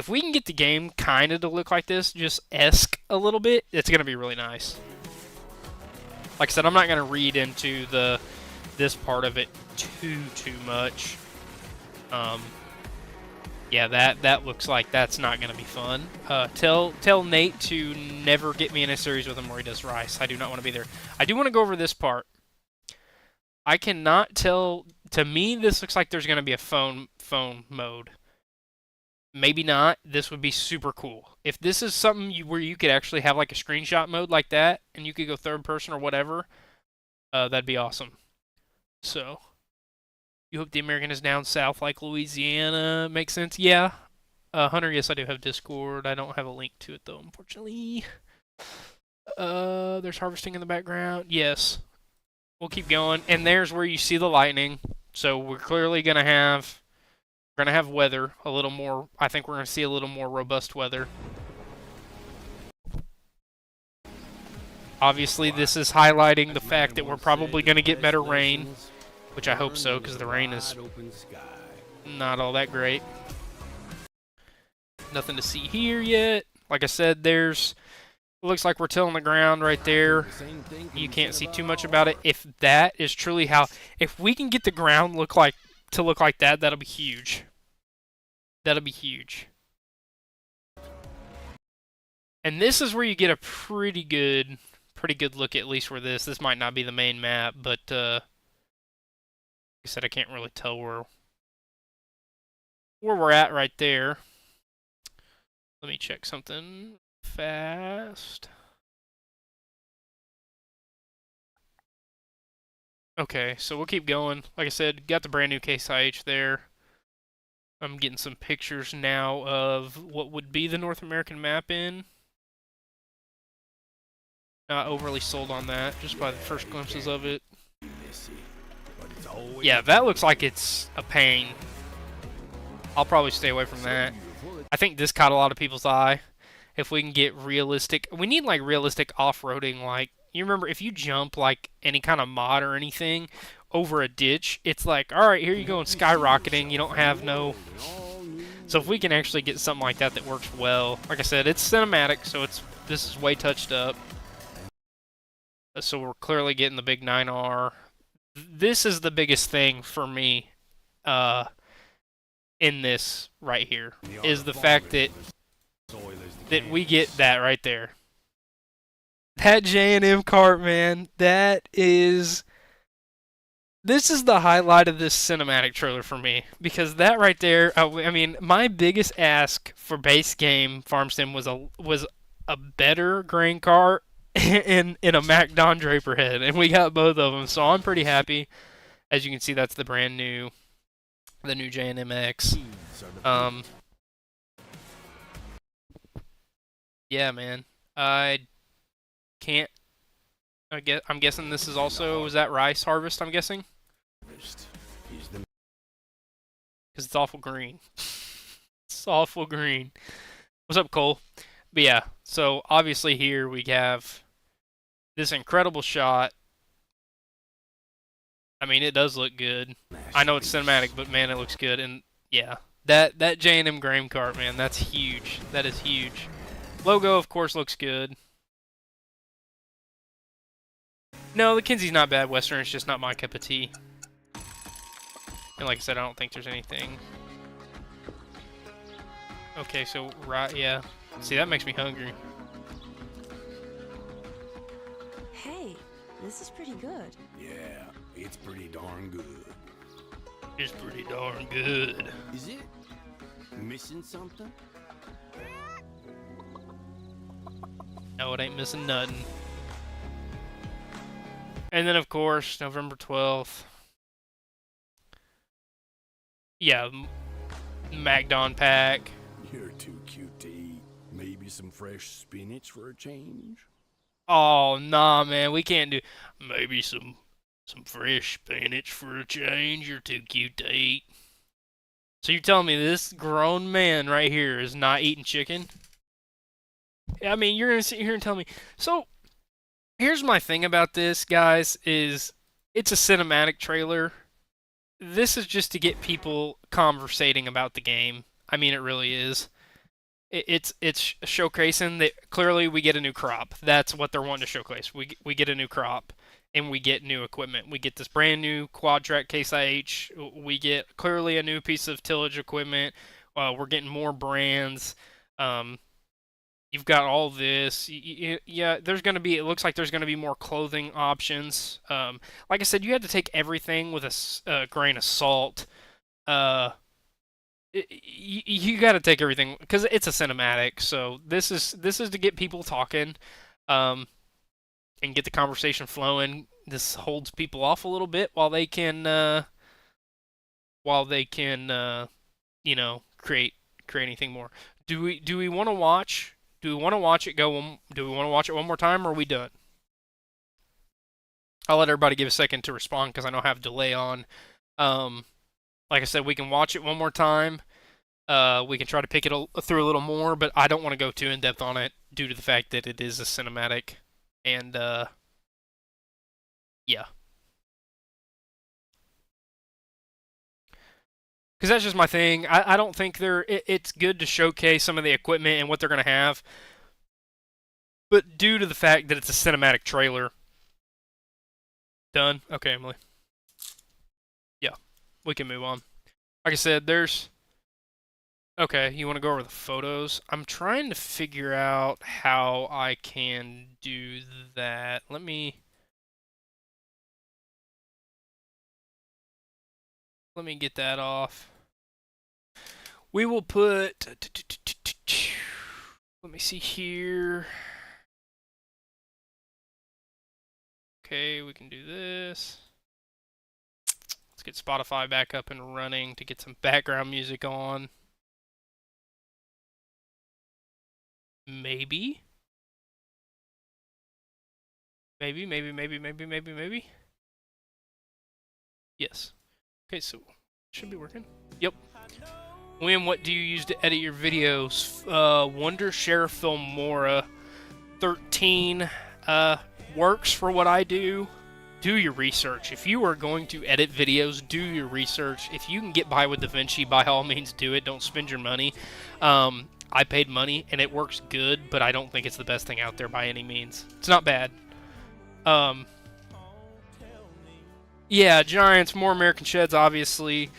we can get the game kind of to look like this, just esque a little bit, it's going to be really nice. Like I said, I'm not going to read into this part of it too much. Yeah, that looks like that's not going to be fun. Tell Nate to never get me in a series with him where he does rice. I do not want to be there. I do want to go over this part. I cannot tell. To me, this looks like there's going to be a phone mode. Maybe not. This would be super cool. If this is something where you could actually have like a screenshot mode like that, and you could go third person or whatever, that'd be awesome. So, you hope the American is down south like Louisiana. Makes sense? Yeah. Hunter, yes, I do have Discord. I don't have a link to it, though, unfortunately. There's harvesting in the background. Yes. We'll keep going. And there's where you see the lightning. So, we're clearly going to have weather a little more. I think we're going to see a little more robust weather. Obviously, this is highlighting the fact that we're probably going to get better rain. Which I hope so, because the rain is not all that great. Nothing to see here yet. Like I said, it looks like we're tilling the ground right there. You can't see too much about it. If that is truly if we can get the ground to look like that, that'll be huge. That'll be huge. And this is where you get a pretty good look, at least for this. This might not be the main map, but I said I can't really tell where we're at right there. Let me check something fast. Okay, so we'll keep going. Like I said, got the brand new Case IH there. I'm getting some pictures now of what would be the North American map in. Not overly sold on that, just by the first glimpses of it. Yeah, that looks like it's a pain. I'll probably stay away from that. I think this caught a lot of people's eye. If we can get realistic, we need like realistic off-roading. Like, you remember if you jump like any kind of mod or anything over a ditch, it's like, all right, here you go, and skyrocketing. You don't have no. So if we can actually get something like that that works well, like I said, it's cinematic, so this is way touched up. So we're clearly getting the big 9R. This is the biggest thing for me in this right here, is the fact that we get that right there. That J&M cart, man, this is the highlight of this cinematic trailer for me, because that right there, I mean, my biggest ask for base game Farm Sim was a better grain cart in a Mac Don Draper head, and we got both of them. So I'm pretty happy. As you can see, that's the new J&MX. Yeah, man. I can't. I'm guessing this is also, is that Rice Harvest? I'm guessing. Because it's awful green. It's awful green. What's up, Cole? But yeah, so obviously here we have this incredible shot. I mean, it does look good. I know it's cinematic, but man, it looks good. And yeah, that J&M grain cart, man, that's huge. That is huge. Logo, of course, looks good. No, the Kinsey's not bad. Western, it's just not my cup of tea. And like I said, I don't think there's anything. Okay, so right, yeah. See, that makes me hungry. Hey, this is pretty good. Yeah, it's pretty darn good. It's pretty darn good. Is it missing something? No, it ain't missing nothing. And then, of course, November 12th. Yeah, MacDon pack. You're too cute to eat. Maybe some fresh spinach for a change? Oh, nah, man. We can't do... Maybe some fresh spinach for a change. You're too cute to eat. So you're telling me this grown man right here is not eating chicken? I mean, you're going to sit here and tell me... So, here's my thing about this, guys, is it's a cinematic trailer. This is just to get people conversating about the game. I mean, it really is. It's showcasing that clearly we get a new crop. That's what they're wanting to showcase. We get a new crop, and we get new equipment. We get this brand new quad track Case IH. We get clearly a new piece of tillage equipment. We're getting more brands. You've got all this. Yeah, there's going to be, it looks like there's going to be more clothing options. Like I said, you had to take everything with a grain of salt. You got to take everything because it's a cinematic. So this is to get people talking, and get the conversation flowing. This holds people off a little bit while they can, you know, create anything more. Do we want to watch? Do we want to watch it go? Do we want to watch it one more time, or are we done? I'll let everybody give a second to respond because I know I have delay on. Like I said, we can watch it one more time. We can try to pick it through a little more, but I don't want to go too in depth on it due to the fact that it is a cinematic, and yeah. Because that's just my thing. I don't think it's good to showcase some of the equipment and what they're going to have. But due to the fact that it's a cinematic trailer. Done? Okay, Emily. Yeah, we can move on. Like I said, there's... Okay, you want to go over the photos? I'm trying to figure out how I can do that. Let me get that off. We will put... Let me see here. Okay, we can do this. Let's get Spotify back up and running to get some background music on. Maybe. Maybe. Yes. Okay, so should be working. Yep. William, what do you use to edit your videos? Wondershare Filmora 13 works for what I do. Do your research. If you are going to edit videos, do your research. If you can get by with DaVinci, by all means do it. Don't spend your money. I paid money and it works good, but I don't think it's the best thing out there by any means. It's not bad. Yeah, Giants, more American Sheds, obviously.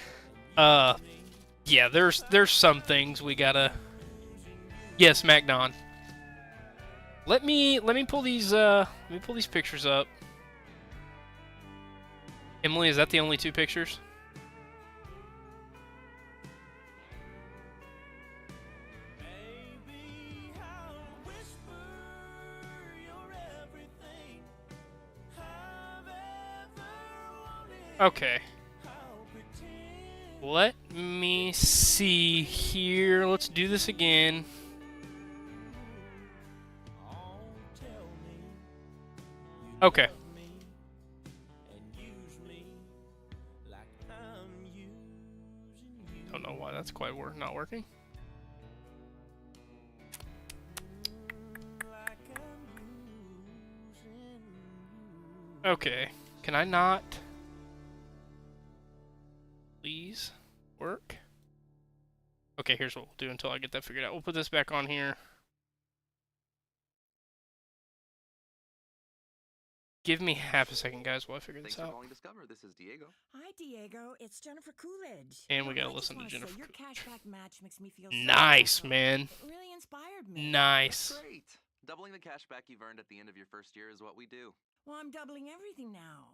Yeah, there's some things we gotta... Yes, MacDon. Let me pull these pictures up. Emily, is that the only two pictures? Okay. Let me see here. Let's do this again. Okay. Don't know why that's quite not working. Okay. Can I not please work? Okay, here's what we'll do until I get that figured out. We'll put this back on here. Give me half a second, guys, while I figure this out. Thanks for calling Discover. This is Diego. Hi, Diego. It's Jennifer Coolidge. And we gotta I just listen to wanna say, Jennifer your Coolidge. cashback match makes me feel so Nice, special. man. It really inspired me. Nice. Great. Doubling the cashback you've earned at the end of your first year is what we do. Well, I'm doubling everything now.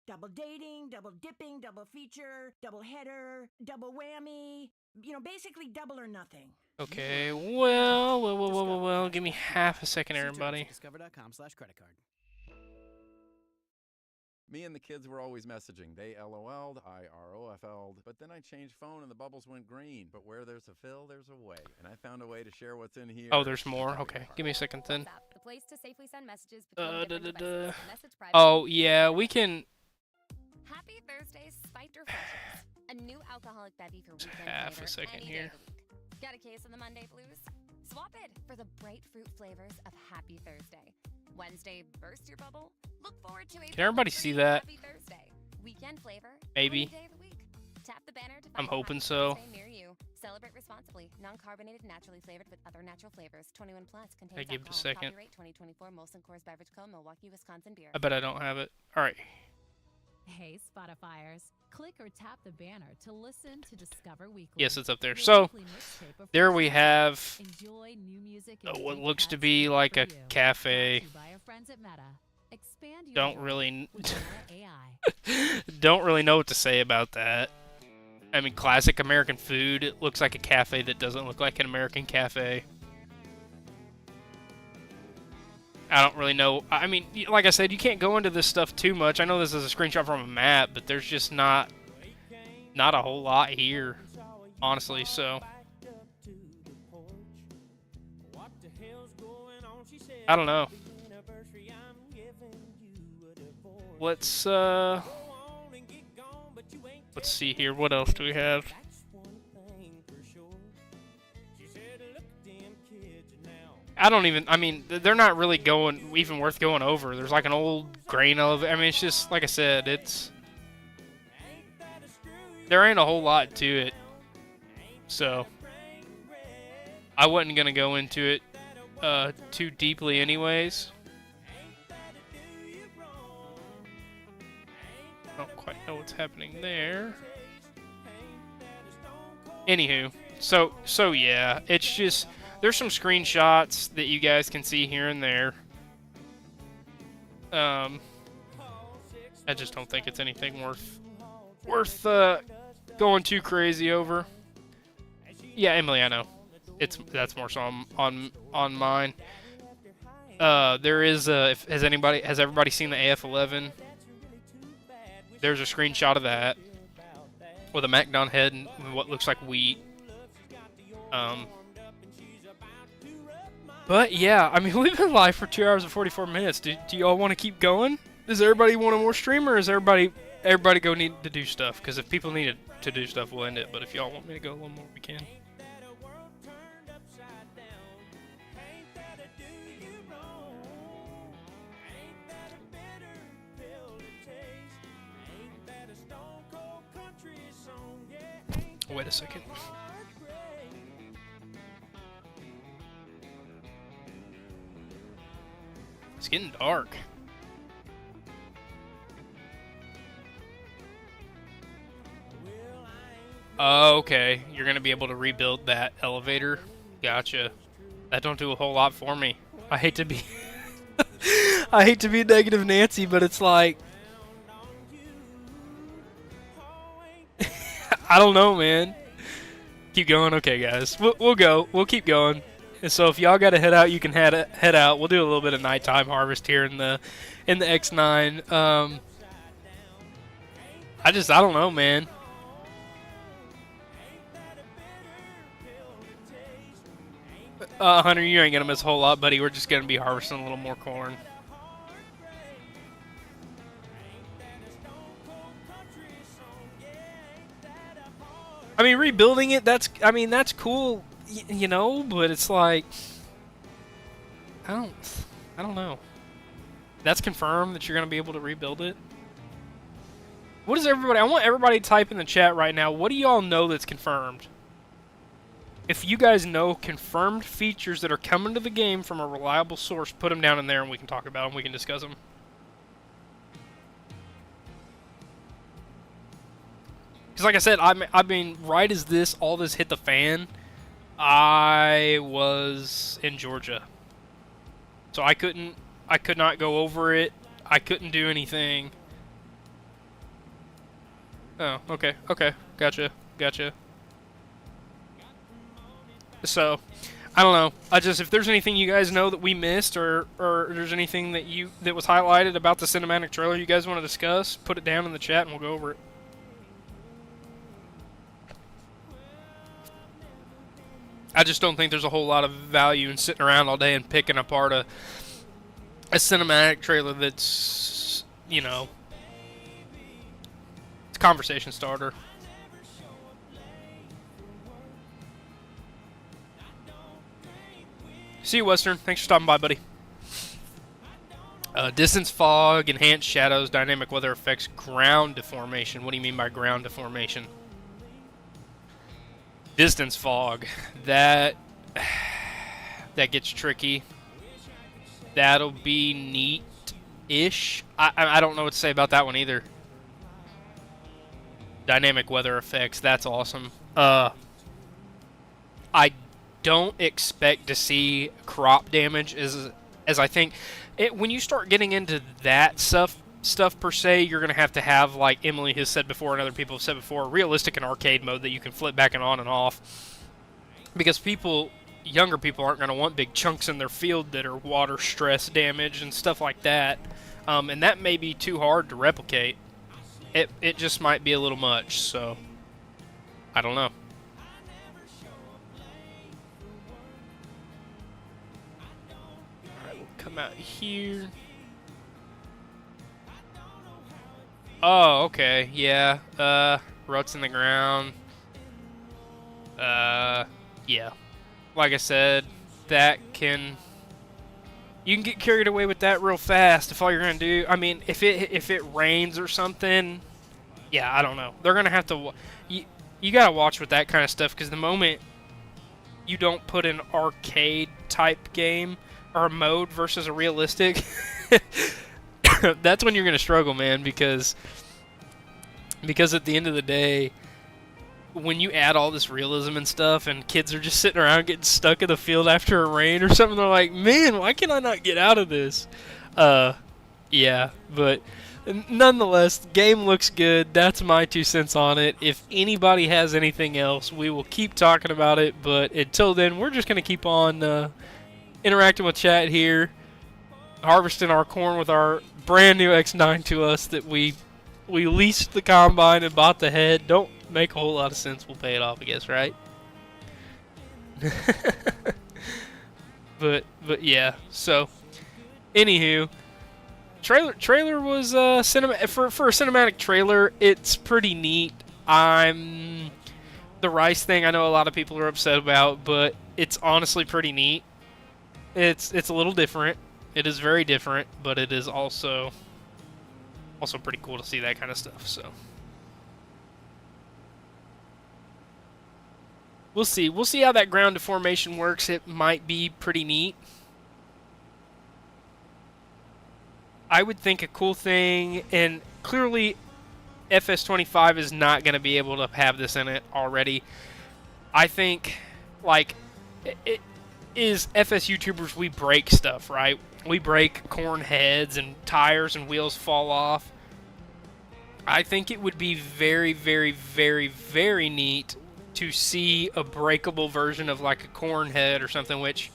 Double dating, double dipping, double feature, double header, double whammy. You know, basically double or nothing. Okay, well, give me half a second, everybody. Discover.com/creditcard. Me and the kids were always messaging. They LOL'd, I ROFL'd, but then I changed phone and the bubbles went green. But where there's a fill, there's a way. And I found a way to share what's in here. Oh, there's more? Okay, give me a second then. The place to safely send messages between different devices. Message privacy. Oh, yeah, we can... Happy Thursday, Spiked Refreshers. A new alcoholic bevy for weekend half flavor a second any day here. of the week. Got a case of the Monday blues? Swap it for the bright fruit flavors of Happy Thursday. Wednesday, burst your bubble? Look forward to a Can everybody see that? Happy Thursday. Weekend flavor Maybe. any day of the week. Tap the banner to I'm find a hoping Happy so. Thursday near you. Celebrate responsibly. Non-carbonated, naturally flavored with other natural flavors. 21 plus. Contains I give it a alcohol. second. Copyright 2024 Molson Coors Beverage Co. Milwaukee, Wisconsin beer. I bet I don't have it. Alright. Hey, Spotifyers. Click or tap the banner to listen to Discover Weekly. Yes, it's up there. Your So, weekly mixtape of there fresh we music. have Enjoy new music and what deep looks to cuts be made like for a you. cafe. Brought to you by our friends at Meta. Expand your Don't joy really... with Meta AI. don't really know what to say about that. I mean, classic American food. It looks like a cafe that doesn't look like an American cafe. I don't really know. I mean, like I said, you can't go into this stuff too much. I know this is a screenshot from a map, but there's just not a whole lot here, honestly, so. I don't know. Let's see here. What else do we have? I mean, they're not really even worth going over. There's like an old grain elevator. I mean, it's just, like I said, there ain't a whole lot to it. So, I wasn't going to go into it too deeply anyways. I don't quite know what's happening there. Anywho, so yeah, it's just... There's some screenshots that you guys can see here and there. I just don't think it's anything worth going too crazy over. Yeah, Emily, I know. That's more so on mine. There is has everybody seen the AF-11? There's a screenshot of that with a MacDon head and what looks like wheat. But yeah, I mean, we've been live for 2 hours and 44 minutes. Do y'all want to keep going? Does everybody want a more stream, or is everybody go need to do stuff? Because if people need to do stuff, we'll end it. But if y'all want me to go a little more, we can. Wait a second. It's getting dark. Oh, okay. You're gonna be able to rebuild that elevator. Gotcha. That don't do a whole lot for me. I hate to be I hate to be negative Nancy, but it's like I don't know, man. Keep going. Okay, guys. We'll go. We'll keep going. And so if y'all got to head out, you can head out. We'll do a little bit of nighttime harvest here in the X9. I don't know, man. Hunter, you ain't gonna miss a whole lot, buddy. We're just gonna be harvesting a little more corn. I mean, rebuilding it, that's cool, you know, but it's like, I don't know. That's confirmed that you're gonna be able to rebuild it? What is everybody, I want everybody to type in the chat right now, what do y'all know that's confirmed? If you guys know confirmed features that are coming to the game from a reliable source, put them down in there and we can talk about them, we can discuss them. Because like I said, I mean, right as all this hit the fan, I was in Georgia. So I could not go over it. I couldn't do anything. Oh, okay, gotcha. So, I don't know. If there's anything you guys know that we missed, or there's anything that was highlighted about the cinematic trailer you guys want to discuss, put it down in the chat and we'll go over it. I just don't think there's a whole lot of value in sitting around all day and picking apart a cinematic trailer that's, you know, it's a conversation starter. See you, Western. Thanks for stopping by, buddy. Distance fog, enhanced shadows, dynamic weather effects, ground deformation. What do you mean by ground deformation? Distance fog. That gets tricky. That'll be neat-ish. I don't know what to say about that one either. Dynamic weather effects. That's awesome. I don't expect to see crop damage as I think when you start getting into that stuff per se, you're gonna have to have, like Emily has said before and other people have said before, realistic and arcade mode that you can flip back and on and off, because younger people aren't gonna want big chunks in their field that are water stress damage and stuff like that, and that may be too hard to replicate. It just might be a little much, so I don't know. Come out here. Oh, okay, yeah. Ruts in the ground. Yeah. Like I said, you can get carried away with that real fast if all you're gonna do. I mean, if it rains or something, yeah, I don't know. They're gonna have to. You gotta watch with that kind of stuff, because the moment you don't put an arcade type game or a mode versus a realistic, that's when you're gonna struggle, man, because at the end of the day, when you add all this realism and stuff and kids are just sitting around getting stuck in the field after a rain or something, they're like, man, why can I not get out of this? Yeah, but nonetheless, the game looks good. That's my 2 cents on it. If anybody has anything else, we will keep talking about it, but until then, we're just going to keep on interacting with chat here, harvesting our corn with our brand new X9 to us that we leased the combine and bought the head. Don't make a whole lot of sense. We'll pay it off, I guess, right? but yeah. So, anywho, trailer was for a cinematic trailer. It's pretty neat. The rice thing, I know a lot of people are upset about, but it's honestly pretty neat. It's a little different. It is very different, but it is also pretty cool to see that kind of stuff. So we'll see. We'll see how that ground deformation works. It might be pretty neat. I would think a cool thing, and clearly FS25 is not going to be able to have this in it already. I think, like, it is FS YouTubers, we break stuff, right? We break corn heads and tires and wheels fall off. I think it would be very, very, very, very neat to see a breakable version of like a corn head or something, which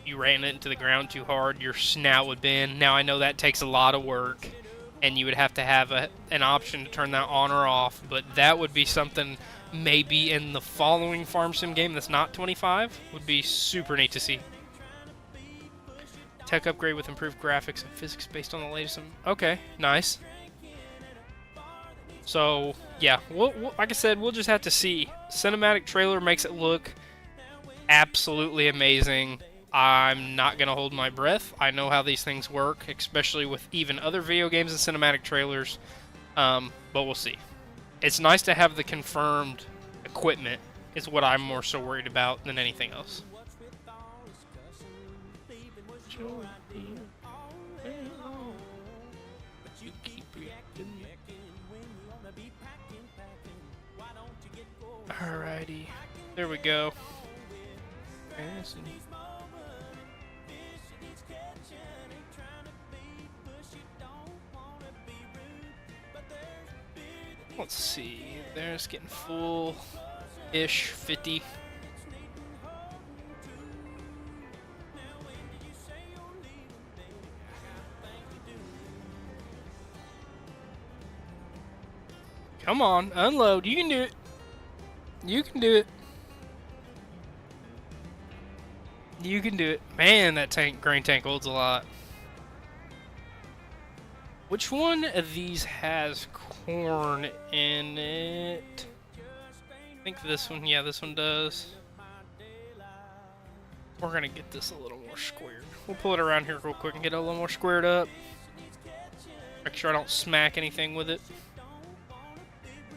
you ran it into the ground too hard, your snout would bend. Now I know that takes a lot of work, and you would have to have an option to turn that on or off. But that would be something maybe in the following Farm Sim game that's not 25. Would be super neat to see. Tech upgrade with improved graphics and physics based on the latest. Okay, nice. So, yeah, like I said, we'll just have to see. Cinematic trailer makes it look absolutely amazing. I'm not going to hold my breath. I know how these things work, especially with even other video games and cinematic trailers, but we'll see. It's nice to have the confirmed equipment is what I'm more so worried about than anything else. Alrighty, there we go. Let's see, there's getting full-ish, 50. Come on, unload, you can do it. You can do it. You can do it. Man, that grain tank holds a lot. Which one of these has corn in it? I think this one. Yeah, this one does. We're going to get this a little more squared. We'll pull it around here real quick and get it a little more squared up. Make sure I don't smack anything with it.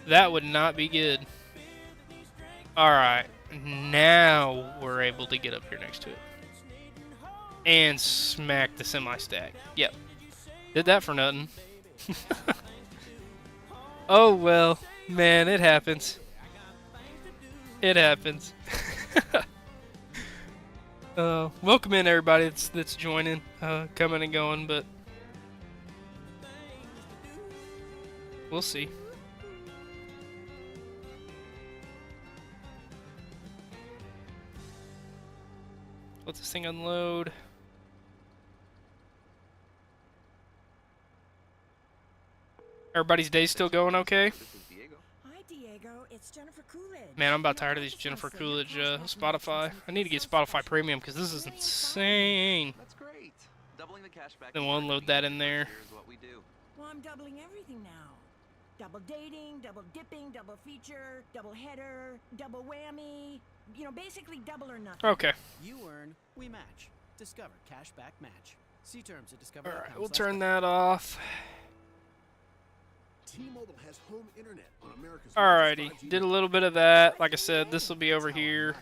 That would not be good. Alright. Now we're able to get up here next to it. And smack the semi-stack. Yep. Did that for nothing. Oh well. Man, it happens. It happens. Welcome in everybody that's joining. Coming and going, but we'll see. Let this thing unload. Everybody's day still going okay? Hi, Diego. It's Jennifer Coolidge. Man, I'm about tired of these Jennifer Coolidge Spotify. I need to get Spotify Premium because this is insane. That's great. Doubling the cashback. Then we'll unload that in there. Here's what we do. Well, I'm doubling everything now. Double dating, double dipping, double feature, double header, double whammy. You know, basically double or nothing. Okay. You earn, we match. Discover cashback match. See terms at discover.com. Alright, we'll turn that off. T-Mobile has home internet on America's Alrighty, did a little bit of that. Like I said, this will be over here.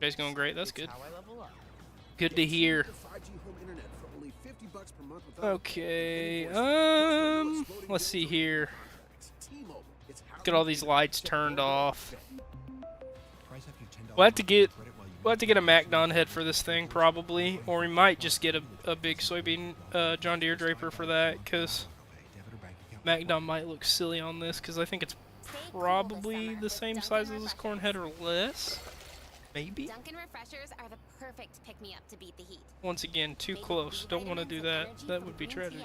Day's going great, that's good. Good to hear. Okay, let's see here. Get all these lights turned off. We'll have to get a MacDon head for this thing probably, or we might just get a big soybean John Deere draper for that, because MacDon might look silly on this, because I think it's probably the same size as this corn head or less. Maybe? Dunkin' Refreshers are the perfect pick-me-up to beat the heat. Once again, too close. Don't want to do that. That would be tragic.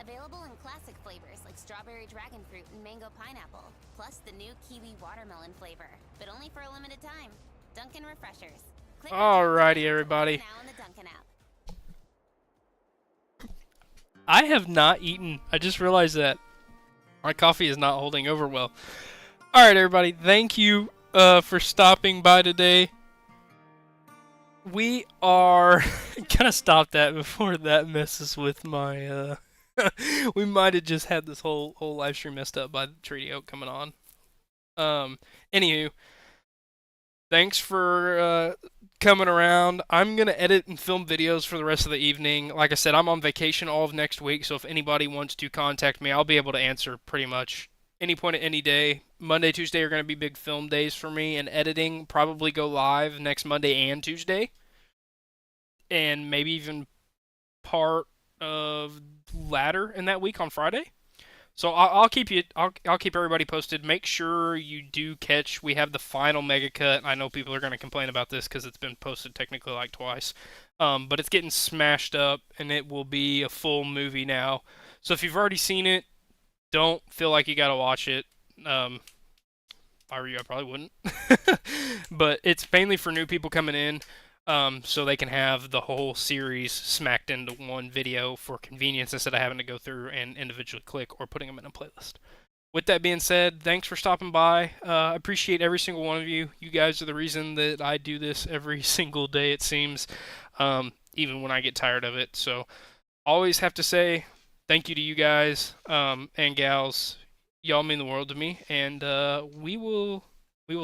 Available in classic flavors like strawberry dragon fruit and mango pineapple, plus the new kiwi watermelon flavor, but only for a limited time. Dunkin' Refreshers. Alrighty, everybody. Now in the Dunkin' app. I have not eaten. I just realized that my coffee is not holding over well. Alright, everybody. Thank you for stopping by today. We are gonna stop that before that messes with my we might have just had this whole live stream messed up by the Treaty Oak coming on. Anywho, thanks for coming around. I'm gonna edit and film videos for the rest of the evening. Like I said, I'm on vacation all of next week, so if anybody wants to contact me, I'll be able to answer pretty much any point at any day. Monday, Tuesday are gonna be big film days for me, and editing probably go live next Monday and Tuesday, and maybe even part of latter in that week on Friday. So I'll keep everybody posted. Make sure you do catch. We have the final mega cut. I know people are going to complain about this because it's been posted technically like twice, but it's getting smashed up, and it will be a full movie now. So if you've already seen it, don't feel like you gotta watch it. If I were you, I probably wouldn't. But it's mainly for new people coming in, so they can have the whole series smacked into one video for convenience instead of having to go through and individually click or putting them in a playlist. With that being said, thanks for stopping by. I appreciate every single one of you. You guys are the reason that I do this every single day, it seems, even when I get tired of it. So always have to say thank you to you guys and gals. Y'all mean the world to me, and we will see